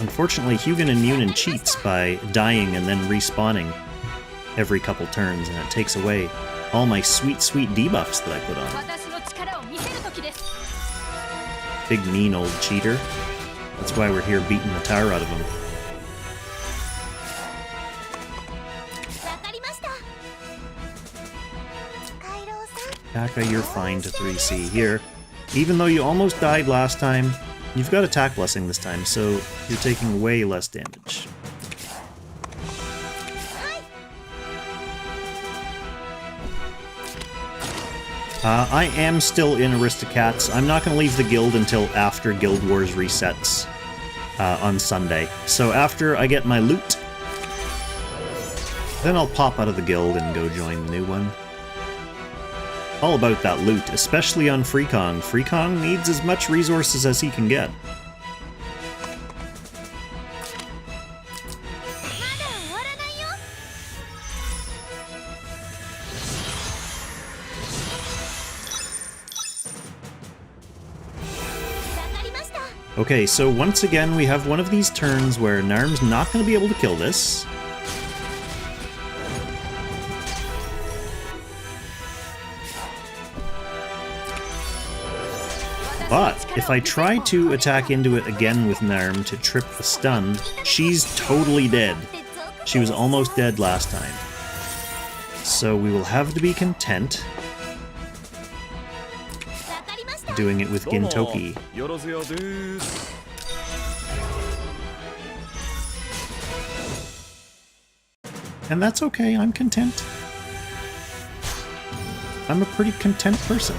unfortunately Hugin and Munin cheats by dying and then respawning every couple turns, and it takes away all my sweet, sweet debuffs that I put on. Big mean old cheater. That's why we're here beating the tar out of him. Akka, you're fine to 3C here. Even though you almost died last time, you've got attack blessing this time, so you're taking way less damage. I am still in Aristocats. I'm not going to leave the guild until after Guild Wars resets on Sunday. So after I get my loot, then I'll pop out of the guild and go join the new one. All about that loot, especially on Freekong. Freekong needs as much resources as he can get. Okay, so once again we have one of these turns where Narm's not going to be able to kill this. But if I try to attack into it again with Narm to trip the stun, she's totally dead. She was almost dead last time. So we will have to be content doing it with Gintoki. And that's okay, I'm content. I'm a pretty content person.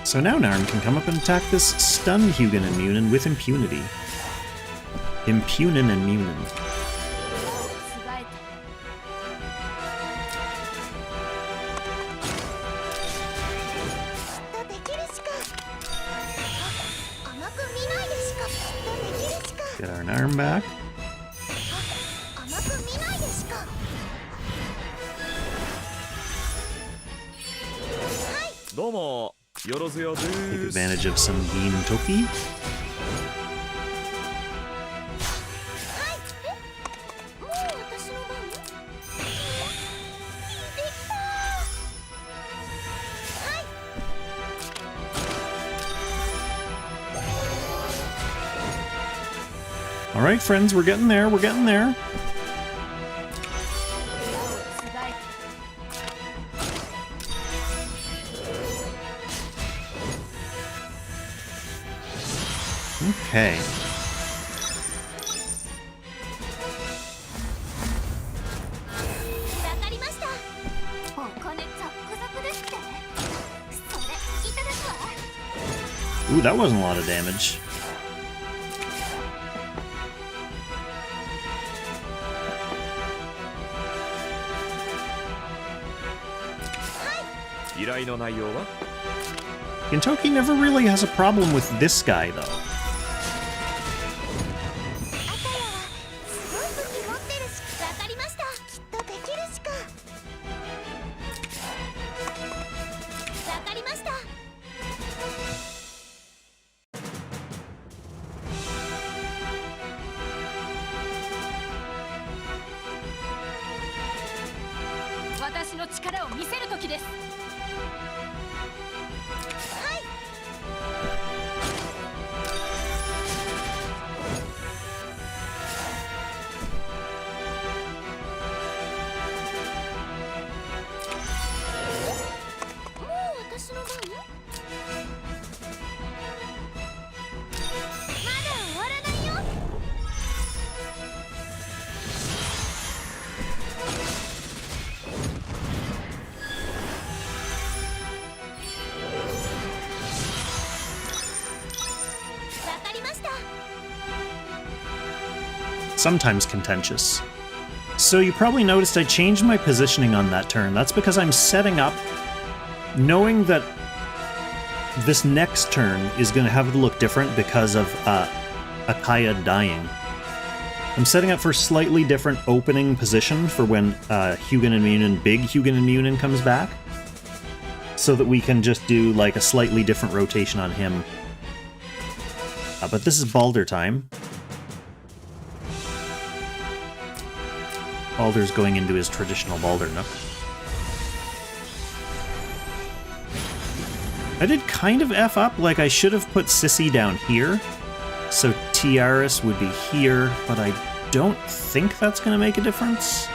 So now Narm can come up and attack this stun Hugin and Munin with impunity. Impunin and Munin. Get our Narm back. Take advantage of some Gintoki. Alright, friends, we're getting there, we're getting there. Okay. Ooh, that wasn't a lot of damage. Gintoki never really has a problem with this guy, though. Sometimes contentious. So you probably noticed I changed my positioning on that turn. That's because I'm setting up, knowing that this next turn is going to have to look different because of Akaya dying. I'm setting up for slightly different opening position for when Hugin and Munin, big Hugin and Munin comes back, so that we can just do like a slightly different rotation on him. But this is Balder time. Balder's going into his traditional Balder Nook. I did kind of F up, like I should have put Sissy down here, so Tiaris would be here, but I don't think that's going to make a difference.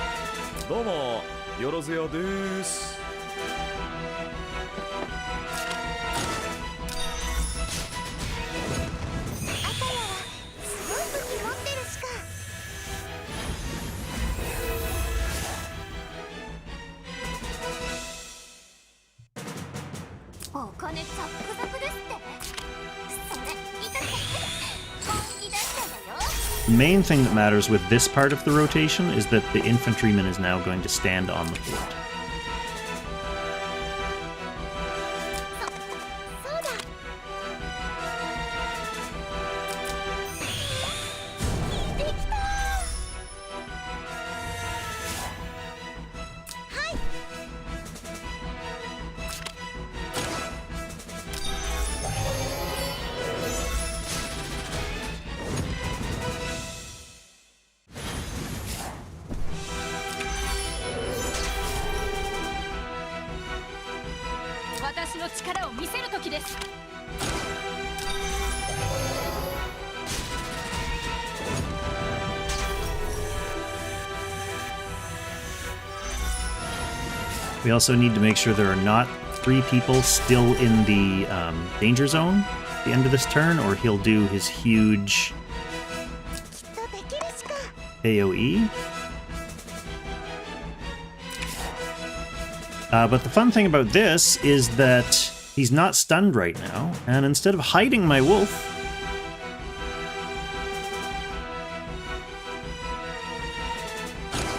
The main thing that matters with this part of the rotation is that the infantryman is now going to stand on the fort. We also need to make sure there are not 3 people still in the danger zone at the end of this turn, or he'll do his huge AoE. But the fun thing about this is that he's not stunned right now, and instead of hiding my wolf,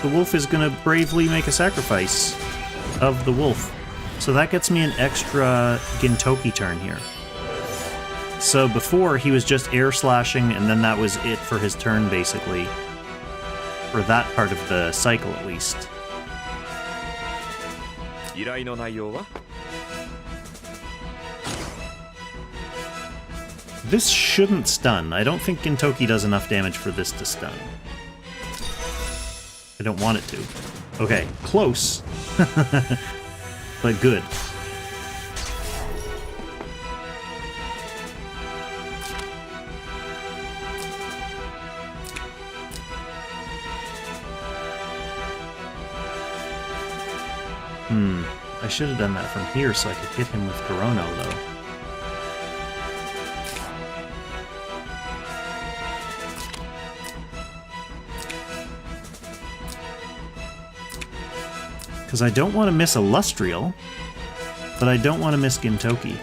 the wolf is going to bravely make a sacrifice of the wolf. So that gets me an extra Gintoki turn here. So before, he was just air slashing, and then that was it for his turn, basically. For that part of the cycle, at least. This shouldn't stun. I don't think Gintoki does enough damage for this to stun. I don't want it to. Okay, close. But good. I should have done that from here so I could hit him with Corono, though. Because I don't want to miss Illustrial, but I don't want to miss Gintoki.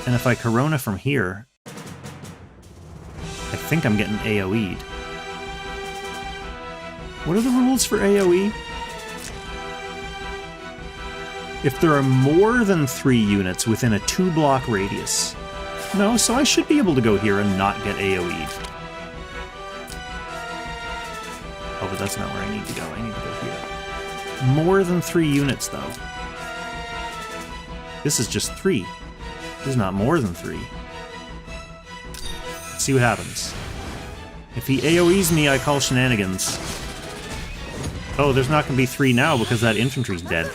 And if I Corona from here, I think I'm getting AoE'd. What are the rules for AoE? If there are more than 3 units within a 2-block radius. No, so I should be able to go here and not get AoE'd. Oh, but that's not where I need to go. I need to go here. More than 3 units, though. This is just 3. This is not more than 3. Let's see what happens. If he AoEs me, I call shenanigans. Oh, there's not going to be 3 now because that infantry's dead.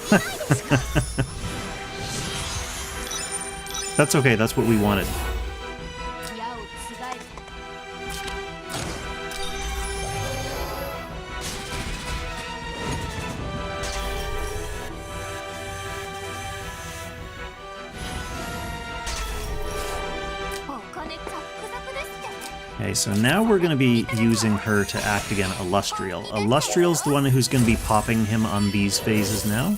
That's okay, that's what we wanted. Okay, so now we're going to be using her to act again Illustrial. Illustrial's the one who's going to be popping him on these phases now.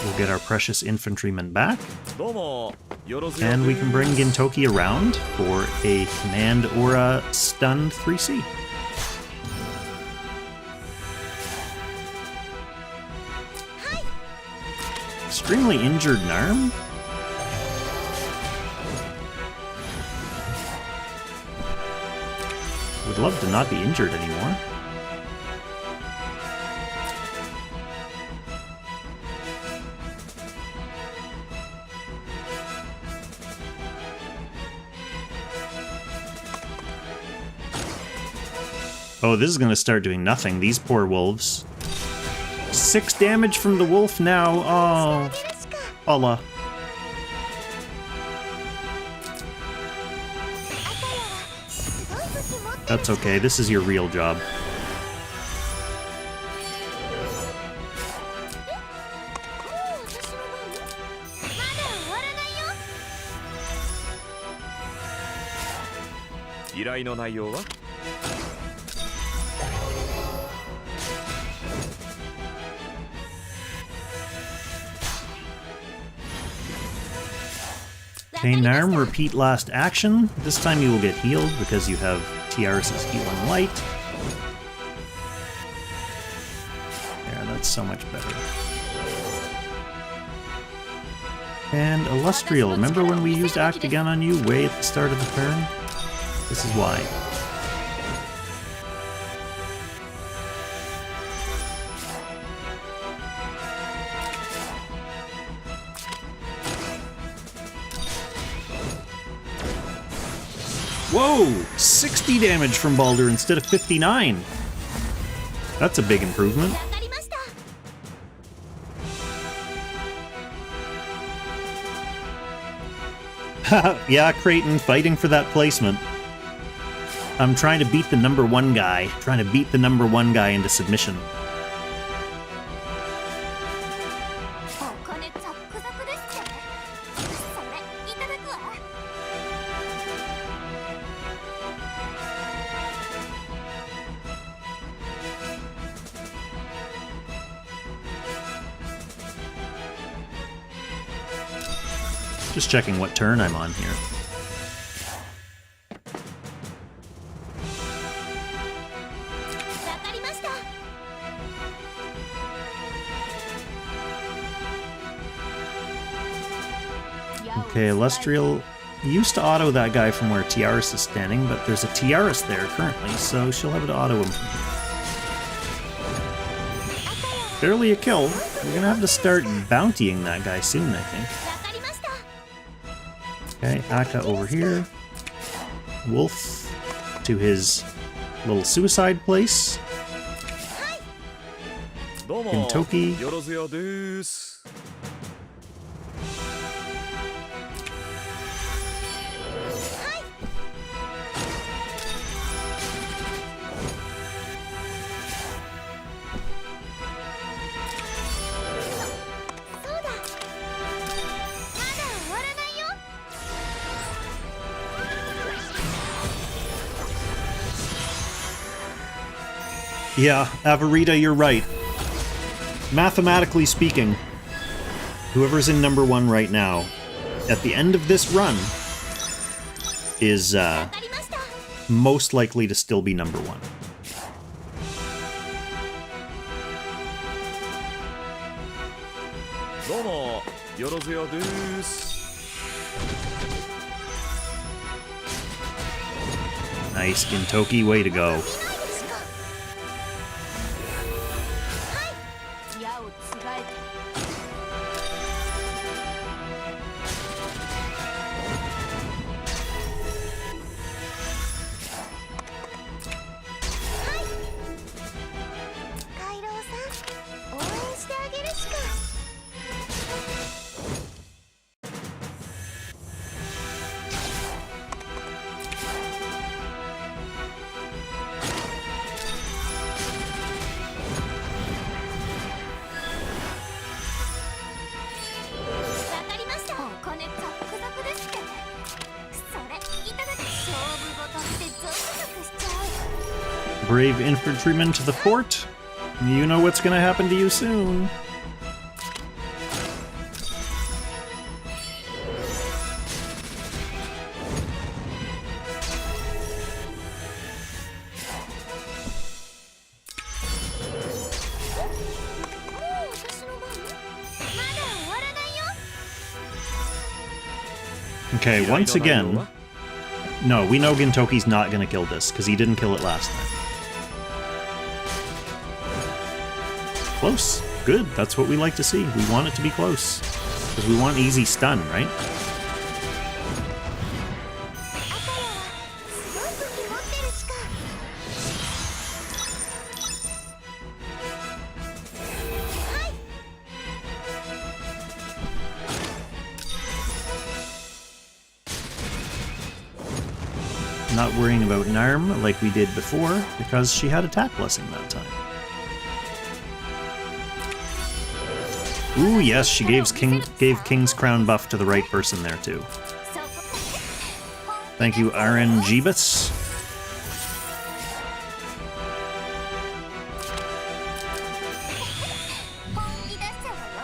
We'll get our precious infantryman back. And we can bring Gintoki around for a Command Aura stunned 3C. Extremely injured Narm. Would love to not be injured anymore. Oh, this is going to start doing nothing. These poor wolves. 6 damage from the wolf now. Oh, Allah. That's okay. This is your real job. Okay, Narm, repeat last action. This time you will get healed because you have Tiaris's Healing Light. There, that's so much better. And Illustrial, remember when we used Act Again on you way at the start of the turn? This is why. Whoa! 60 damage from Baldur instead of 59! That's a big improvement. Yeah, Creighton, fighting for that placement. I'm trying to beat the #1 guy. Trying to beat the #1 guy into submission. Just checking what turn I'm on here. Okay, Illustrial used to auto that guy from where Tiaris is standing, but there's a Tiaris there currently, so she'll have to auto him from here. Barely a kill. We're gonna have to start bountying that guy soon, I think. Okay, Akka over here. Wolf to his little suicide place. Gintoki. Yeah, Avarita, you're right. Mathematically speaking, whoever's in number 1 right now, at the end of this run, is most likely to still be number 1. Nice, Gintoki, way to go. Brave infantryman to the fort. You know what's gonna happen to you soon. Okay, once again... No, we know Gintoki's not gonna kill this, because he didn't kill it last time. Close. Good. That's what we like to see. We want it to be close. Because we want easy stun, right? Not worrying about Narm like we did before, because she had attack blessing that time. Ooh, yes, she gave King's Crown buff to the right person there, too. Thank you, Aaron Jeebus.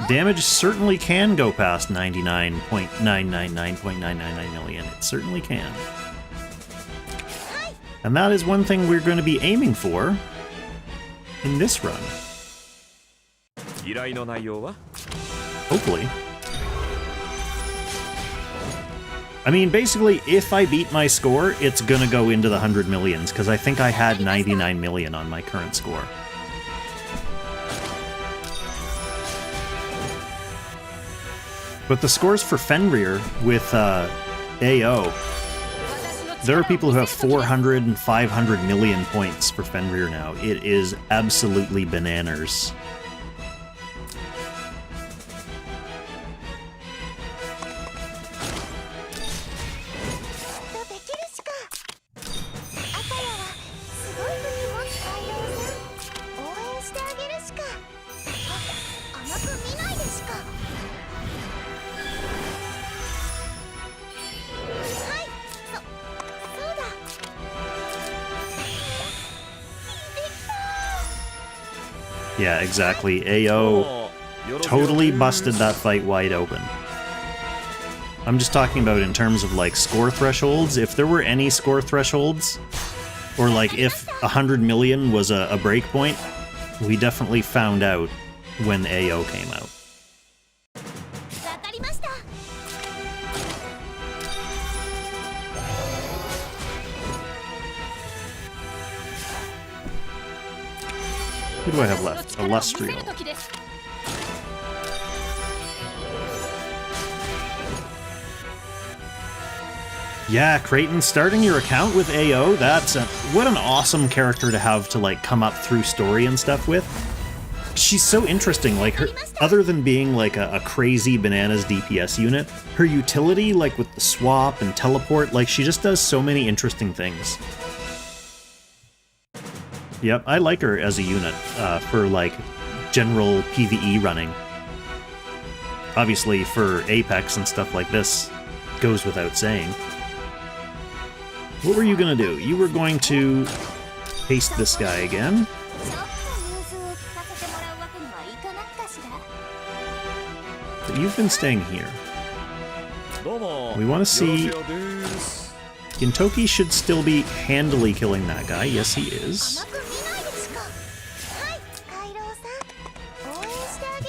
Damage certainly can go past 99.999.999 million. It certainly can. And that is one thing we're going to be aiming for in this run. Hopefully. I mean, basically, if I beat my score, it's gonna go into the 100 millions, because I think I had 99 million on my current score. But the scores for Fenrir with AO, there are people who have 400 and 500 million points for Fenrir now. It is absolutely bananas. Yeah, exactly. AO totally busted that fight wide open. I'm just talking about in terms of, like, score thresholds. If there were any score thresholds, or, like, if 100 million was a breakpoint, we definitely found out when AO came out. Who do I have left? Illustrial. Yeah, Creighton, starting your account with AO, what an awesome character to have to, like, come up through story and stuff with. She's so interesting, like, her, other than being, like, a crazy bananas DPS unit, her utility, like, with the swap and teleport, like, she just does so many interesting things. Yep, I like her as a unit for, like, general PvE running. Obviously, for Apex and stuff like this, goes without saying. What were you gonna do? You were going to Paste this guy again. But you've been staying here. We want to see... Gintoki should still be handily killing that guy. Yes, he is.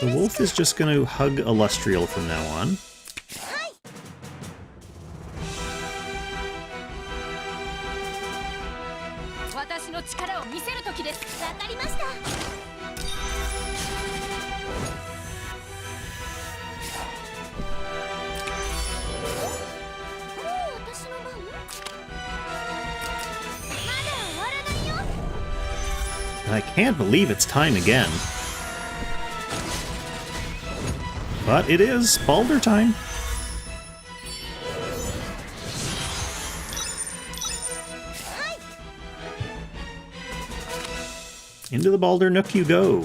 The wolf is just going to hug Illustrial from now on. I can't believe it's time again. But it is Balder time. Into the Balder Nook you go.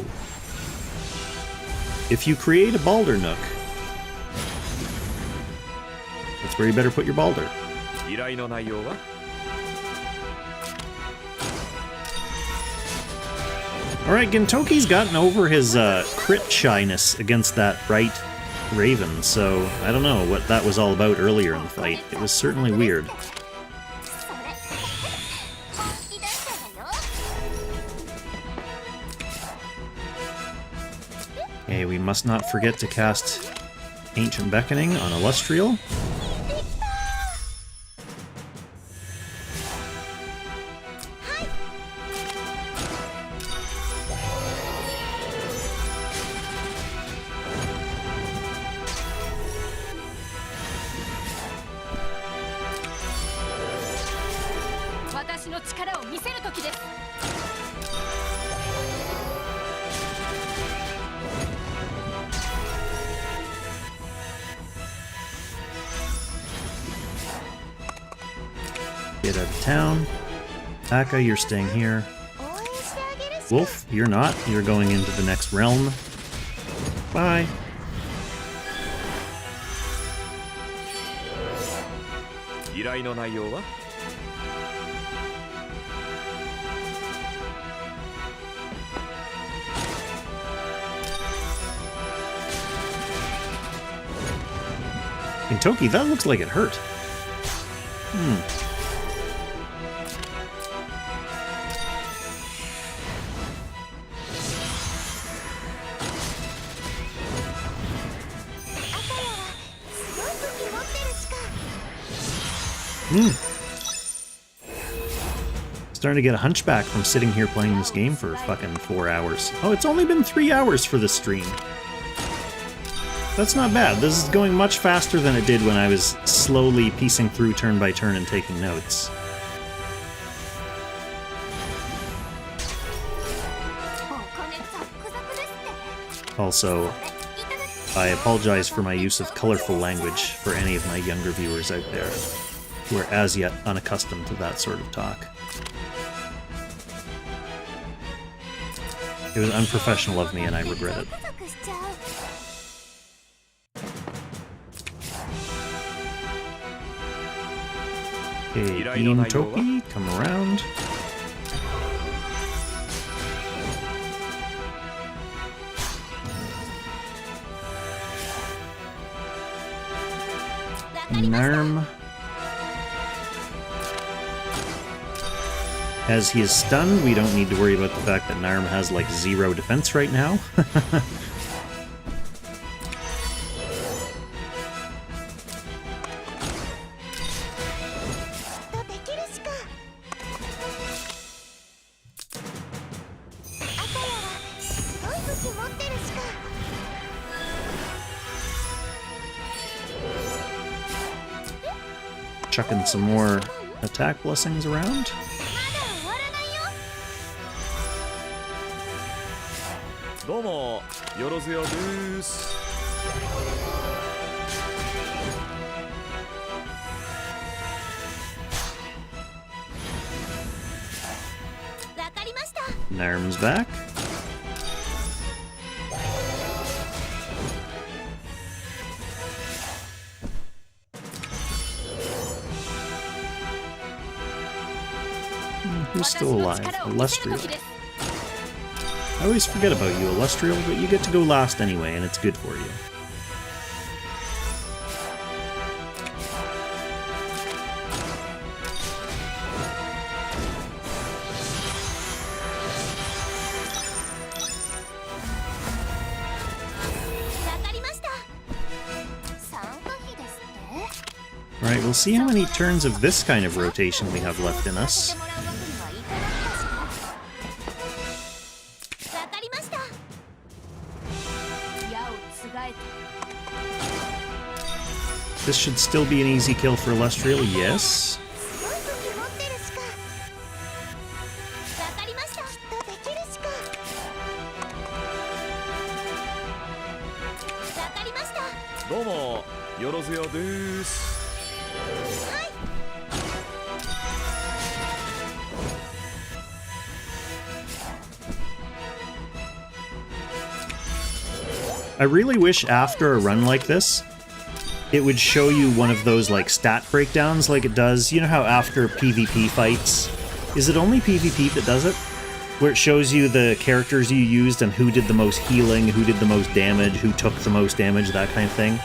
If you create a Balder Nook, that's where you better put your Balder. Alright, Gintoki's gotten over his crit shyness against that right Raven, so I don't know what that was all about earlier in the fight. It was certainly weird. Okay, we must not forget to cast Ancient Beckoning on Illustrial. Get out of town. Taka, you're staying here. Wolf, you're not. You're going into the next realm. Bye. Gintoki, that looks like it hurt. Starting to get a hunchback from sitting here playing this game for fucking 4 hours. Oh, it's only been 3 hours for this stream. That's not bad. This is going much faster than it did when I was slowly piecing through turn by turn and taking notes. Also, I apologize for my use of colorful language for any of my younger viewers out there who are as yet unaccustomed to that sort of talk. It was unprofessional of me and I regret it. Okay, Gintoki, come around. Narm. As he is stunned, we don't need to worry about the fact that Narm has like 0 defense right now. Chucking some more attack blessings around. Narm's back. Who's still alive? Illustrial. I always forget about you, Illustrial, but you get to go last anyway, and it's good for you. Alright, we'll see how many turns of this kind of rotation we have left in us. This should still be an easy kill for Illustrial, yes. I really wish after a run like this, it would show you one of those like stat breakdowns like it does. You know how after PvP fights, is it only PvP that does it? Where it shows you the characters you used and who did the most healing, who did the most damage, who took the most damage, that kind of thing.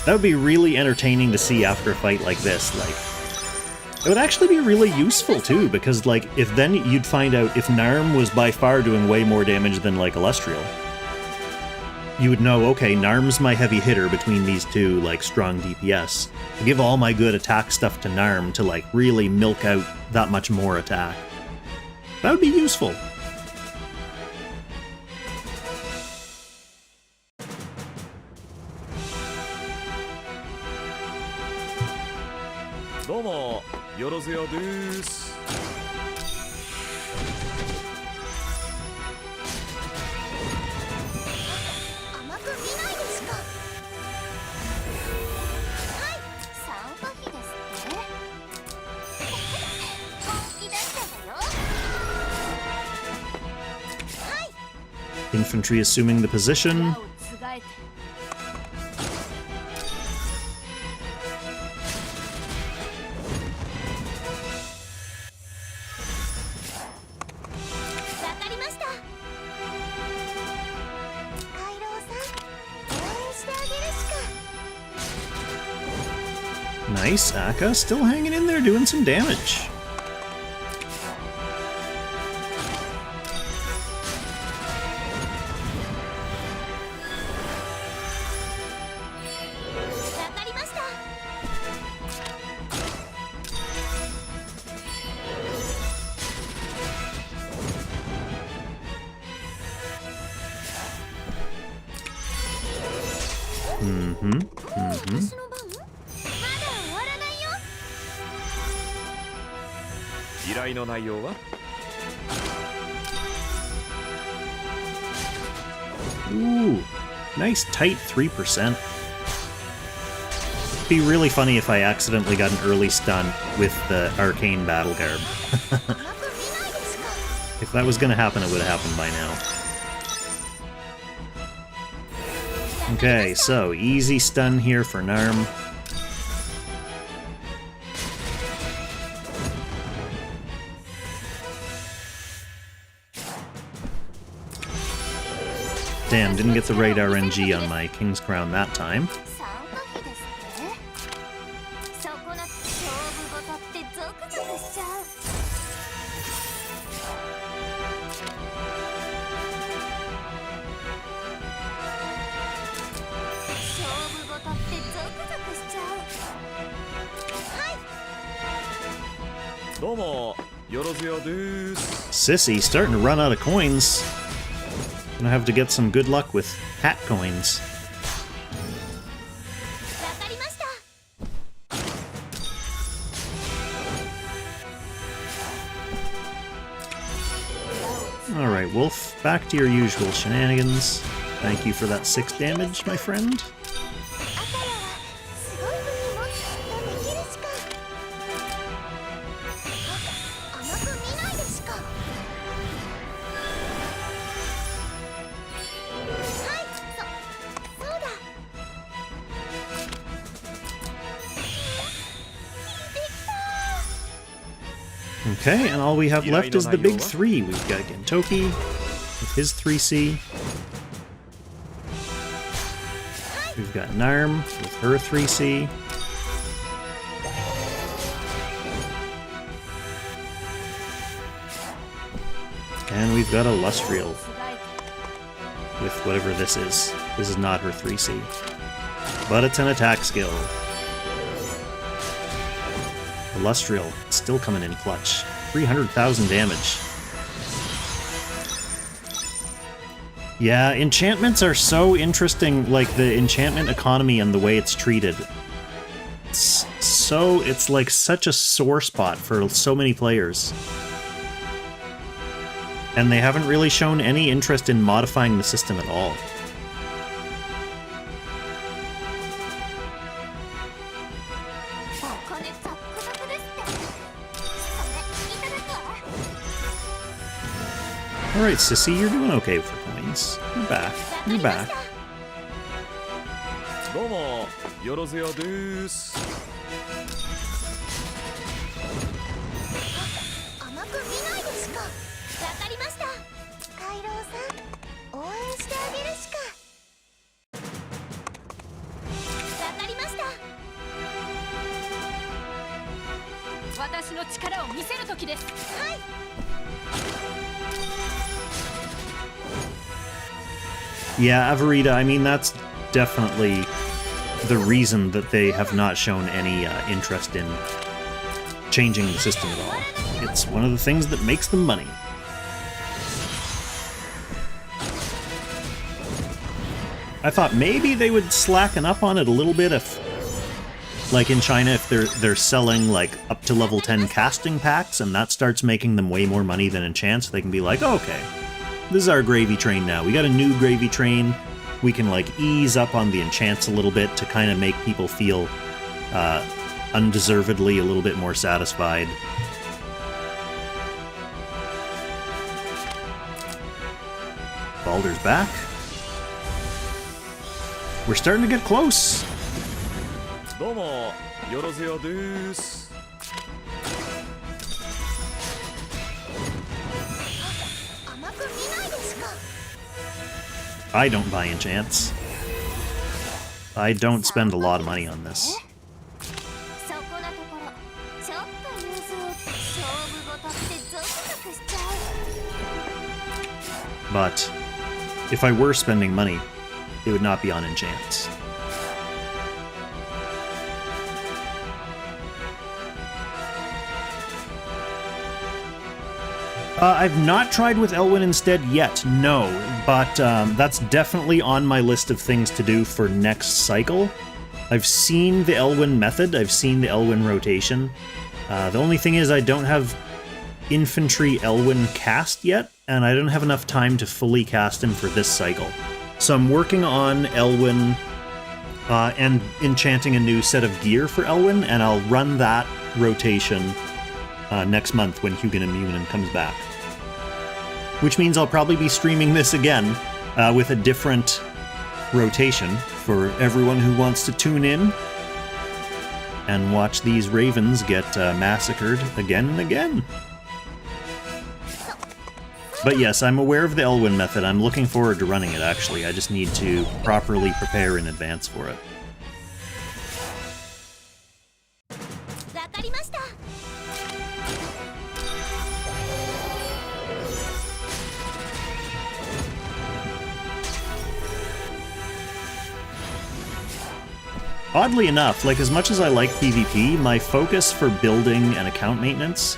That would be really entertaining to see after a fight like this. Like, it would actually be really useful too, because like if then you'd find out if Narm was by far doing way more damage than like Illustrial, you would know, okay, Narm's my heavy hitter between these two, like, strong DPS. I'll give all my good attack stuff to Narm to, like, really milk out that much more attack. That would be useful. Domo, Yorozeo desu. Infantry assuming the position. Nice, Akka still hanging in there doing some damage. Ooh, nice tight 3%. It'd be really funny if I accidentally got an early stun with the Arcane Battle Garb. If that was gonna happen, it would have happened by now. Okay, so easy stun here for Narm. Damn, didn't get the right RNG on my King's Crown that time. Sissy starting to run out of coins. Gonna have to get some good luck with hat coins. Alright, Wolf, back to your usual shenanigans. Thank you for that 6 damage, my friend. Okay, and all we have left is the big three. We've got Gentoki with his 3C. We've got Narm with her 3C. And we've got Illustrial with whatever this is. This is not her 3C. But it's an attack skill. Illustrial, still coming in clutch. 300,000 damage. Yeah, enchantments are so interesting, like the enchantment economy and the way it's treated. It's like such a sore spot for so many players. And they haven't really shown any interest in modifying the system at all. Alright, Sissy, you're doing okay for points. You're back. You're back. Yeah, Avarita, I mean, that's definitely the reason that they have not shown any interest in changing the system at all. It's one of the things that makes them money. I thought maybe they would slacken up on it a little bit if, like in China, if they're selling like up to level 10 casting packs and that starts making them way more money than enchants, they can be like, oh, okay, this is our gravy train now. We got a new gravy train. We can like ease up on the enchants a little bit to kind of make people feel undeservedly a little bit more satisfied. Baldur's back. We're starting to get close. I don't buy enchants. I don't spend a lot of money on this. But if I were spending money, it would not be on enchants. I've not tried with Elwyn instead yet, no, but that's definitely on my list of things to do for next cycle. I've seen the Elwyn method, I've seen the Elwyn rotation. The only thing is I don't have Infantry Elwyn cast yet, and I don't have enough time to fully cast him for this cycle. So I'm working on Elwyn and enchanting a new set of gear for Elwyn, and I'll run that rotation next month when Hugin and Munin comes back. Which means I'll probably be streaming this again with a different rotation for everyone who wants to tune in and watch these ravens get massacred again and again. But yes, I'm aware of the Elwyn method. I'm looking forward to running it, actually. I just need to properly prepare in advance for it. Oddly enough, like as much as I like PvP, my focus for building and account maintenance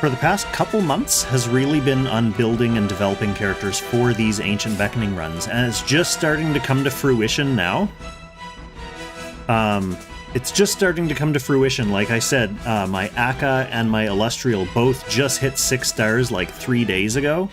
for the past couple months has really been on building and developing characters for these Ancient Beckoning runs, and it's just starting to come to fruition now. It's just starting to come to fruition. Like I said, my Akka and my Illustrial both just hit 6 stars like 3 days ago.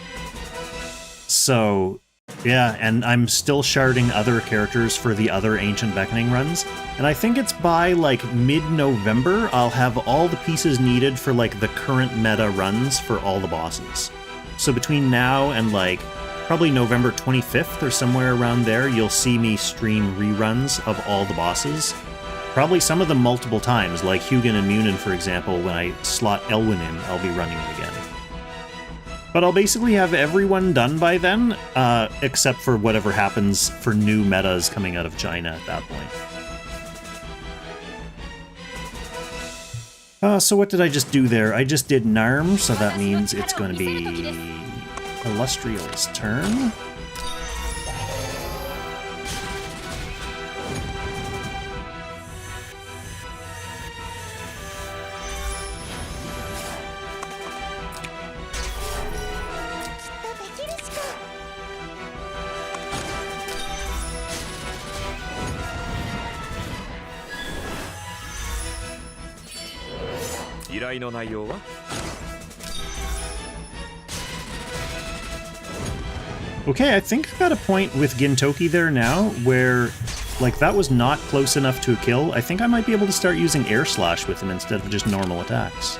So yeah, and I'm still sharding other characters for the other Ancient Beckoning runs, and I think it's by, like, mid-November I'll have all the pieces needed for, like, the current meta runs for all the bosses. So between now and, like, probably November 25th or somewhere around there, you'll see me stream reruns of all the bosses, Probably some of them multiple times, like Hugin and Munin, for example. When I slot Elwyn in, I'll be running it again. But I'll basically have everyone done by then, except for whatever happens for new metas coming out of China at that point. So what did I just do there? I just did Narm, so that means it's going to be Illustrial's turn. Okay, I think I'm at a point with Gintoki there now where, like, that was not close enough to a kill. I think I might be able to start using Air Slash with him instead of just normal attacks.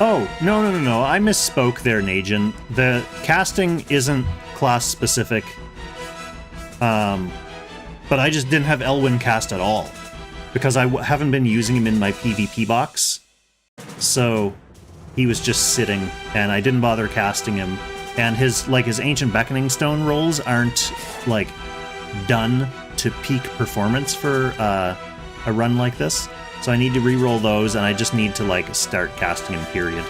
Oh, no, I misspoke there, Najin. The casting isn't class-specific, but I just didn't have Elwyn cast at all, because I haven't been using him in my PvP box, so he was just sitting, and I didn't bother casting him, and his Ancient Beckoning Stone rolls aren't, like, done to peak performance for a run like this. So I need to re-roll those, and I just need to, like, start casting him, period.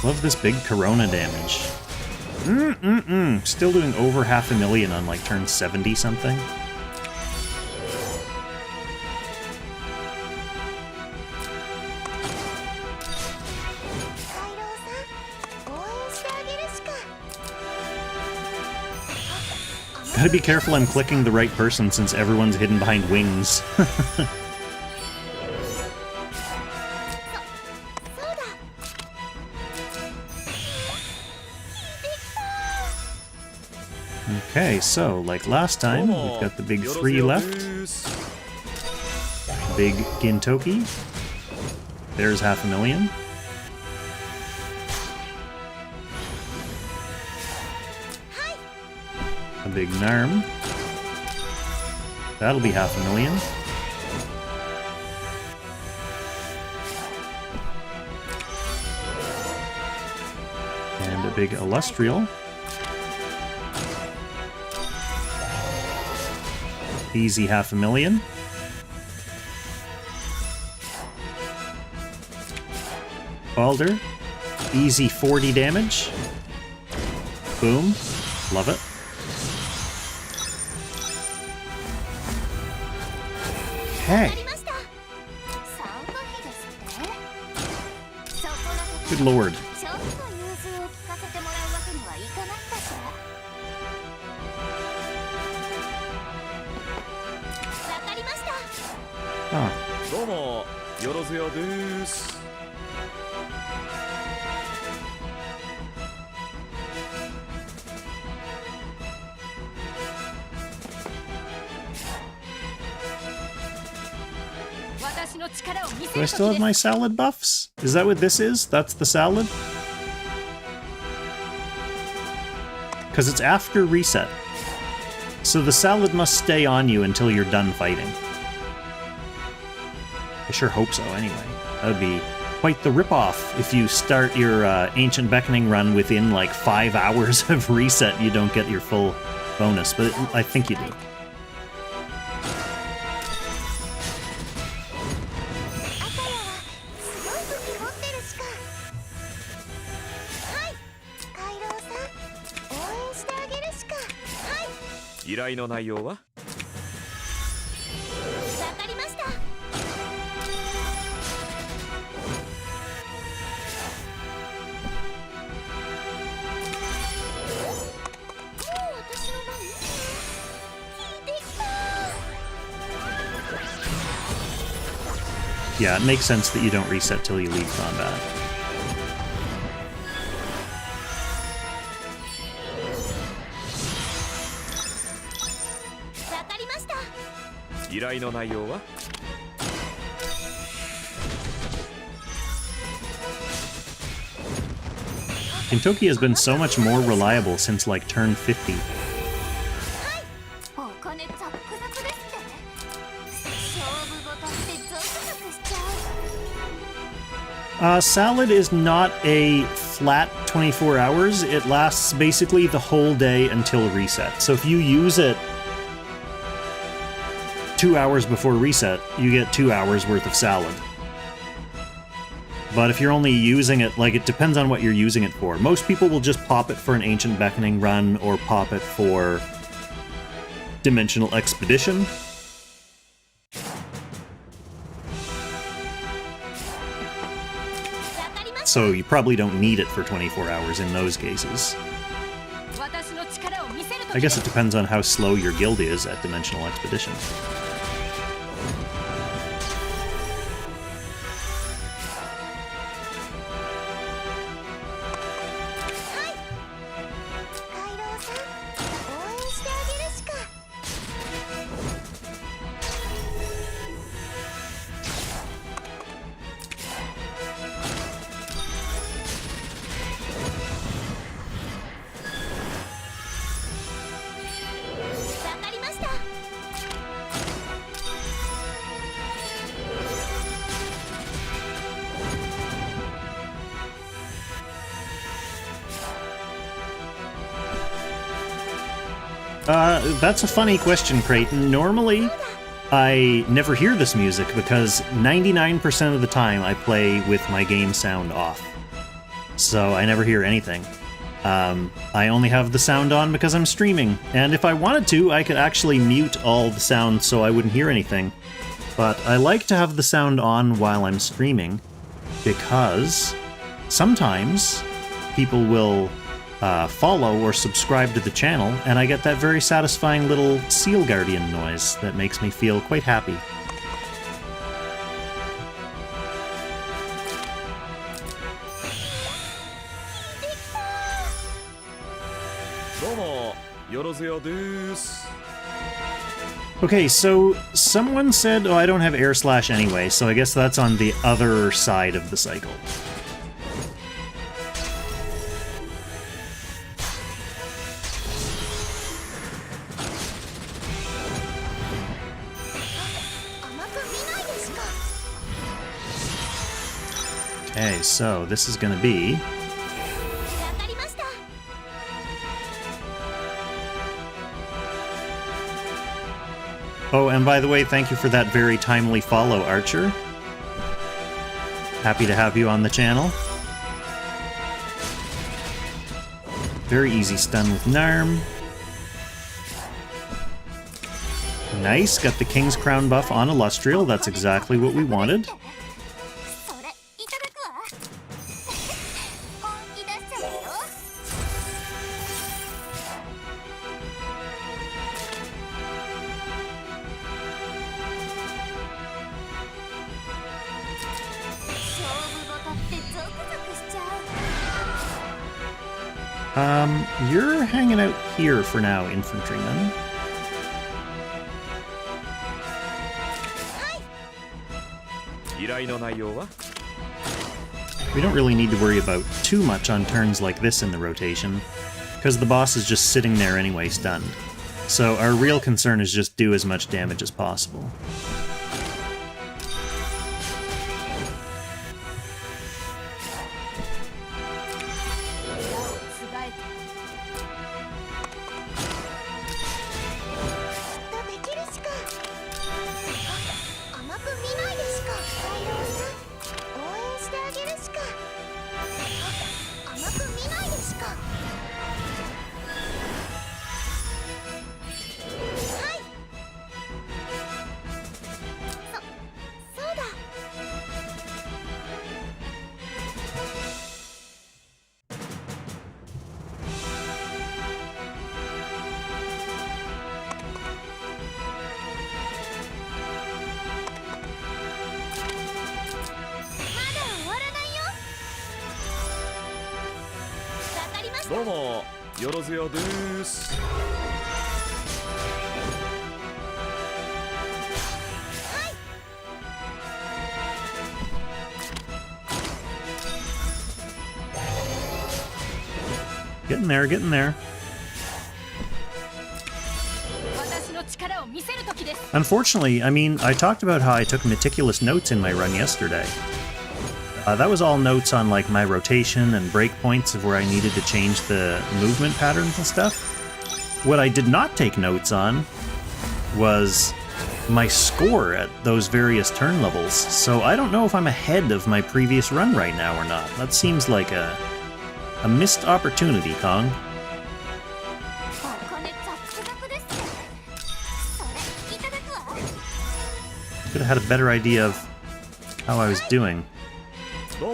Love this big Corona damage. Still doing over 500,000 on, like, turn 70-something. Gotta be careful I'm clicking the right person since everyone's hidden behind wings. Okay, so, like last time, we've got the big 3 left. Big Gintoki. There's 500,000. A big Narm. That'll be 500,000. And a big Illustrial. Easy 500,000. Balder. Easy 40 damage. Boom. Love it. Okay. Good lord. Huh. Do I still have my salad buffs? Is that what this is? That's the salad? Because it's after reset. So the salad must stay on you until you're done fighting. I sure hope so, anyway. That would be quite the ripoff if you start your Ancient Beckoning run within like 5 hours of reset, you don't get your full bonus, but I think you do. Yeah, it makes sense that you don't reset till you leave combat. Kintoki has been so much more reliable since like turn 50. Salad is not a flat 24 hours. It lasts basically the whole day until reset. So if you use it 2 hours before reset, you get 2 hours worth of salad. But if you're only using it, like, it depends on what you're using it for. Most people will just pop it for an Ancient Beckoning run or pop it for Dimensional Expedition. So you probably don't need it for 24 hours in those cases. I guess it depends on how slow your guild is at Dimensional Expedition. That's a funny question, Creighton. Normally, I never hear this music because 99% of the time I play with my game sound off. So I never hear anything. I only have the sound on because I'm streaming, and if I wanted to, I could actually mute all the sound so I wouldn't hear anything. But I like to have the sound on while I'm streaming because sometimes people will follow or subscribe to the channel, and I get that very satisfying little Seal Guardian noise that makes me feel quite happy. Okay, so someone said, oh, I don't have air slash anyway, so I guess that's on the other side of the cycle. Okay, so this is going to be... Oh, and by the way, thank you for that very timely follow, Archer. Happy to have you on the channel. Very easy stun with Narm. Nice, got the King's Crown buff on Illustrial, that's exactly what we wanted. You're hanging out here for now, infantryman. We don't really need to worry about too much on turns like this in the rotation, because the boss is just sitting there anyway, stunned. So our real concern is just do as much damage as possible. どうもよろずやです。 Getting there, getting there. Unfortunately, I mean, I talked about how I took meticulous notes in my run yesterday. That was all notes on, like, my rotation and breakpoints of where I needed to change the movement patterns and stuff. What I did not take notes on was my score at those various turn levels, so I don't know if I'm ahead of my previous run right now or not. That seems like a missed opportunity, Kong. Could have had a better idea of how I was doing. I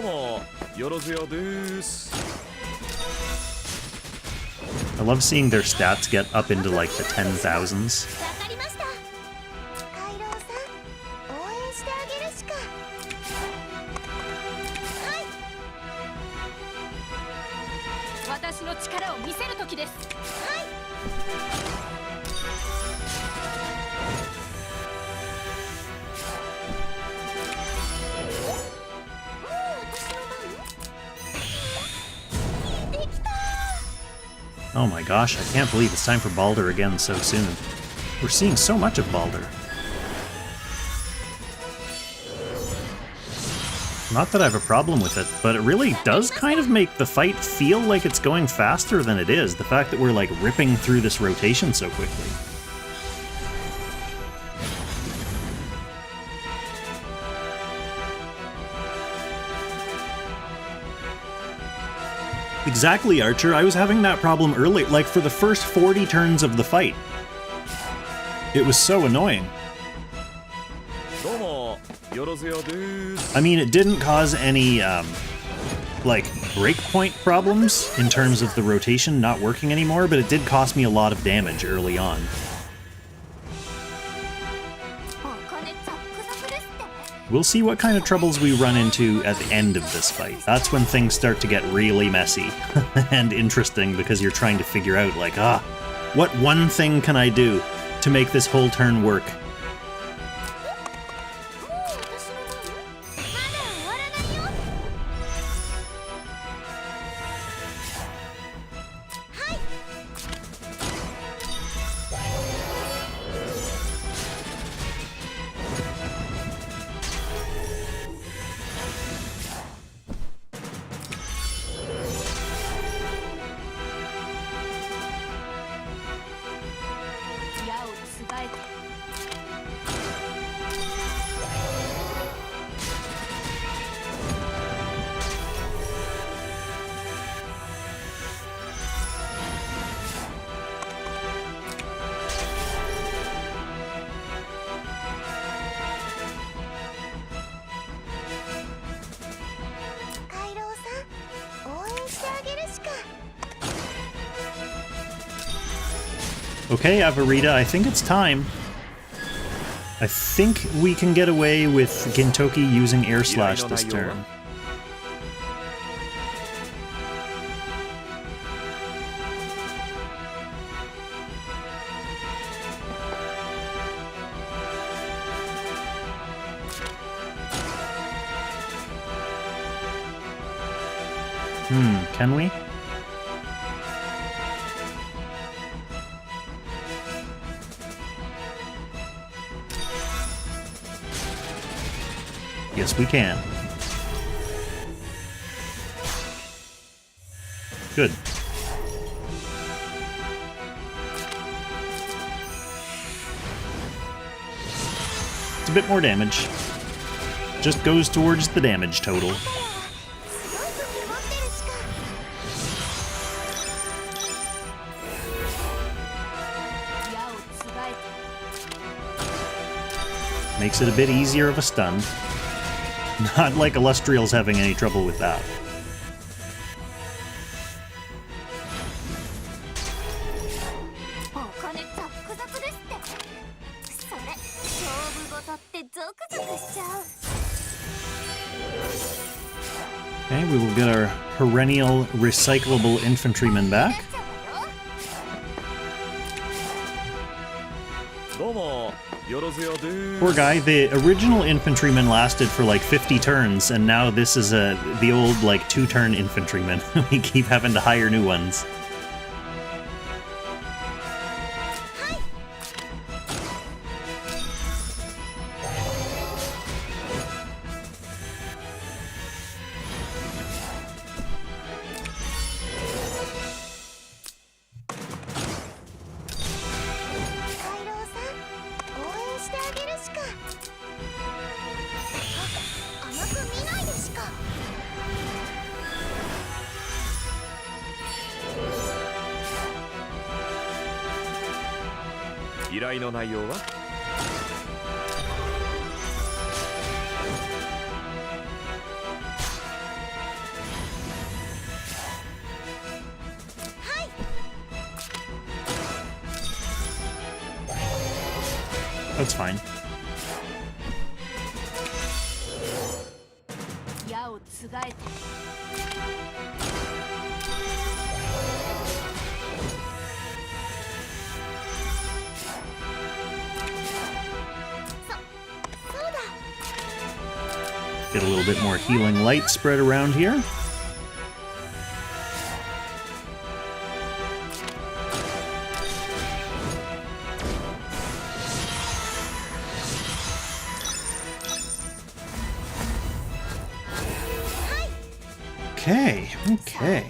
love seeing their stats get up into like the 10,000s. Oh my gosh, I can't believe it's time for Balder again so soon. We're seeing so much of Balder. Not that I have a problem with it, but it really does kind of make the fight feel like it's going faster than it is. The fact that we're like ripping through this rotation so quickly. Exactly, Archer. I was having that problem early, like for the first 40 turns of the fight. It was so annoying. I mean, it didn't cause any, like, breakpoint problems in terms of the rotation not working anymore, but it did cost me a lot of damage early on. We'll see what kind of troubles we run into at the end of this fight. That's when things start to get really messy and interesting, because you're trying to figure out, like, what one thing can I do to make this whole turn work? Okay, Avarita, I think it's time. I think we can get away with Gintoki using Air Slash this turn. Can we? Yes, we can. Good. It's a bit more damage. Just goes towards the damage total. Makes it a bit easier of a stun. Not like Illustrial's having any trouble with that. Okay, we will get our perennial recyclable infantryman back. Poor guy, the original infantryman lasted for like 50 turns, and now this is the old like 2-turn infantryman. We keep having to hire new ones. That's fine. Get a little bit more healing light spread around here. Okay, okay.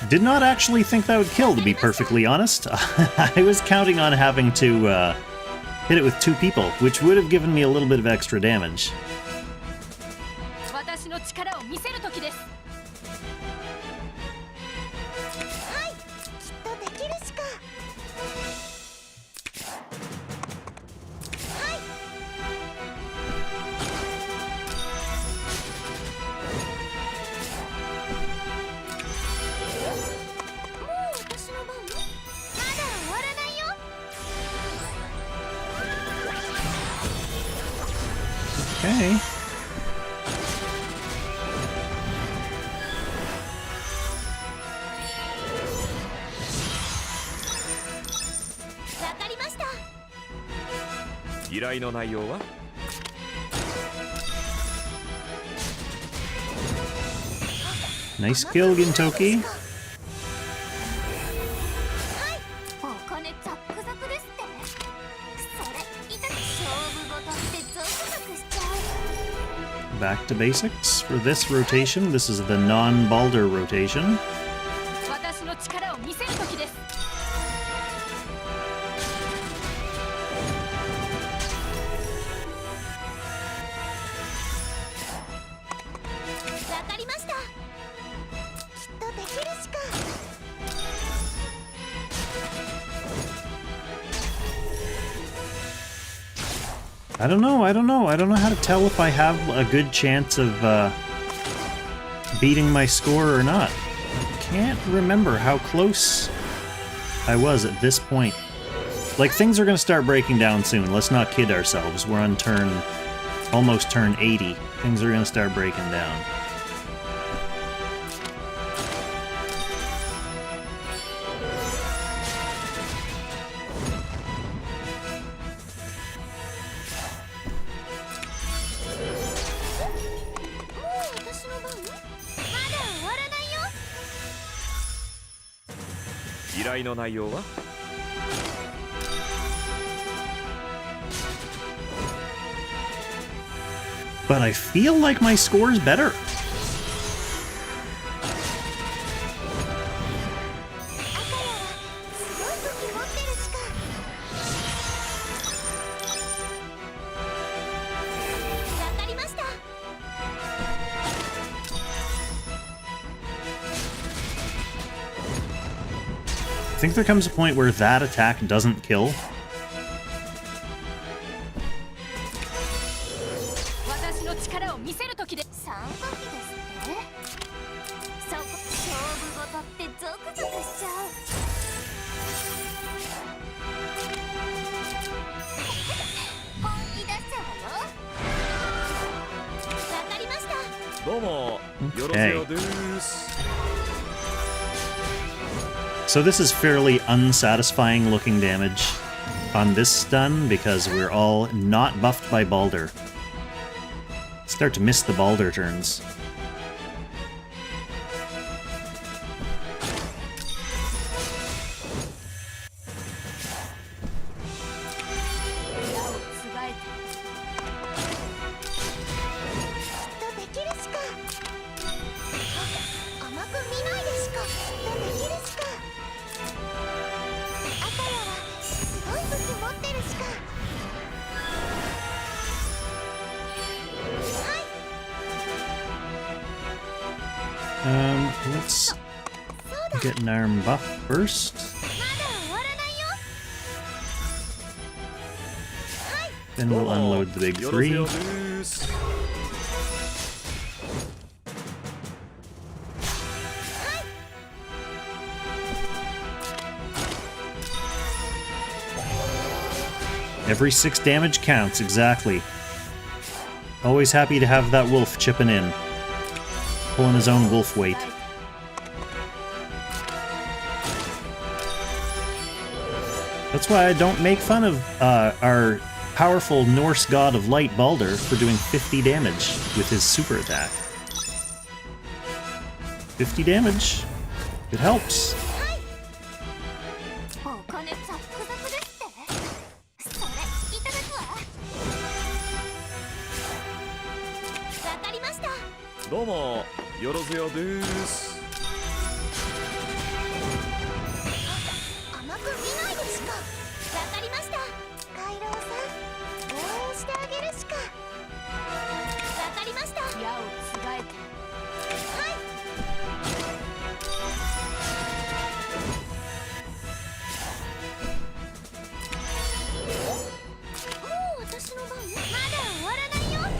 Did not actually think that would kill, to be perfectly honest. I was counting on having to hit it with 2 people, which would have given me a little bit of extra damage. Okay. Nice kill, Gintoki. Back to basics for this rotation. This is the non-Balder rotation. I don't know. I don't know how to tell if I have a good chance of beating my score or not. I can't remember how close I was at this point. Like, things are going to start breaking down soon. Let's not kid ourselves. We're on almost turn 80. Things are going to start breaking down. But I feel like my score's better. I think there comes a point where that attack doesn't kill, 力を見せる時で参加費ですって勝負事ってゾクゾクしちゃう本気出しちゃうわよわかりましたどうもよろずよです So this is fairly unsatisfying looking damage on this stun because we're all not buffed by Balder. Start to miss the Balder turns. Let's get an arm buff first. Then we'll unload the big three. Every 6 damage counts, exactly. Always happy to have that wolf chipping in. Pulling his own wolf weight. That's why I don't make fun of our powerful Norse god of light, Balder, for doing 50 damage with his super attack. 50 damage. It helps.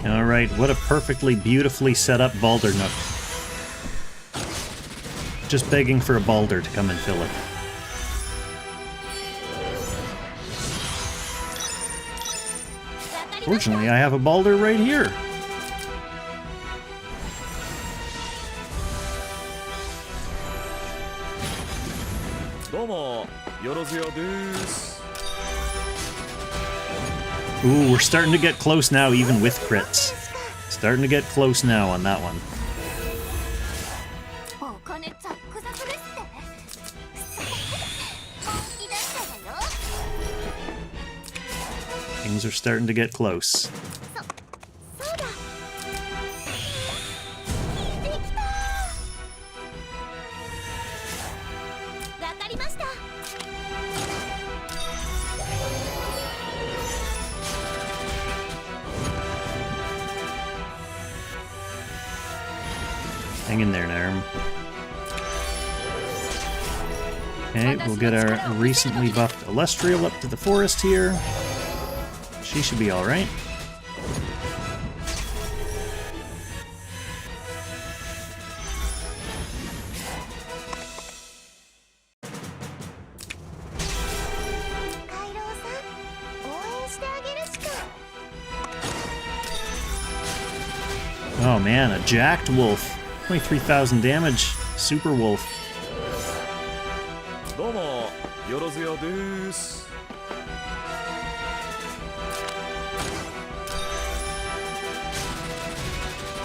Alright, what a perfectly, beautifully set up Balder Nook. Just begging for a Balder to come and fill it. Fortunately, I have a Balder right here. Ooh, we're starting to get close now, even with crits. Starting to get close now on that one. Things are starting to get close. Hang in there, Narm. Okay, we'll get our recently buffed Elestrial up to the forest here. She should be alright. Oh man, a jacked wolf. 23,000 damage. Super wolf.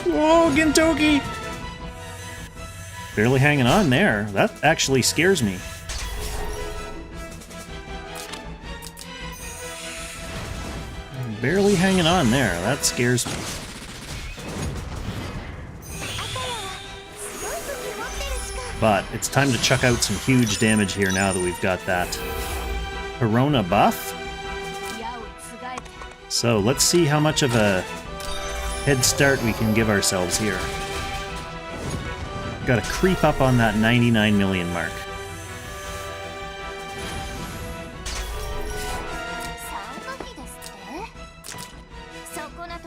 Whoa, Gintoki! Barely hanging on there. That actually scares me. Barely hanging on there. That scares me. But it's time to chuck out some huge damage here now that we've got that Corona buff. So let's see how much of a head start we can give ourselves here. Gotta creep up on that 99 million mark.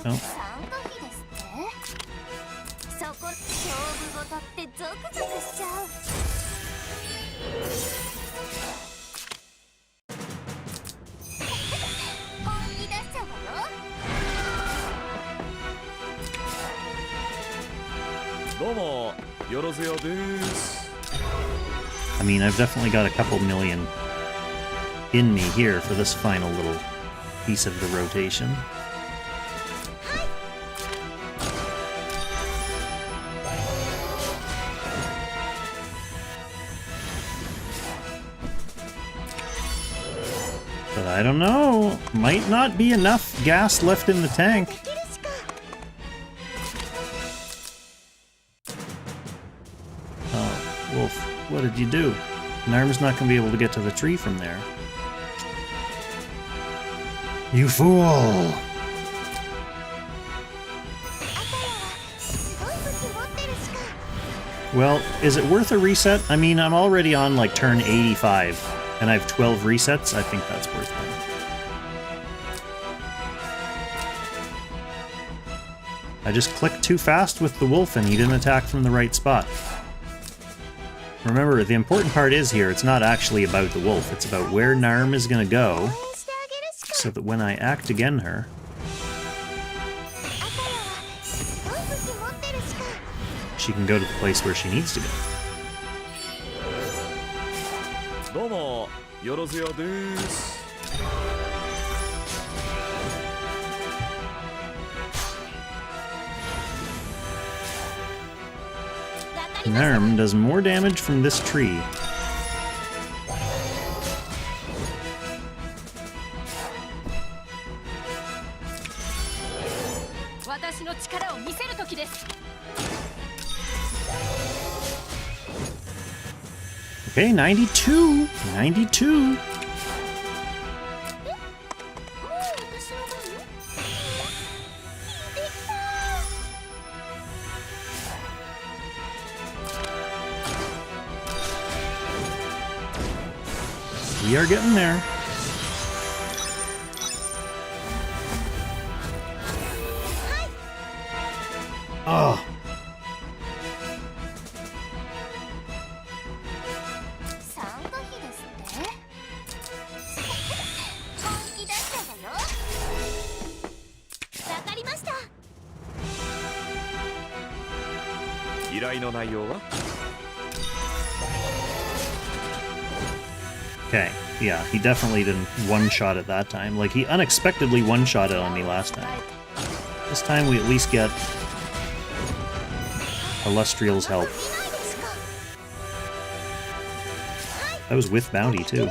Oh. 事ってゾクゾクしちゃう。本気出しちゃうわよ。どうもよろずよです。 I mean, I've definitely got a couple million in me here for this final little piece of the rotation. But I don't know. Might not be enough gas left in the tank. Oh, Wolf, what did you do? Narm's not going to be able to get to the tree from there. You fool! Well, is it worth a reset? I mean, I'm already on like turn 85, and I have 12 resets. I think that's worth it. I just clicked too fast with the wolf and he didn't attack from the right spot. Remember, the important part is here, it's not actually about the wolf, it's about where Narm is going to go, so that when I act again her, she can go to the place where she needs to go. どうもよろずよです。 Narm does more damage from this tree. Okay, 92! 92! We are getting there. Oh. Okay, yeah, he definitely didn't one-shot it that time. Like, he unexpectedly one-shotted on me last time. This time we at least get Illustrial's help. That was with bounty, too.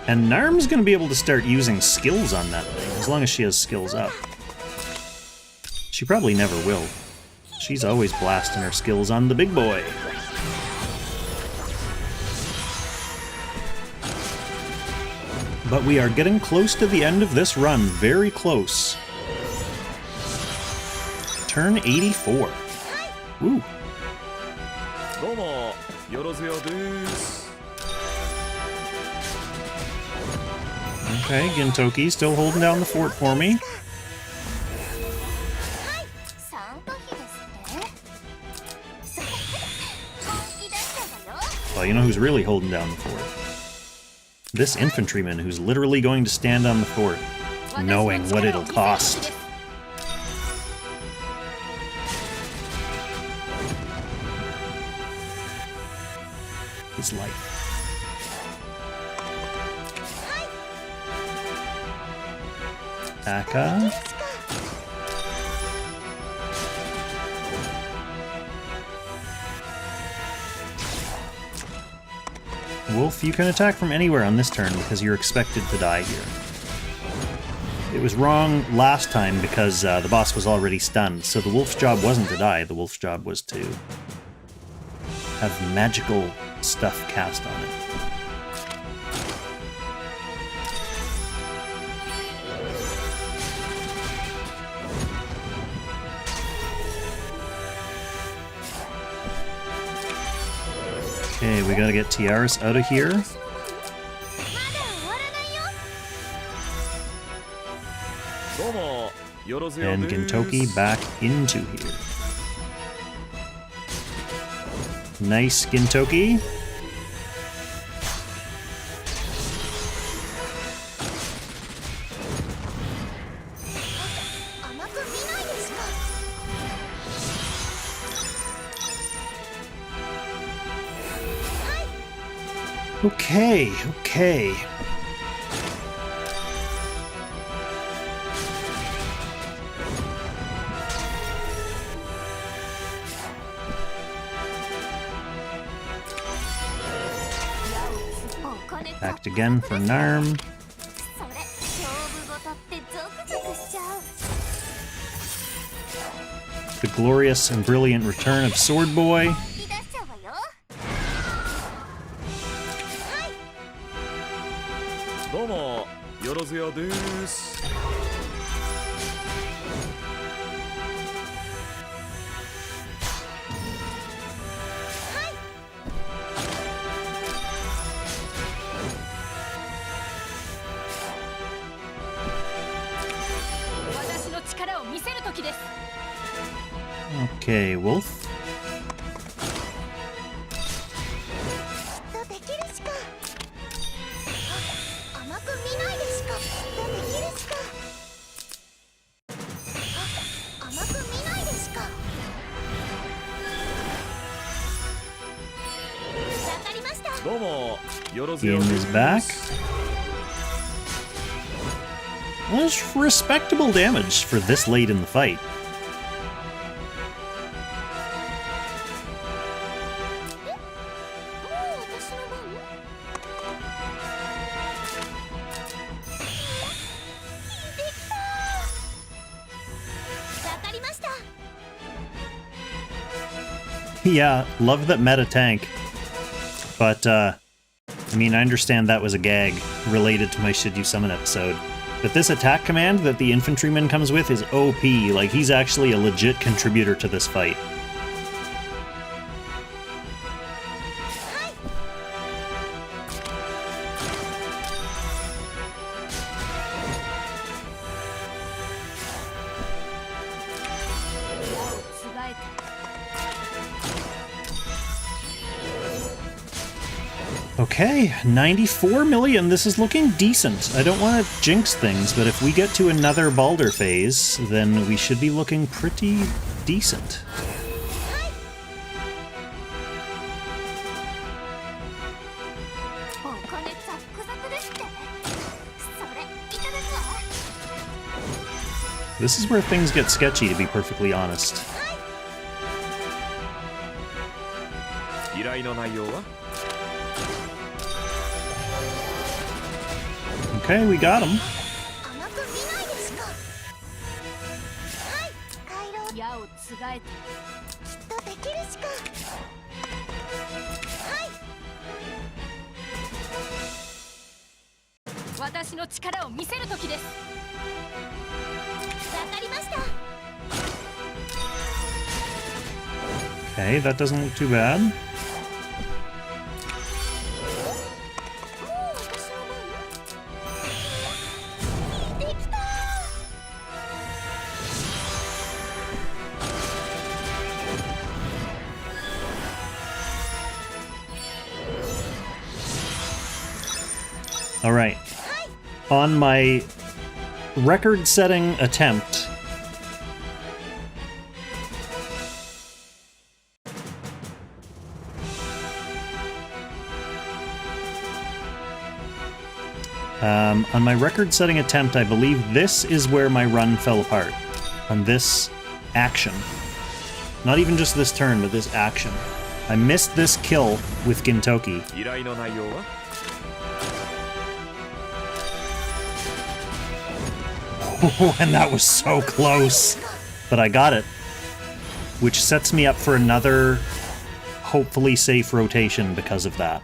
And Narm's gonna be able to start using skills on that thing, as long as she has skills up. She probably never will. She's always blasting her skills on the big boy. But we are getting close to the end of this run, very close. Turn 84. Woo. Okay, Gintoki still holding down the fort for me. Well, you know who's really holding down the fort? This infantryman who's literally going to stand on the fort, knowing what it'll cost. His life. Aka. Wolf, you can attack from anywhere on this turn because you're expected to die here. It was wrong last time because the boss was already stunned, so the wolf's job wasn't to die, the wolf's job was to have magical stuff cast on it. Okay, we gotta get Tiaris out of here. And Gintoki back into here. Nice, Gintoki. Okay, okay. Backed again for Narm. The glorious and brilliant return of Sword Boy. Okay, Wolf. Hugin is back. Well, that's respectable damage for this late in the fight. Yeah, love that meta tank. But, I mean, I understand that was a gag related to my Should You Summon episode. But this attack command that the infantryman comes with is OP. Like, he's actually a legit contributor to this fight. Okay, 94 million. This is looking decent. I don't want to jinx things, but if we get to another Balder phase, then we should be looking pretty decent. This is where things get sketchy, to be perfectly honest. Okay, we got him. Okay, that doesn't look too bad. All right. On my record-setting attempt, I believe this is where my run fell apart. On this action. Not even just this turn, but this action. I missed this kill with Gintoki. And that was so close. But I got it. Which sets me up for another, hopefully safe rotation because of that.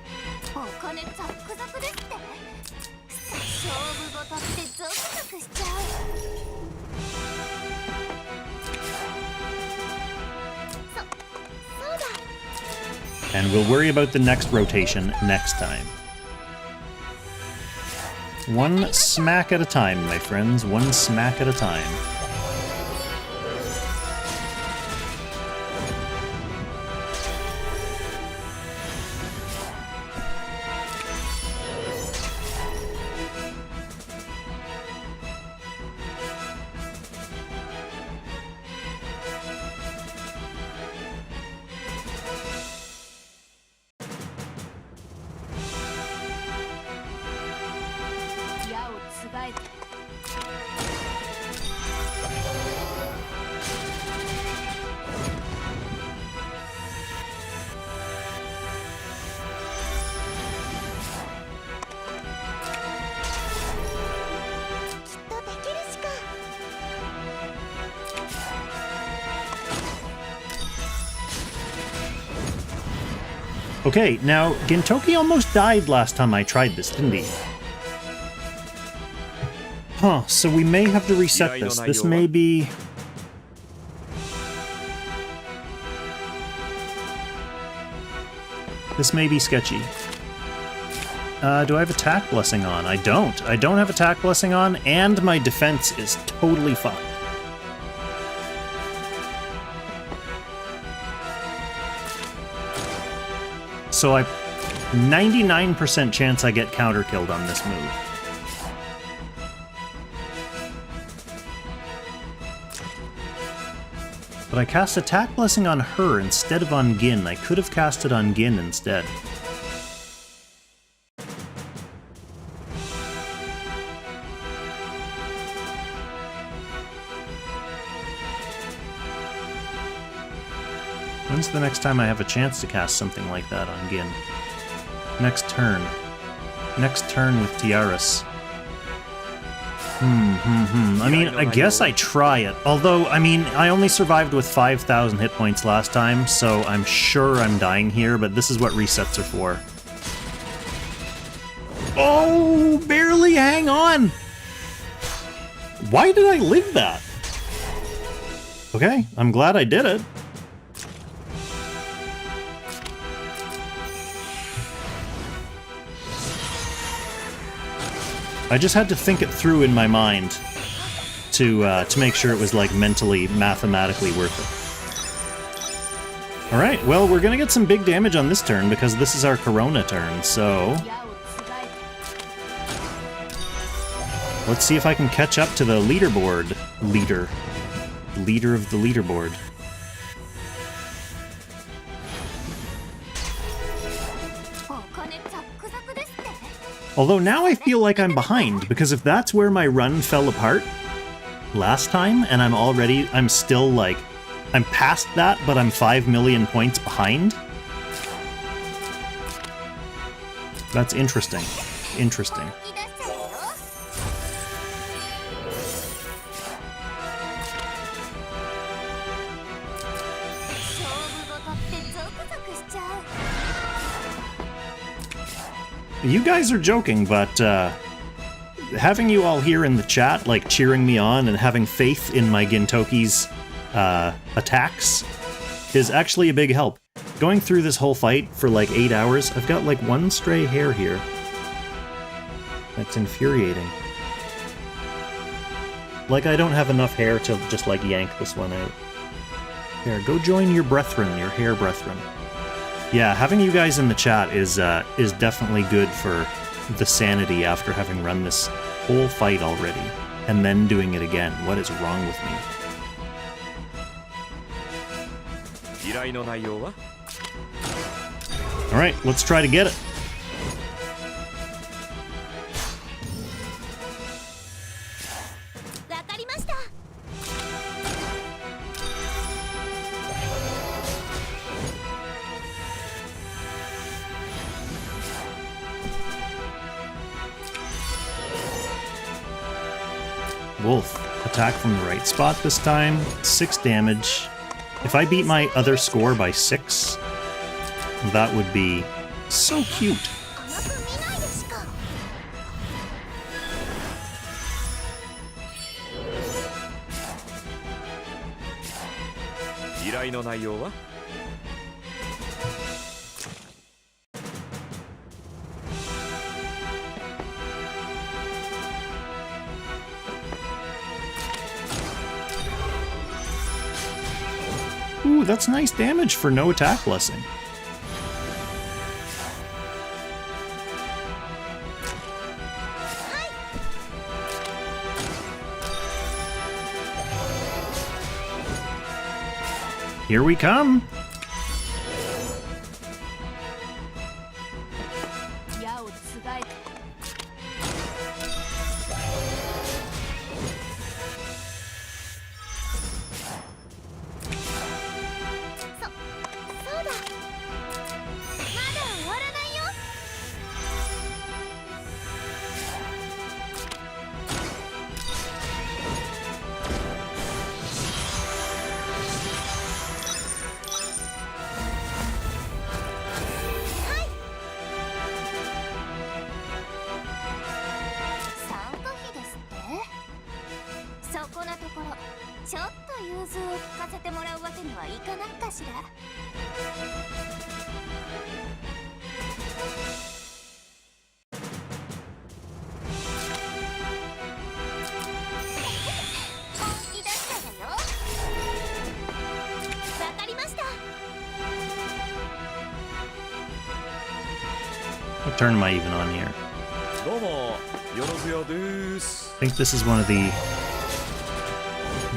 And we'll worry about the next rotation next time. One smack at a time, my friends. One smack at a time. Okay, now, Gintoki almost died last time I tried this, didn't he? Huh, so we may have to reset this. This may be... This may be sketchy. Do I have Attack Blessing on? I don't. I don't have Attack Blessing on, and my defense is totally fucked. So 99% chance I get counter-killed on this move. But I cast Attack Blessing on her instead of on Gin. I could have cast it on Gin instead. When's the next time I have a chance to cast something like that on Gin? Next turn. Next turn with Tiaras. I mean, I guess I try it. Although, I mean, I only survived with 5,000 hit points last time, so I'm sure I'm dying here, but this is what resets are for. Oh, barely hang on! Why did I live that? Okay, I'm glad I did it. I just had to think it through in my mind to make sure it was, like, mentally, mathematically worth it. Alright, well, we're gonna get some big damage on this turn because this is our Corona turn, so... Let's see if I can catch up to the leaderboard leader. Leader of the leaderboard. Although now I feel like I'm behind, because if that's where my run fell apart last time, and I'm still like, I'm past that, but I'm 5 million points behind. That's interesting. Interesting. You guys are joking, but having you all here in the chat, like, cheering me on and having faith in my Gintoki's attacks is actually a big help. Going through this whole fight for, like, 8 hours, I've got, like, one stray hair here. That's infuriating. Like, I don't have enough hair to just, like, yank this one out. There, go join your brethren, your hair brethren. Yeah, having you guys in the chat is definitely good for the sanity after having run this whole fight already, and then doing it again. What is wrong with me? Alright, let's try to get it. Wolf, attack from the right spot this time, 6 damage. If I beat my other score by 6, that would be so cute. Ooh, that's nice damage for no attack blessing. Here we come! What turn am I even on here? I think this is one of the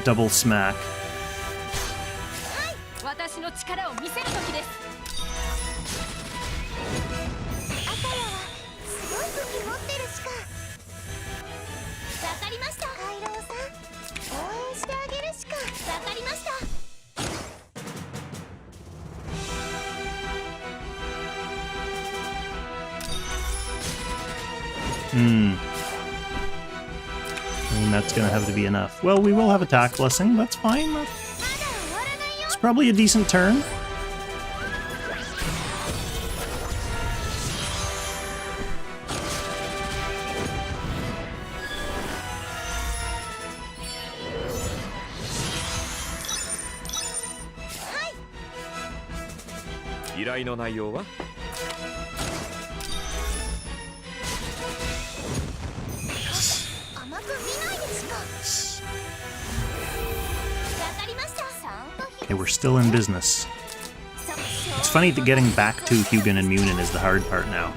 double smack. And that's gonna have to be enough. Well, we will have attack blessing, that's fine. It's probably a decent turn. Okay, we're still in business. It's funny that getting back to Hugin and Munin is the hard part now.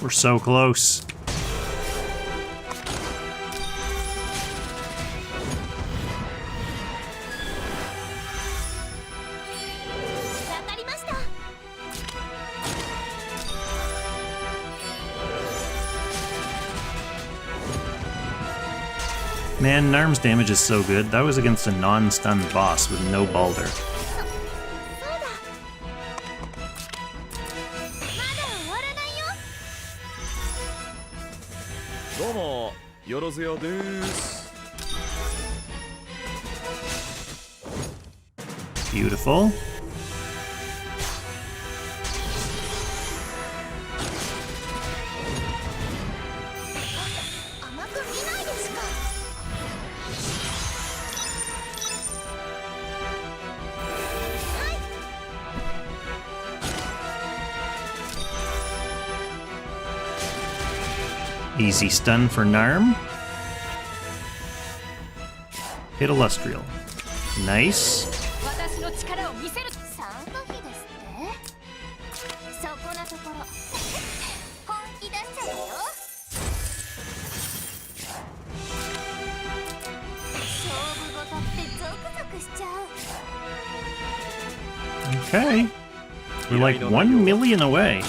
We're so close. Man, Narm's damage is so good. That was against a non-stunned boss with no Balder. Beautiful. Easy stun for Narm. Hit Illustrial. Nice. Okay. We're like 1 million away.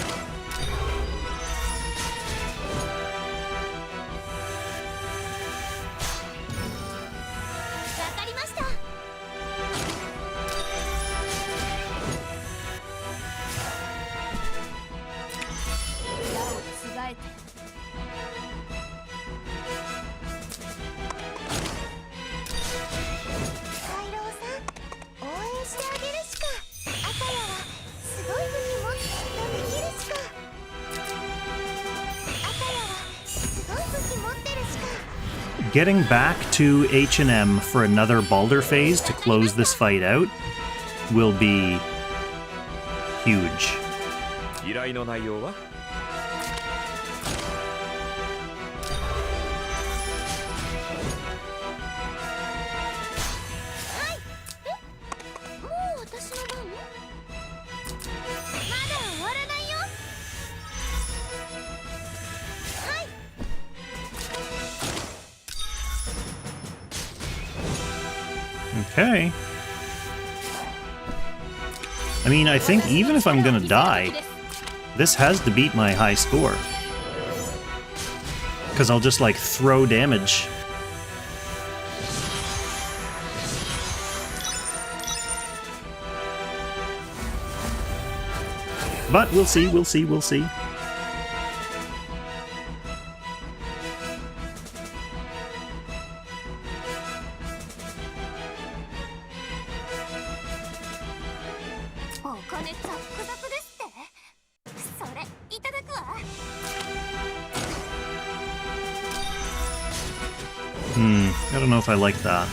Getting back to H&M for another Balder phase to close this fight out will be huge. 依頼の内容は Okay. I mean, I think even if I'm gonna die, this has to beat my high score. Because I'll just, like, throw damage. But we'll see, we'll see, we'll see. I don't know if I like that.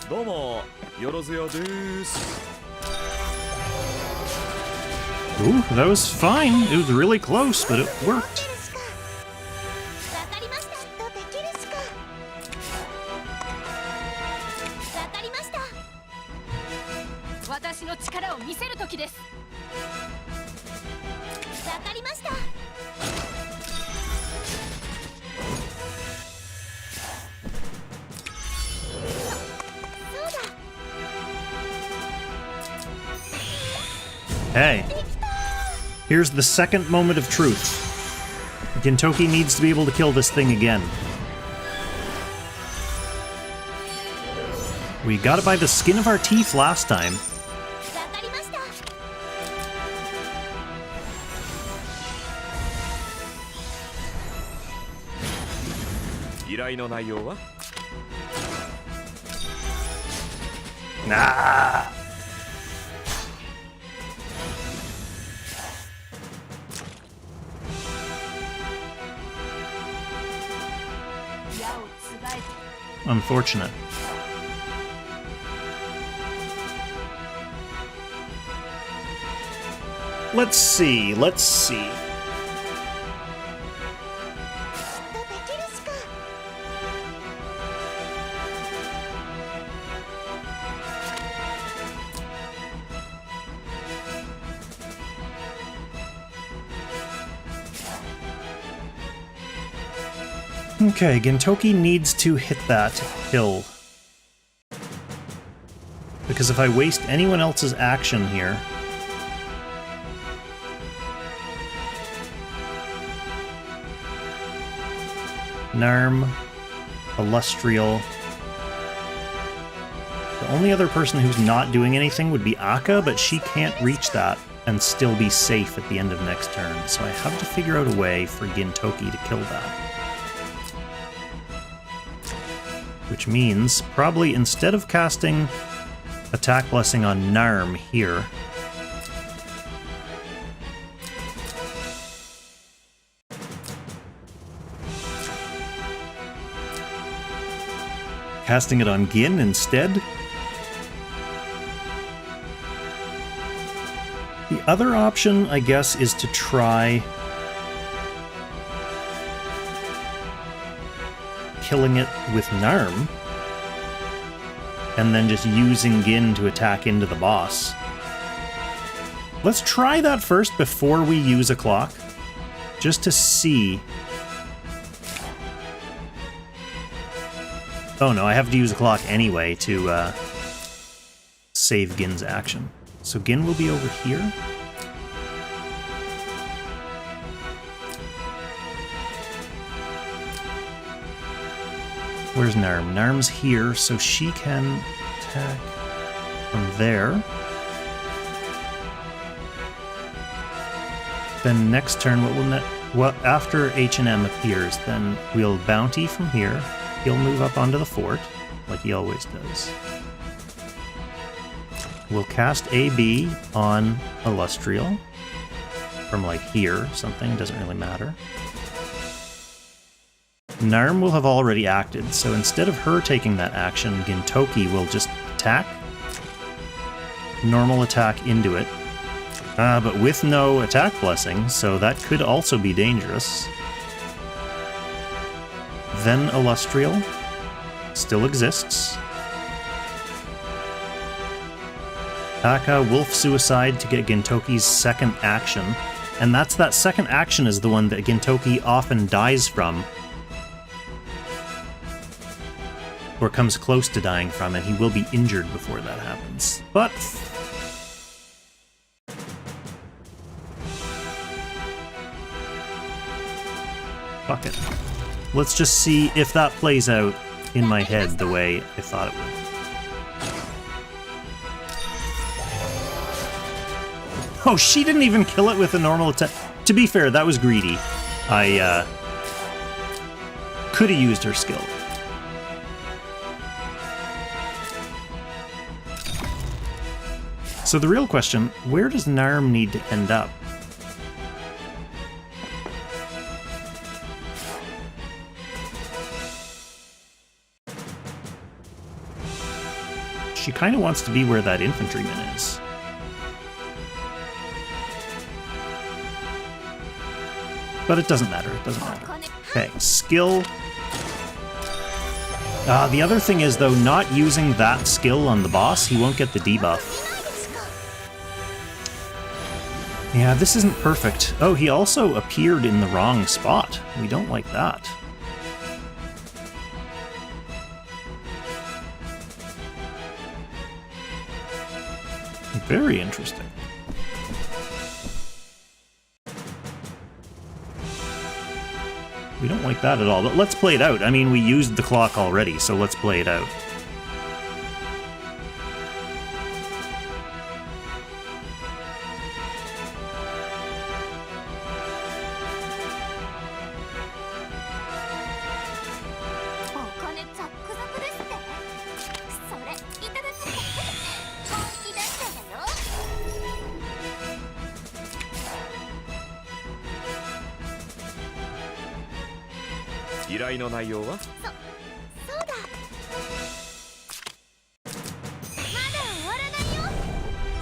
どうもよろずやです Ooh, that was fine. It was really close, but it worked. わかりました。できるしか。わかりました。私の力を見せる時です。わかりました。 Hey, here's the second moment of truth. Gintoki needs to be able to kill this thing again. We got it by the skin of our teeth last time. 依頼の内容は Nah. Unfortunate. Let's see, let's see. Okay, Gintoki needs to hit that hill. Because if I waste anyone else's action here... Narm, Illustrial... The only other person who's not doing anything would be Akka, but she can't reach that and still be safe at the end of next turn. So I have to figure out a way for Gintoki to kill that. Which means, probably instead of casting Attack Blessing on Narm here, casting it on Gin instead. The other option, I guess, is to try killing it with Narm, and then just using Gin to attack into the boss. Let's try that first before we use a clock, just to see. Oh no, I have to use a clock anyway to save Gin's action. So Gin will be over here. Where's Narm? Narm's here, so she can attack from there. Then next turn, after H&M appears, then we'll bounty from here. He'll move up onto the fort, like he always does. We'll cast AB on Illustrial from like here or something, doesn't really matter. Narm will have already acted, so instead of her taking that action, Gintoki will just attack. Normal attack into it. But with no attack blessing, so that could also be dangerous. Then Illustrial still exists. Aka Wolf Suicide to get Gintoki's second action, and that second action is the one that Gintoki often dies from, or comes close to dying from, and he will be injured before that happens. But fuck it. Let's just see if that plays out in my head the way I thought it would. Oh, she didn't even kill it with a normal attack. To be fair, that was greedy. I could have used her skill. So the real question, where does Narm need to end up? She kind of wants to be where that infantryman is. But it doesn't matter, it doesn't matter. Okay, skill. The other thing is, though, not using that skill on the boss, he won't get the debuff. Yeah, this isn't perfect. Oh, he also appeared in the wrong spot. We don't like that. Very interesting. We don't like that at all, but let's play it out. I mean, we used the clock already, so let's play it out.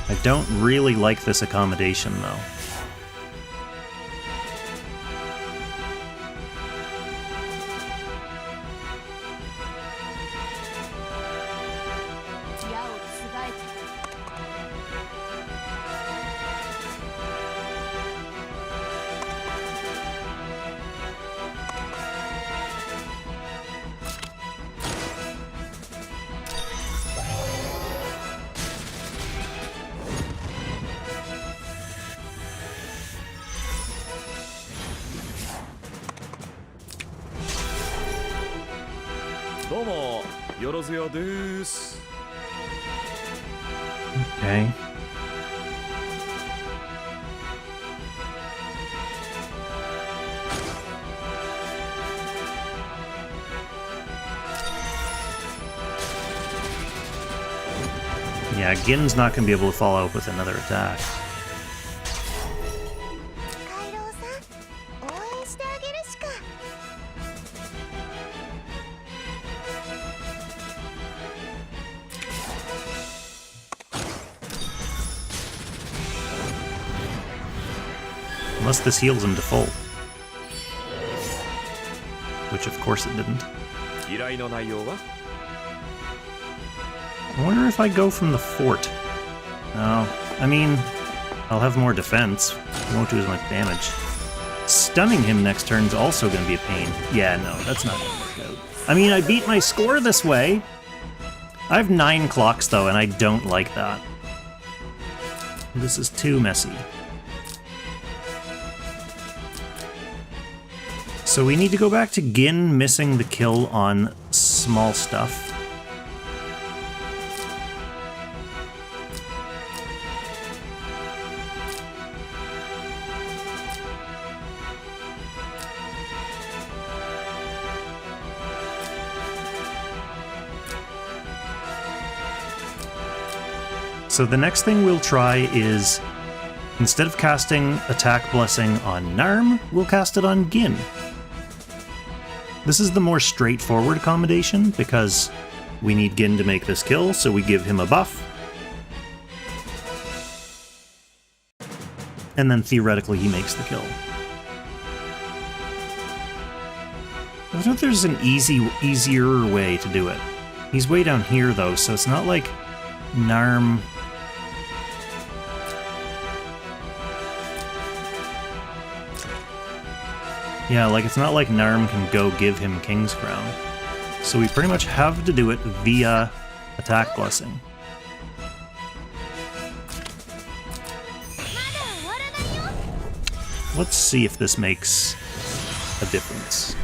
I don't really like this accommodation, though. Okay. Yeah, Gin's not going to be able to follow up with another attack. Unless this heals him to full. Which of course it didn't. I wonder if I go from the fort. No, I mean, I'll have more defense. Won't do as much damage. Stunning him next turn's also going to be a pain. Yeah, no, that's not going to work out. I mean, I beat my score this way. I have 9 clocks though, and I don't like that. This is too messy. So we need to go back to Gin missing the kill on small stuff. So the next thing we'll try is, instead of casting Attack Blessing on Narm, we'll cast it on Gin. This is the more straightforward accommodation because we need Gin to make this kill, so we give him a buff. And then theoretically he makes the kill. I don't know if there's an easier way to do it. He's way down here though, so it's not like Narm... Yeah, like it's not like Narm can go give him King's Crown. So we pretty much have to do it via Attack Blessing. Let's see if this makes a difference.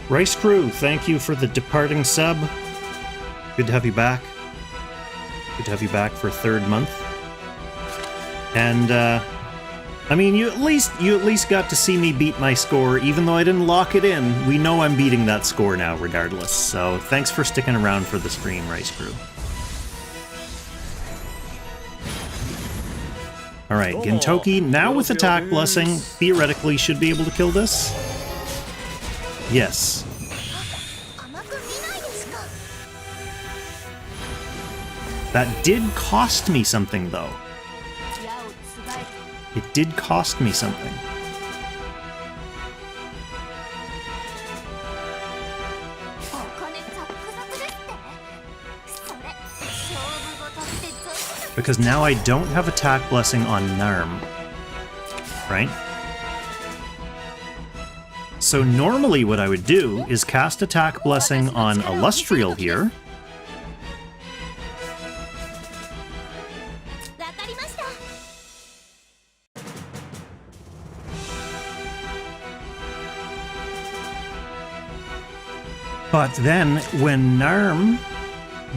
Rice Crew, thank you for the departing sub. Good to have you back. Good to have you back for a third month. And, I mean, you at least got to see me beat my score, even though I didn't lock it in. We know I'm beating that score now, regardless. So, thanks for sticking around for the stream, Rice Crew. Alright, Gintoki, now with Attack Blessing, theoretically should be able to kill this. Yes. That did cost me something, though. It did cost me something. Because now I don't have Attack Blessing on Narm. Right? So normally what I would do is cast Attack Blessing on Illustrial here. But then, when Narm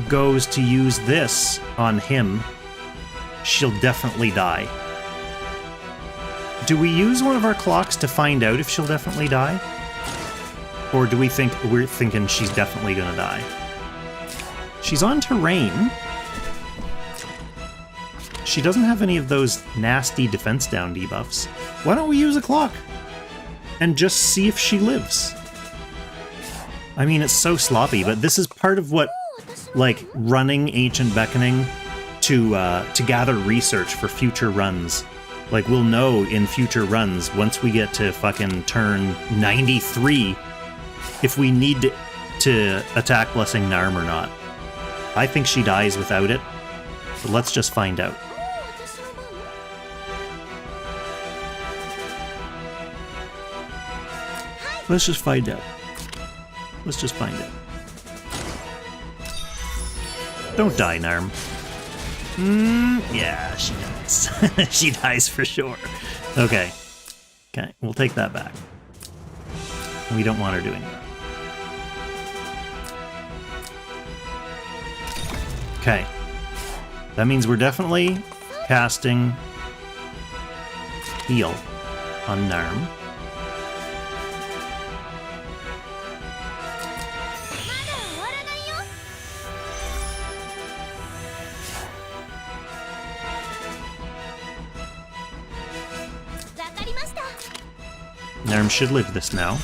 goes to use this on him, she'll definitely die. Do we use one of our clocks to find out if she'll definitely die? Or do we think we're thinking she's definitely gonna die? She's on terrain. She doesn't have any of those nasty defense down debuffs. Why don't we use a clock? And just see if she lives? I mean, it's so sloppy, but this is part of what, like, running Ancient Beckoning to gather research for future runs. Like, we'll know in future runs, once we get to fucking turn 93, if we need to Attack Blessing Narm or not. I think she dies without it, but let's just find out. Let's just find out. Let's just find out. Don't die, Narm. Yeah, she dies. She dies for sure. Okay. Okay, we'll take that back. We don't want her doing that. Okay. That means we're definitely casting Heal on Narm. Narm should live this now.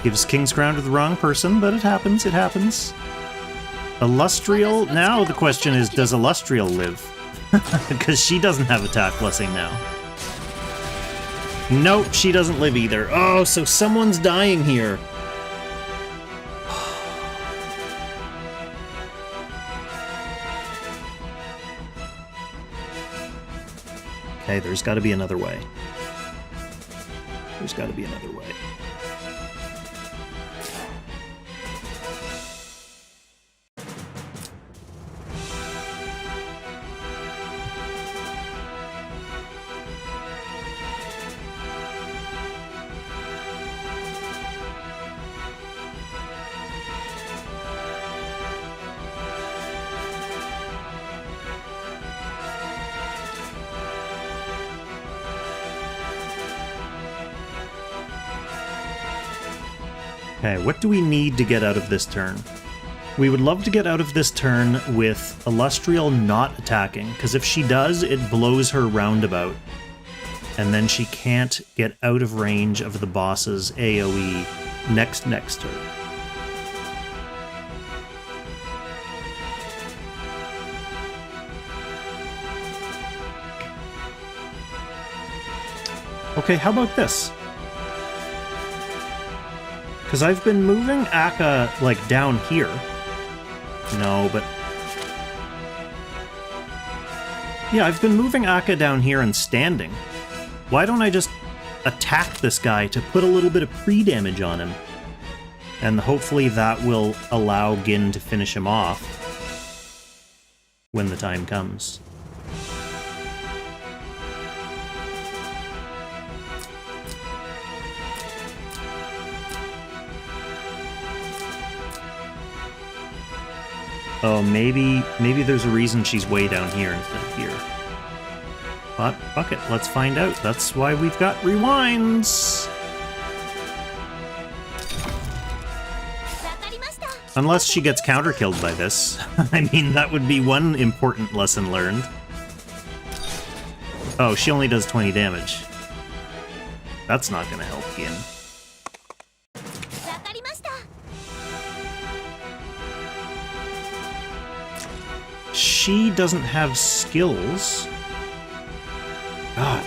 Gives King's Crown to the wrong person, but it happens, it happens. Illustrial, now the question is, does Illustrial live? Because she doesn't have Attack Blessing now. Nope, she doesn't live either. Oh, so someone's dying here. Okay, there's got to be another way. There's got to be another way. Okay, what do we need to get out of this turn? We would love to get out of this turn with Illustrial not attacking, because if she does, it blows her roundabout. And then she can't get out of range of the boss's AoE next turn. Okay, how about this? Because I've been moving Akka, like, down here. No, but... yeah, I've been moving Akka down here and standing. Why don't I just attack this guy to put a little bit of pre-damage on him? And hopefully that will allow Gin to finish him off when the time comes. Oh, maybe there's a reason she's way down here instead of here. But, fuck it, let's find out. That's why we've got rewinds! Unless she gets counter-killed by this. I mean, that would be one important lesson learned. Oh, she only does 20 damage. That's not gonna help Gin. She doesn't have skills. God.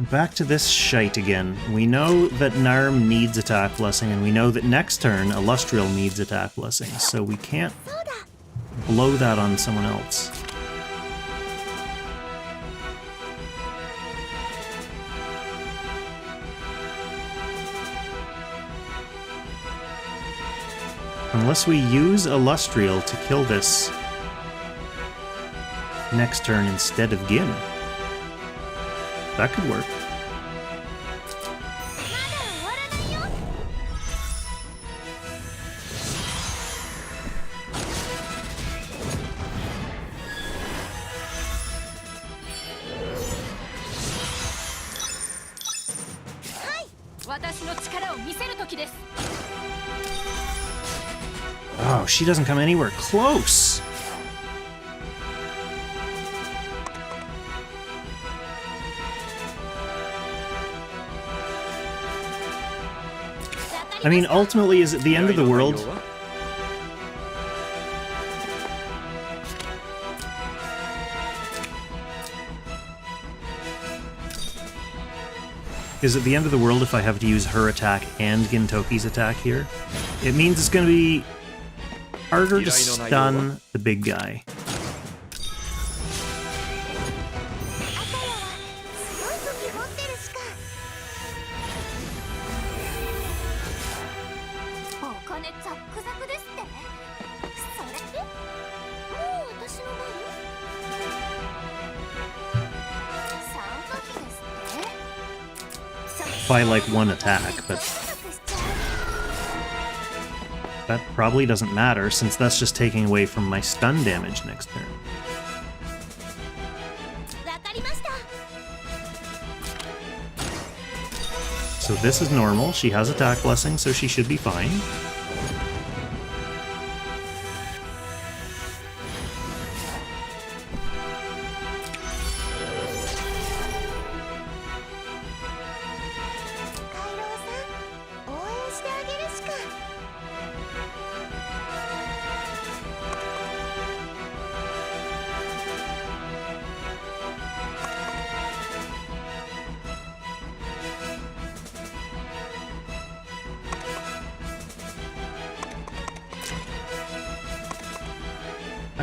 Back to this shite again. We know that Narm needs attack blessing, and we know that next turn Illustrial needs attack blessing, so we can't blow that on someone else. Unless we use Illustrial to kill this next turn instead of Gin. That could work. Oh, she doesn't come anywhere close. I mean, ultimately, is it the end of the world? Is it the end of the world if I have to use her attack and Gintoki's attack here? It means it's going to be harder to stun the big guy. By like one attack, but that probably doesn't matter since that's just taking away from my stun damage next turn. So this is normal. She has attack blessing, so she should be fine.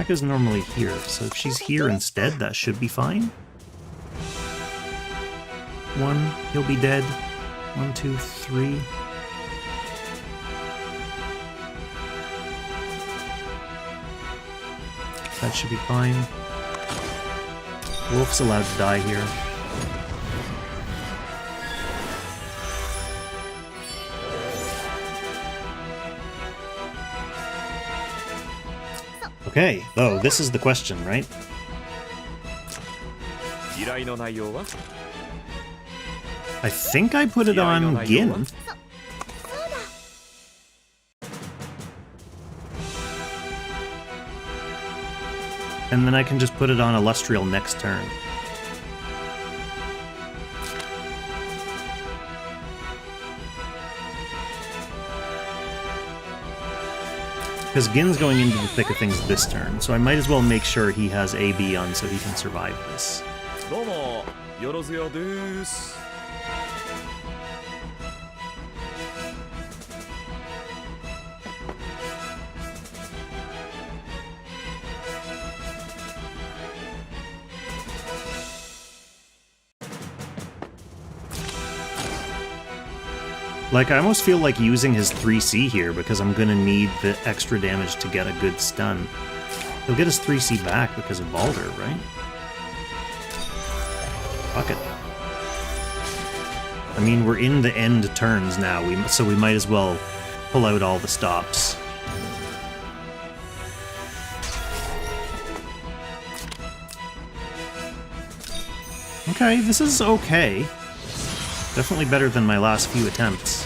Is normally here, so if she's here instead, that should be fine. 1, he'll be dead. 1, 2, 3. That should be fine. Wolf's allowed to die here. Okay, oh, this is the question, right? 依頼の内容は I think I put it on Gin. And then I can just put it on Illustrial next turn. Because Gin's going into the thick of things this turn, so I might as well make sure he has AB on so he can survive this. どうもよろずやです Like, I almost feel like using his 3C here because I'm gonna need the extra damage to get a good stun. He'll get his 3C back because of Balder, right? Fuck it. I mean, we're in the end turns now, so we might as well pull out all the stops. Okay, this is okay. Definitely better than my last few attempts.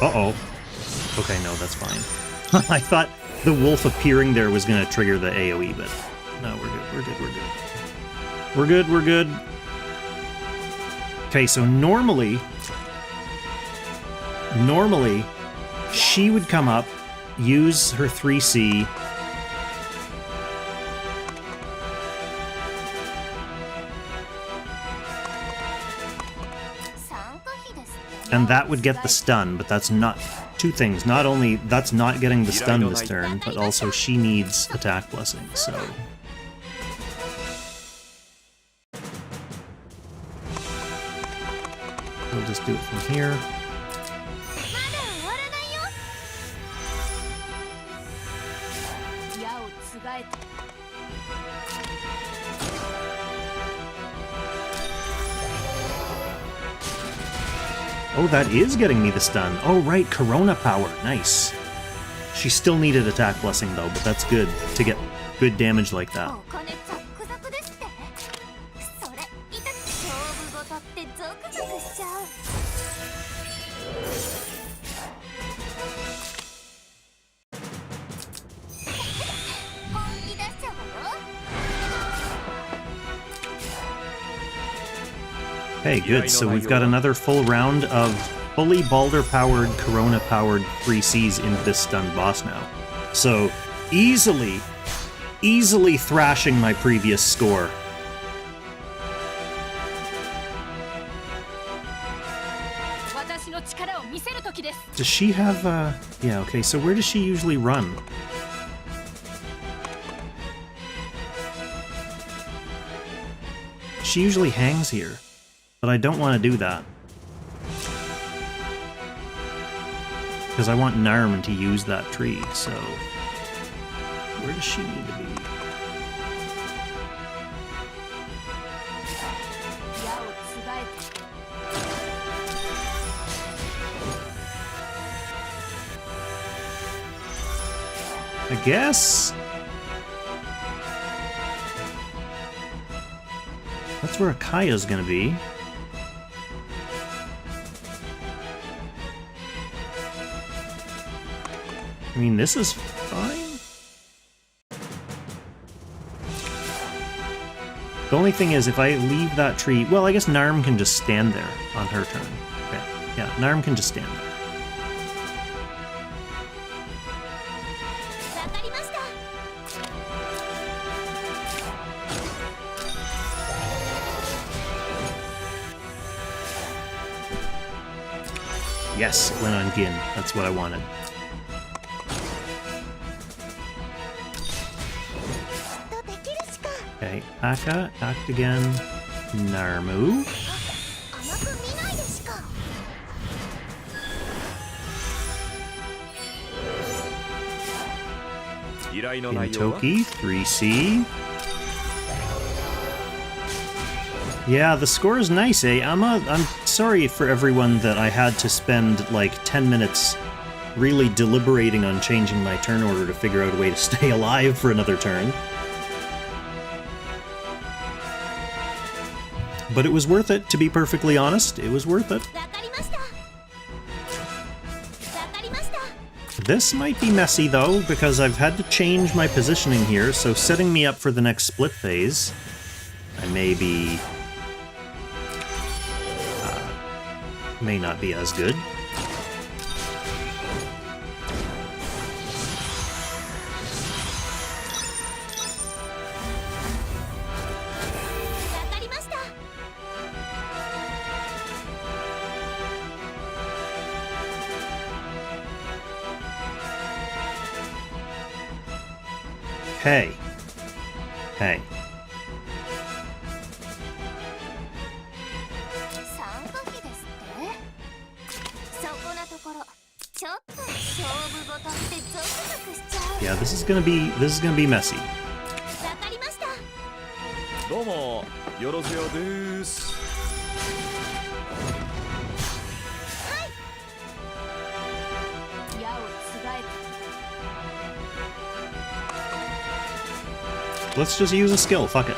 Uh-oh. Okay, no, that's fine. I thought the wolf appearing there was going to trigger the AoE, but no, we're good, we're good, we're good. We're good, we're good. Okay, so normally, she would come up, use her 3C, and that would get the stun, but that's not... Two things. Not only that's not getting the stun this turn, but also she needs attack blessing, so... We'll just do it from here. Oh, that is getting me the stun. Oh, right, Corona power. Nice. She still needed attack blessing, though, but that's good to get good damage like that. Okay, good. So we've got another full round of fully Balder-powered, Corona-powered 3Cs into this stunned boss now. So, easily thrashing my previous score. Does she have, yeah, okay, so where does she usually run? She usually hangs here. But I don't want to do that. Because I want Narm to use that tree, so... Where does she need to be? I guess... That's where Akaya's gonna be. I mean, this is fine. The only thing is, if I leave that tree... Well, I guess Narm can just stand there on her turn. Okay, yeah, Narm can just stand there. Yes, it went on Gin. That's what I wanted. Okay, Aka, act again. Narmu. Intoki, 3C. Yeah, the score is nice, eh? I'm sorry for everyone that I had to spend like 10 minutes really deliberating on changing my turn order to figure out a way to stay alive for another turn. But it was worth it, to be perfectly honest. It was worth it. This might be messy, though, because I've had to change my positioning here, so setting me up for the next split phase, I may not be as good. Hey. Hey. Yeah, this is gonna be messy. どうもよろずよです。 Let's just use a skill, fuck it.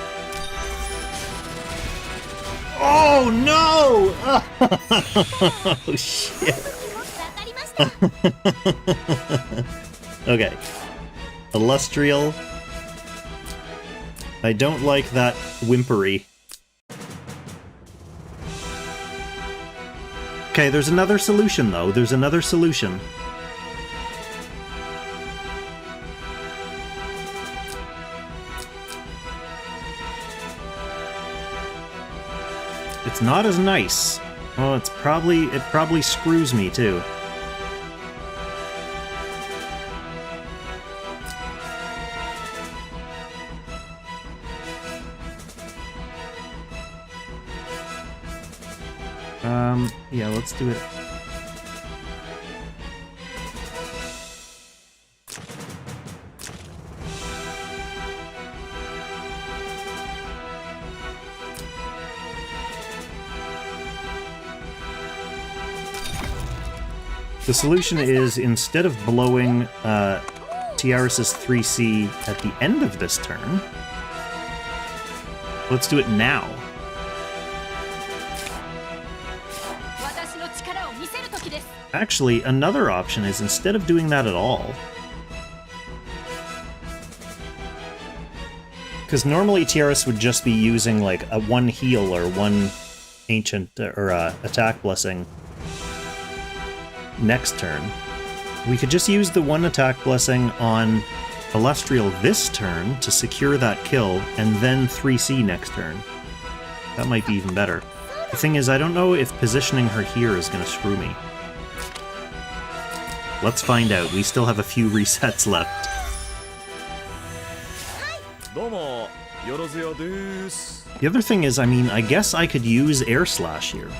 Oh no! Oh shit. Okay. Illustrial. I don't like that whimpery. Okay, there's another solution though. There's another solution. It's not as nice. Oh, it probably screws me too. Yeah, let's do it. The solution is, instead of blowing Tiaris' 3C at the end of this turn, let's do it now. Actually, another option is, instead of doing that at all, because normally Tiaris would just be using like a one heal or one ancient or attack blessing next turn. We could just use the one attack blessing on Illustrial this turn to secure that kill, and then 3C next turn. That might be even better. The thing is, I don't know if positioning her here is going to screw me. Let's find out. We still have a few resets left. The other thing is, I mean, I guess I could use Air Slash here.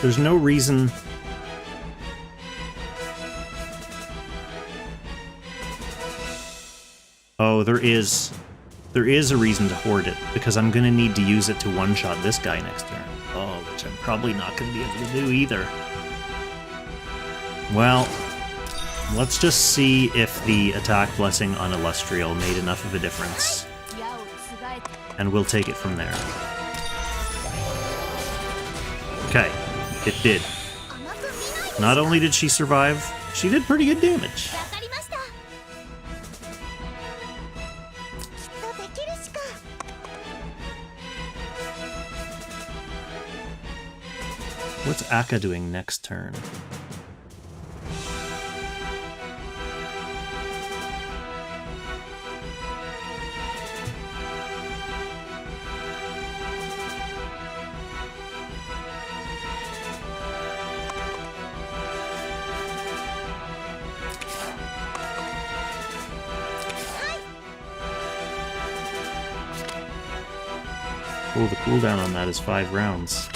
There's no reason... Oh, there is a reason to hoard it, because I'm going to need to use it to one-shot this guy next turn. Oh, which I'm probably not going to be able to do either. Well, let's just see if the attack blessing on Illustrial made enough of a difference. And we'll take it from there. Okay, it did. Not only did she survive, she did pretty good damage. What's Akka doing next turn? Oh, the cooldown on that is 5 rounds.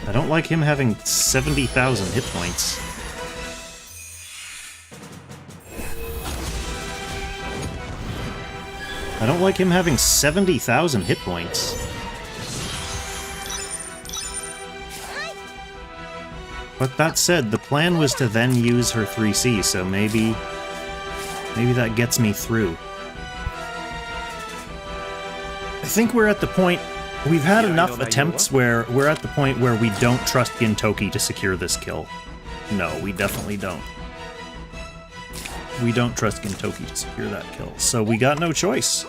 I don't like him having 70,000 hit points. I don't like him having 70,000 hit points. But that said, the plan was to then use her 3C, so maybe that gets me through. I think we're at the point... We've had enough attempts where we're at the point where we don't trust Gintoki to secure this kill. No, we definitely don't. We don't trust Gintoki to secure that kill, so we got no choice.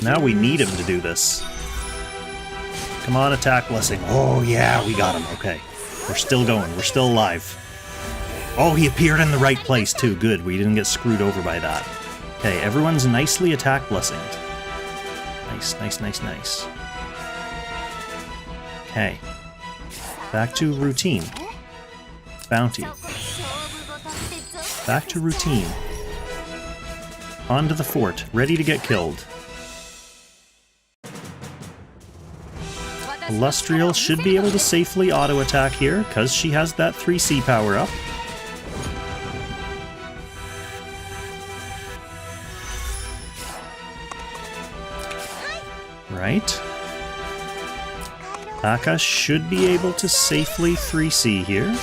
Now we need him to do this. Come on, attack blessing. Oh yeah, we got him. Okay. We're still going. We're still alive. Oh, he appeared in the right place too. Good. We didn't get screwed over by that. Okay, everyone's nicely attack blessinged. Nice, nice, nice, nice. Okay. Back to routine. Bounty. Back to routine. Onto the fort, ready to get killed. Illustrial should be able to safely auto-attack here, because she has that 3C power-up. Right. Aka should be able to safely 3C here,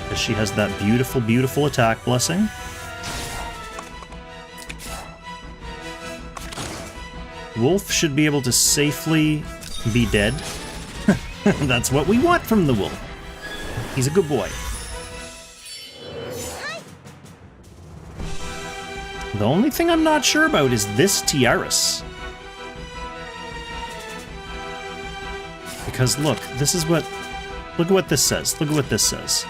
because she has that beautiful, beautiful attack blessing. Wolf should be able to safely be dead. That's what we want from the wolf. He's a good boy. The only thing I'm not sure about is this Tiaras. Because look, this is what... Look at what this says. Look at what this says.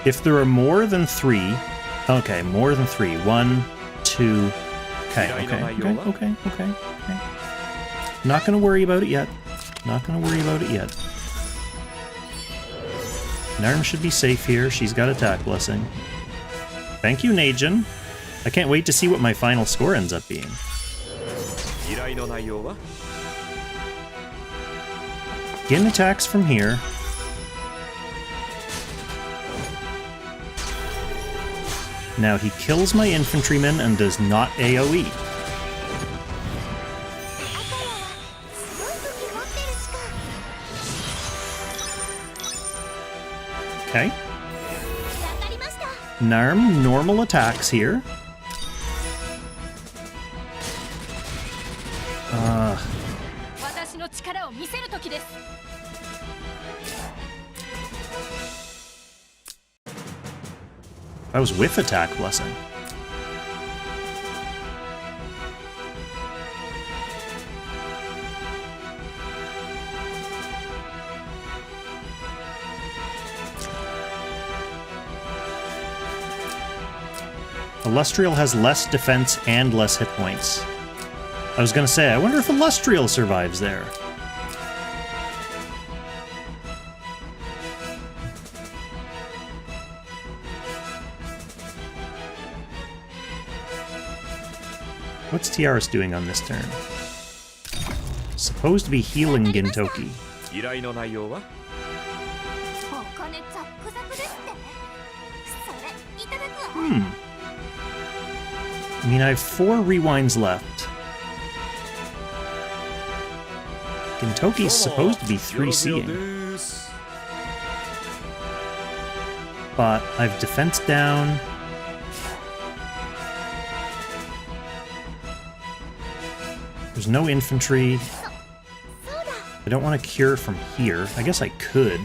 If there are more than 3... Okay, more than 3. 1, 2... Okay. Not gonna worry about it yet. Not gonna worry about it yet. Narm should be safe here. She's got attack blessing. Thank you, Najin. I can't wait to see what my final score ends up being. Gin attacks from here. Now he kills my infantryman and does not AoE. Okay. Narm, normal attacks here. I was with attack blessing. Illustrial has less defense and less hit points. I was gonna say, I wonder if Illustrial survives there. What's Tiaras doing on this turn? Supposed to be healing Gintoki. I mean, I have 4 rewinds left. Gintoki's supposed to be 3C'ing. But I've defense down. There's no infantry. I don't want to cure from here. I guess I could.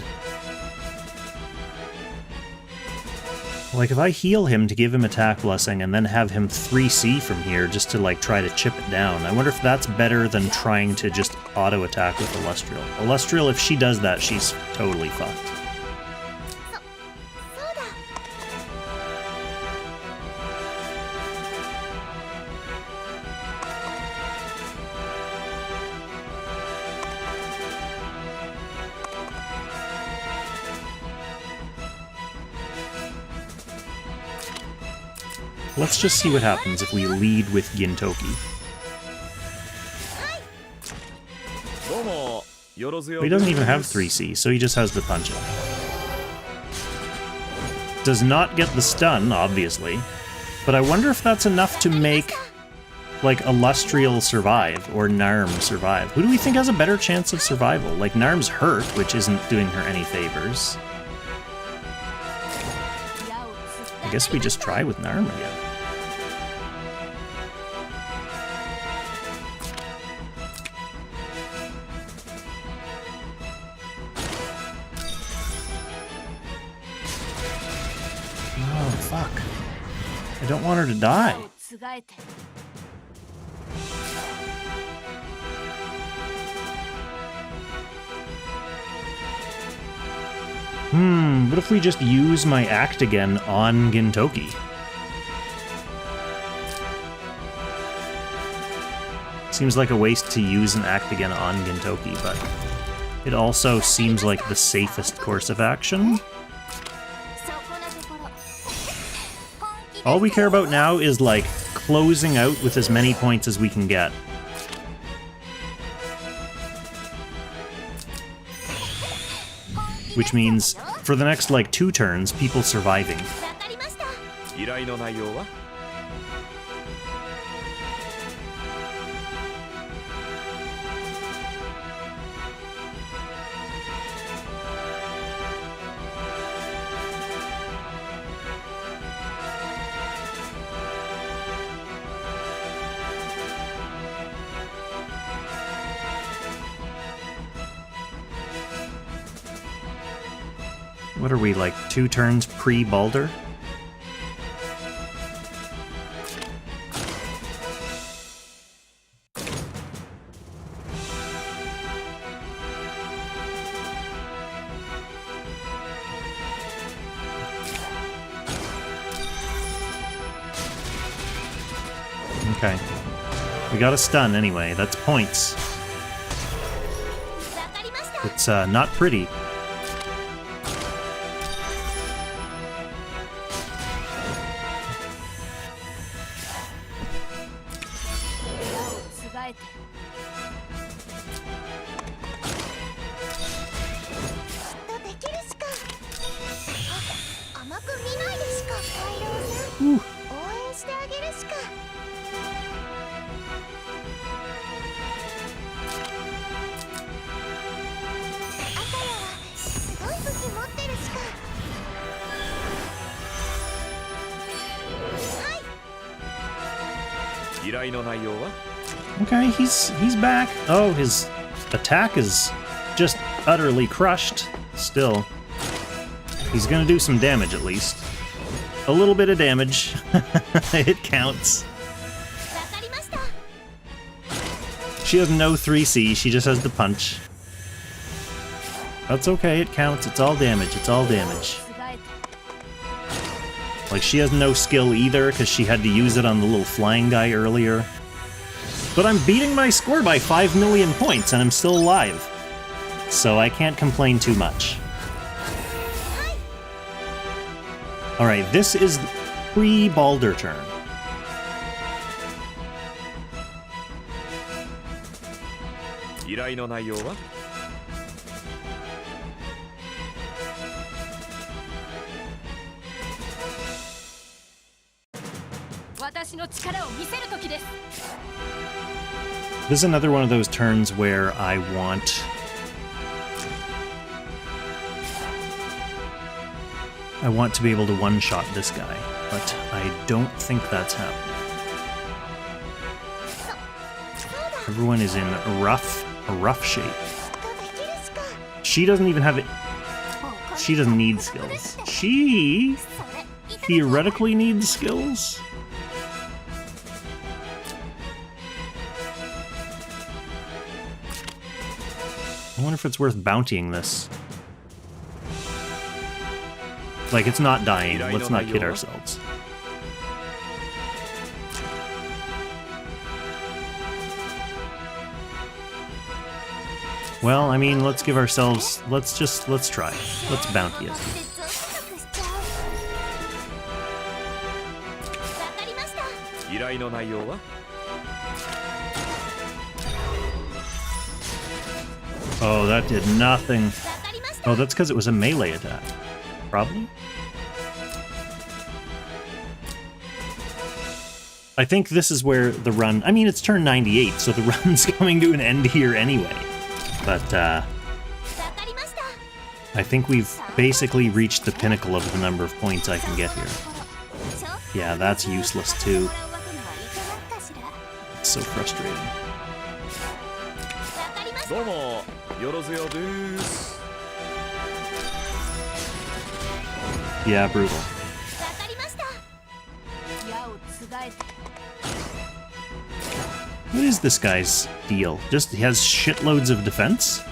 Like, if I heal him to give him attack blessing and then have him 3C from here just to, like, try to chip it down, I wonder if that's better than trying to just auto-attack with Illustrial. Illustrial, if she does that, she's totally fucked. Let's just see what happens if we lead with Gintoki. He doesn't even have 3C, so he just has the punch-up. does not get the stun, obviously. But I wonder if that's enough to make, like, Illustrial survive, or Narm survive. Who do we think has a better chance of survival? Like, Narm's hurt, which isn't doing her any favors. I guess we just try with Narm again. Oh, fuck. I don't want her to die. What if we just use my act again on Gintoki? Seems like a waste to use an act again on Gintoki, but it also seems like the safest course of action. All we care about now is, like, closing out with as many points as we can get. Which means, for the next, like, 2 turns, people surviving. What are we, like, 2 turns pre-Balder? Okay. We got a stun anyway, that's points. It's not pretty. Okay, he's back. Oh, his attack is just utterly crushed. Still, he's gonna do some damage at least. A little bit of damage. It counts. She has no 3C, she just has the punch. That's okay, it counts. It's all damage, it's all damage. Like, she has no skill either, because she had to use it on the little flying guy earlier. But I'm beating my score by 5 million points, and I'm still alive. So I can't complain too much. Alright, this is pre-Balder turn. This is another one of those turns where I want to be able to one-shot this guy, but I don't think that's happening. Everyone is in a rough shape. She doesn't even have it. She doesn't need skills. She theoretically needs skills. I wonder if it's worth bountying this. Like, it's not dying. Let's not kid ourselves. Well, I mean, let's give ourselves... Let's try. Let's bounty it. Oh, that did nothing. Oh, that's because it was a melee attack. Probably? I think this is where the run... I mean, it's turn 98, so the run's coming to an end here anyway. But, I think we've basically reached the pinnacle of the number of points I can get here. Yeah, that's useless too. It's so frustrating. Yeah, brutal. What is this guy's deal? Just he has shitloads of defense?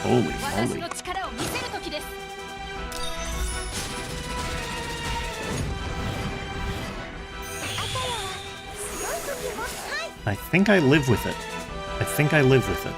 Holy moly. I think I live with it. I think I live with it.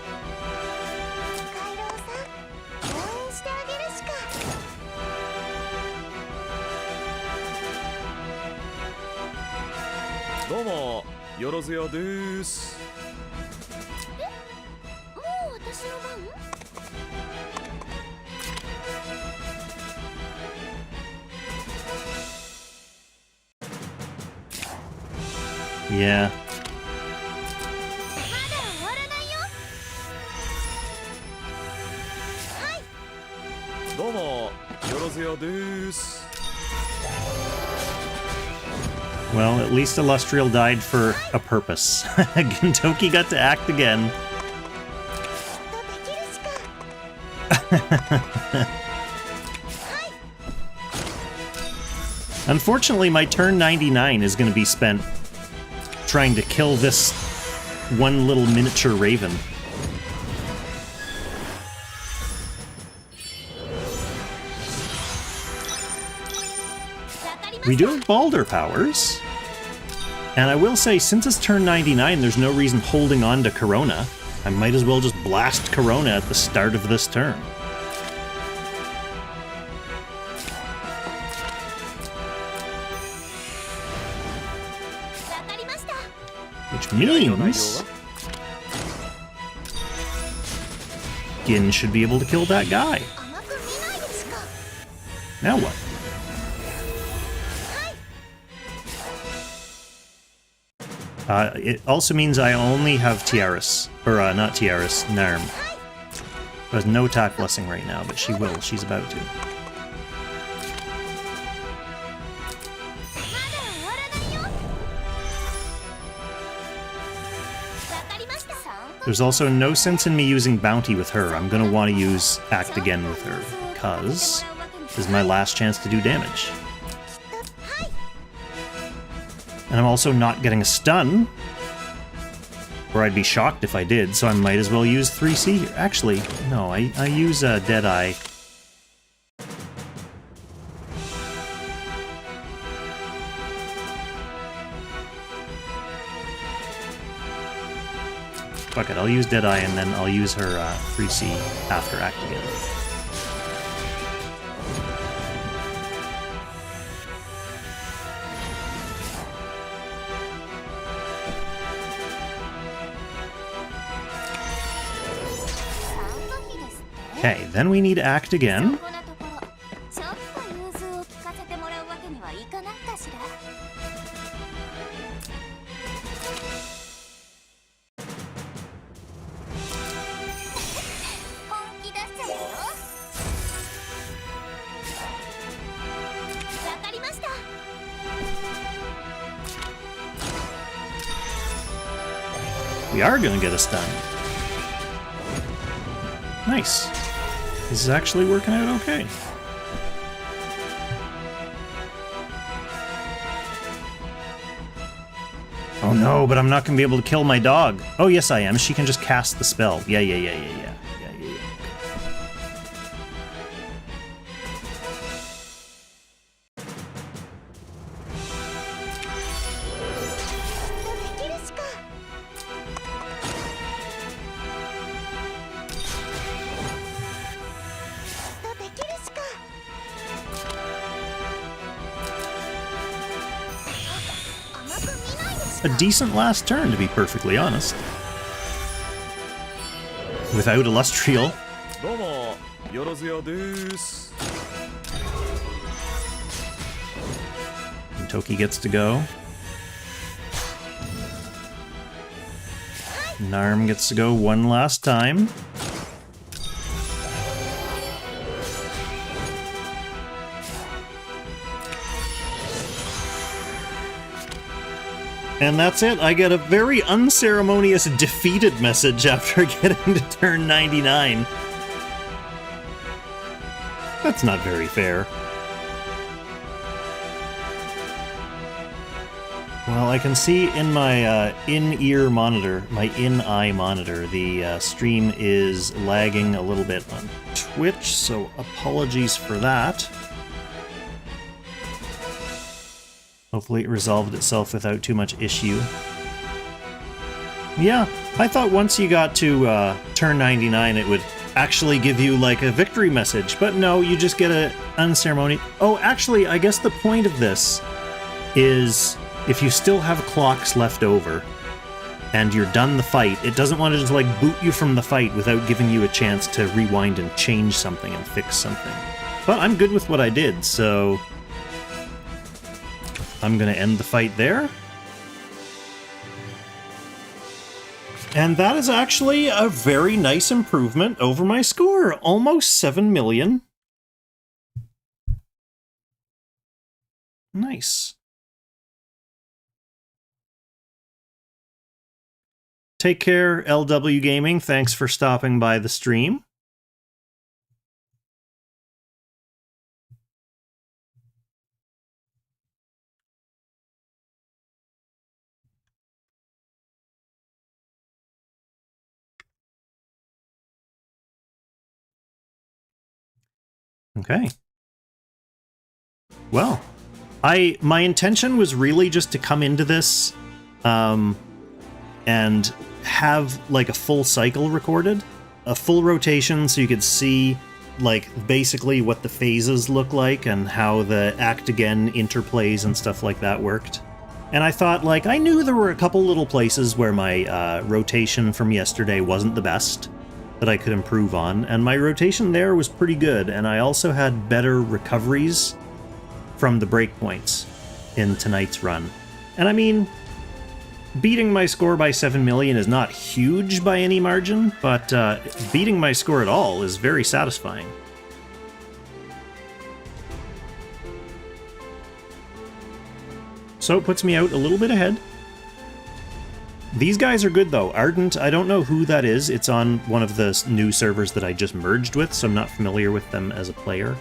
Yeah. Well, at least Illustrial died for a purpose. Gintoki got to act again. Unfortunately, my turn 99 is going to be spent trying to kill this one little miniature raven. We do have Balder powers. And I will say, since it's turn 99, there's no reason holding on to Corona. I might as well just blast Corona at the start of this turn. Which means Gin should be able to kill that guy. Now what? It also means I only have Tiaris. Or, not Tiaris, Narm. Who has no attack blessing right now, but she will. She's about to. There's also no sense in me using Bounty with her. I'm gonna want to use Act Again with her, because this is my last chance to do damage. And I'm also not getting a stun, or I'd be shocked if I did, so I might as well use 3C here. Actually, no, I use Deadeye. Fuck it, I'll use Deadeye and then I'll use her 3C after Act Again. Okay, then we need to Act Again. We are gonna get a stun. Nice. This is actually working out okay. Oh no, but I'm not gonna be able to kill my dog. Oh yes I am, she can just cast the spell. Yeah. A decent last turn, to be perfectly honest. Without Illustrial. And Toki gets to go. Narm gets to go one last time. And that's it. I get a very unceremonious defeated message after getting to turn 99. That's not very fair. Well, I can see in my in-ear monitor, my in-eye monitor, the stream is lagging a little bit on Twitch, so apologies for that. Hopefully it resolved itself without too much issue. Yeah, I thought once you got to turn 99 it would actually give you like a victory message, but no, you just get an unceremonious... Oh, actually, I guess the point of this is if you still have clocks left over and you're done the fight, it doesn't want to just like boot you from the fight without giving you a chance to rewind and change something and fix something. But I'm good with what I did, so... I'm going to end the fight there. And that is actually a very nice improvement over my score. Almost 7 million. Nice. Take care, LW Gaming. Thanks for stopping by the stream. Okay. Well, my intention was really just to come into this and have like a full cycle recorded, a full rotation, so you could see like basically what the phases look like and how the act again interplays and stuff like that worked. And I thought, like, I knew there were a couple little places where my rotation from yesterday wasn't the best that I could improve on, and my rotation there was pretty good, and I also had better recoveries from the breakpoints in tonight's run. And I mean, beating my score by 7 million is not huge by any margin, but beating my score at all is very satisfying. So it puts me out a little bit ahead. These guys are good though. Ardent, I don't know who that is. It's on one of the new servers that I just merged with, so I'm not familiar with them as a player.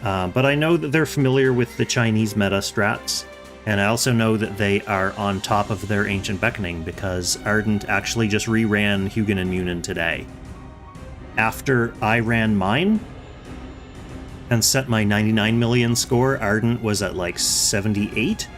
But I know that they're familiar with the Chinese meta strats, and I also know that they are on top of their Ancient Beckoning, because Ardent actually just re-ran Hugin and Munin today. After I ran mine and set my 99 million score, Ardent was at like 78.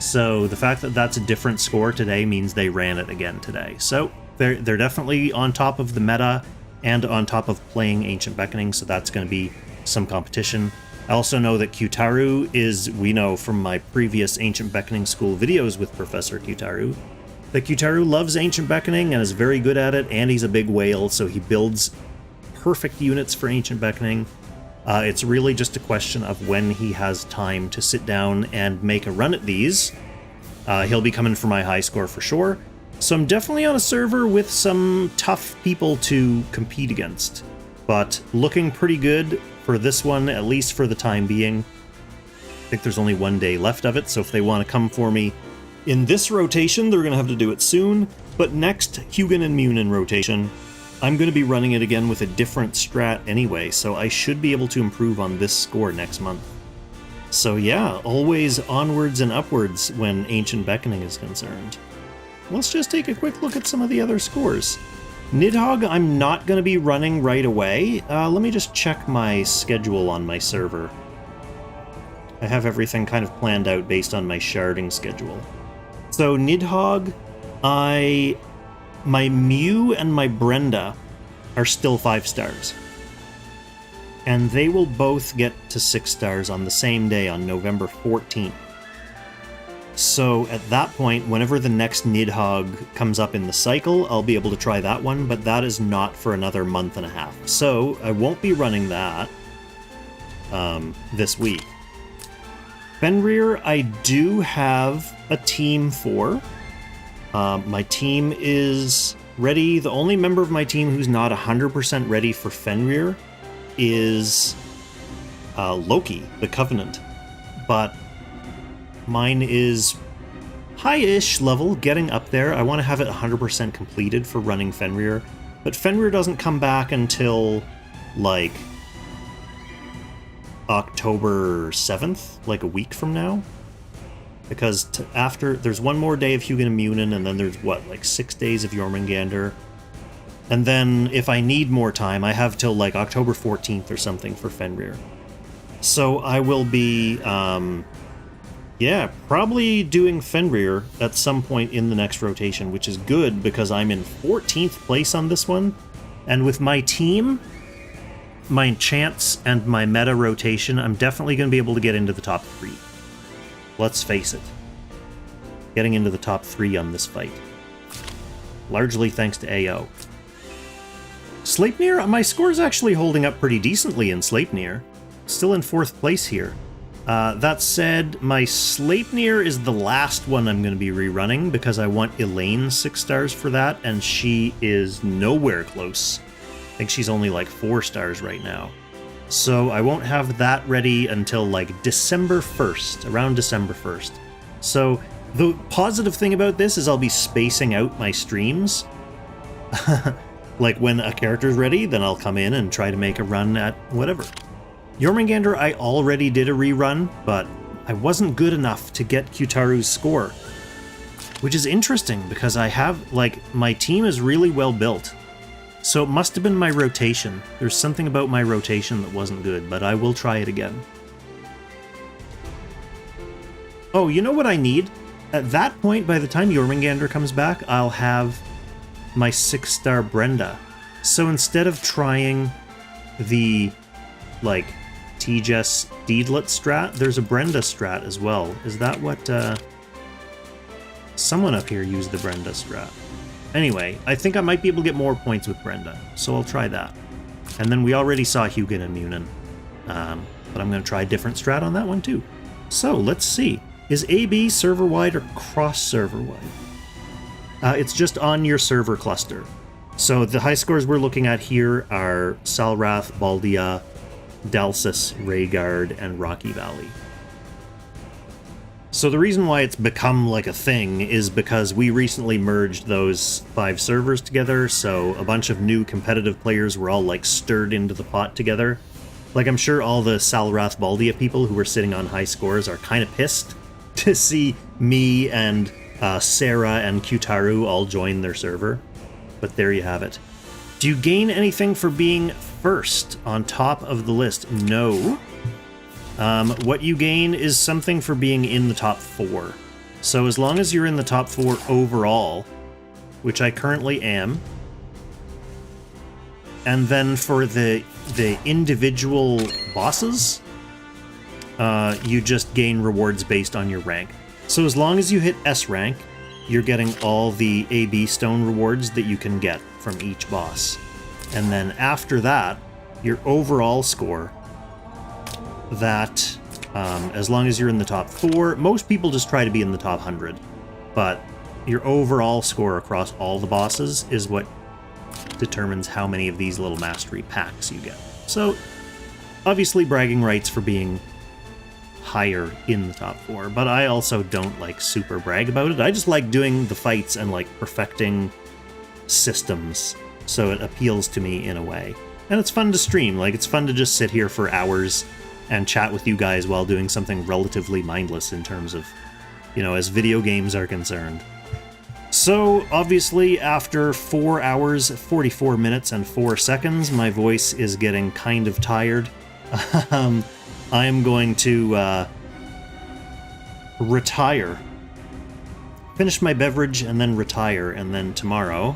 So the fact that that's a different score today means they ran it again today. So they're definitely on top of the meta and on top of playing Ancient Beckoning, so that's going to be some competition. I also know that Kyutaru is, we know from my previous Ancient Beckoning school videos with Professor Kyutaru, that Kyutaru loves Ancient Beckoning and is very good at it, and he's a big whale, so he builds perfect units for Ancient Beckoning. It's really just a question of when he has time to sit down and make a run at these. He'll be coming for my high score for sure. So I'm definitely on a server with some tough people to compete against. But looking pretty good for this one, at least for the time being. I think there's only one day left of it, so if they want to come for me in this rotation, they're going to have to do it soon. But next Hugin and Munin rotation, I'm going to be running it again with a different strat anyway, so I should be able to improve on this score next month. So yeah, always onwards and upwards when Ancient Beckoning is concerned. Let's just take a quick look at some of the other scores. Nidhogg I'm not going to be running right away. Let me just check my schedule on my server. I have everything kind of planned out based on my sharding schedule. So Nidhogg, my Mew and my Brenda are still 5 stars. And they will both get to 6 stars on the same day, on November 14th. So at that point, whenever the next Nidhogg comes up in the cycle, I'll be able to try that one, but that is not for another month and a half. So I won't be running that this week. Fenrir, I do have a team for. My team is ready. The only member of my team who's not 100% ready for Fenrir is Loki, the Covenant. But mine is high-ish level, getting up there. I want to have it 100% completed for running Fenrir. But Fenrir doesn't come back until, like, October 7th, like a week from now. Because after, there's one more day of Hugin and Munin, and then there's, what, like 6 days of Jormungandr. And then, if I need more time, I have till, like, October 14th or something for Fenrir. So I will be, yeah, probably doing Fenrir at some point in the next rotation, which is good because I'm in 14th place on this one. And with my team, my enchants, and my meta rotation, I'm definitely going to be able to get into the top 3. Let's face it. Getting into the top 3 on this fight. Largely thanks to AO. Sleipnir, my score's actually holding up pretty decently in Sleipnir. Still in 4th place here. That said, my Sleipnir is the last one I'm going to be rerunning because I want Elaine 6 stars for that, and she is nowhere close. I think she's only like 4 stars right now. So I won't have that ready until like December 1st, around December 1st. So the positive thing about this is I'll be spacing out my streams. Like when a character's ready, then I'll come in and try to make a run at whatever. Jormungandr, I already did a rerun, but I wasn't good enough to get Kutaru's score. Which is interesting, because I have, like, my team is really well built. So it must have been my rotation. There's something about my rotation that wasn't good, but I will try it again. Oh, you know what I need? At that point, by the time Jormungandr comes back, I'll have my 6-star Brenda. So instead of trying the, like, Tejas Deedlet strat, there's a Brenda strat as well. Is that what, someone up here used the Brenda strat. Anyway, I think I might be able to get more points with Brenda, so I'll try that. And then we already saw Hugin and Munin, but I'm going to try a different strat on that one too. So, let's see. Is AB server-wide or cross-server-wide? It's just on your server cluster. So the high scores we're looking at here are Salrath-Baldea-Dalsis-Rayguard and Rocky Valley. So the reason why it's become like a thing is because we recently merged those 5 servers together, so a bunch of new competitive players were all like stirred into the pot together. Like I'm sure all the Salrath-Baldea people who were sitting on high scores are kind of pissed to see me and Sarah and Kutaru all join their server. But there you have it. Do you gain anything for being first on top of the list? No. What you gain is something for being in the top 4. So as long as you're in the top 4 overall, which I currently am, and then for the individual bosses, you just gain rewards based on your rank. So as long as you hit S rank, you're getting all the AB stone rewards that you can get from each boss. And then after that, your overall score, that, as long as you're in the top 4, most people just try to be in the top 100, but your overall score across all the bosses is what determines how many of these little mastery packs you get. So, obviously bragging rights for being higher in the top 4, but I also don't like super brag about it. I just like doing the fights and like perfecting systems, so it appeals to me in a way. And it's fun to stream, like it's fun to just sit here for hours and chat with you guys while doing something relatively mindless in terms of, you know, as video games are concerned. So, obviously, after 4 hours, 44 minutes, and 4 seconds, my voice is getting kind of tired. I am going to retire. Finish my beverage and then retire, and then tomorrow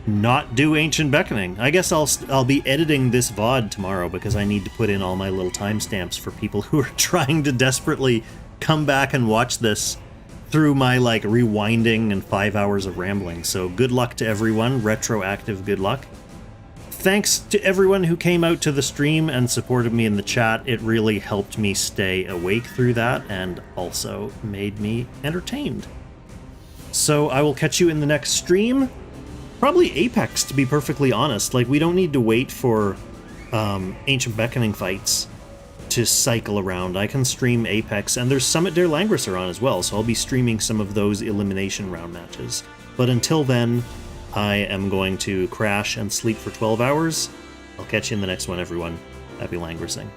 not do Ancient Beckoning. I guess I'll be editing this VOD tomorrow because I need to put in all my little timestamps for people who are trying to desperately come back and watch this through my like rewinding and 5 hours of rambling. So good luck to everyone, retroactive good luck. thanks to everyone who came out to the stream and supported me in the chat. It really helped me stay awake through that and also made me entertained. So I will catch you in the next stream. Probably Apex, to be perfectly honest. Like, we don't need to wait for Ancient Beckoning fights to cycle around. I can stream Apex, and there's Summit der Langrisser on as well, so I'll be streaming some of those elimination round matches. But until then, I am going to crash and sleep for 12 hours. I'll catch you in the next one, everyone. Happy Langrissing.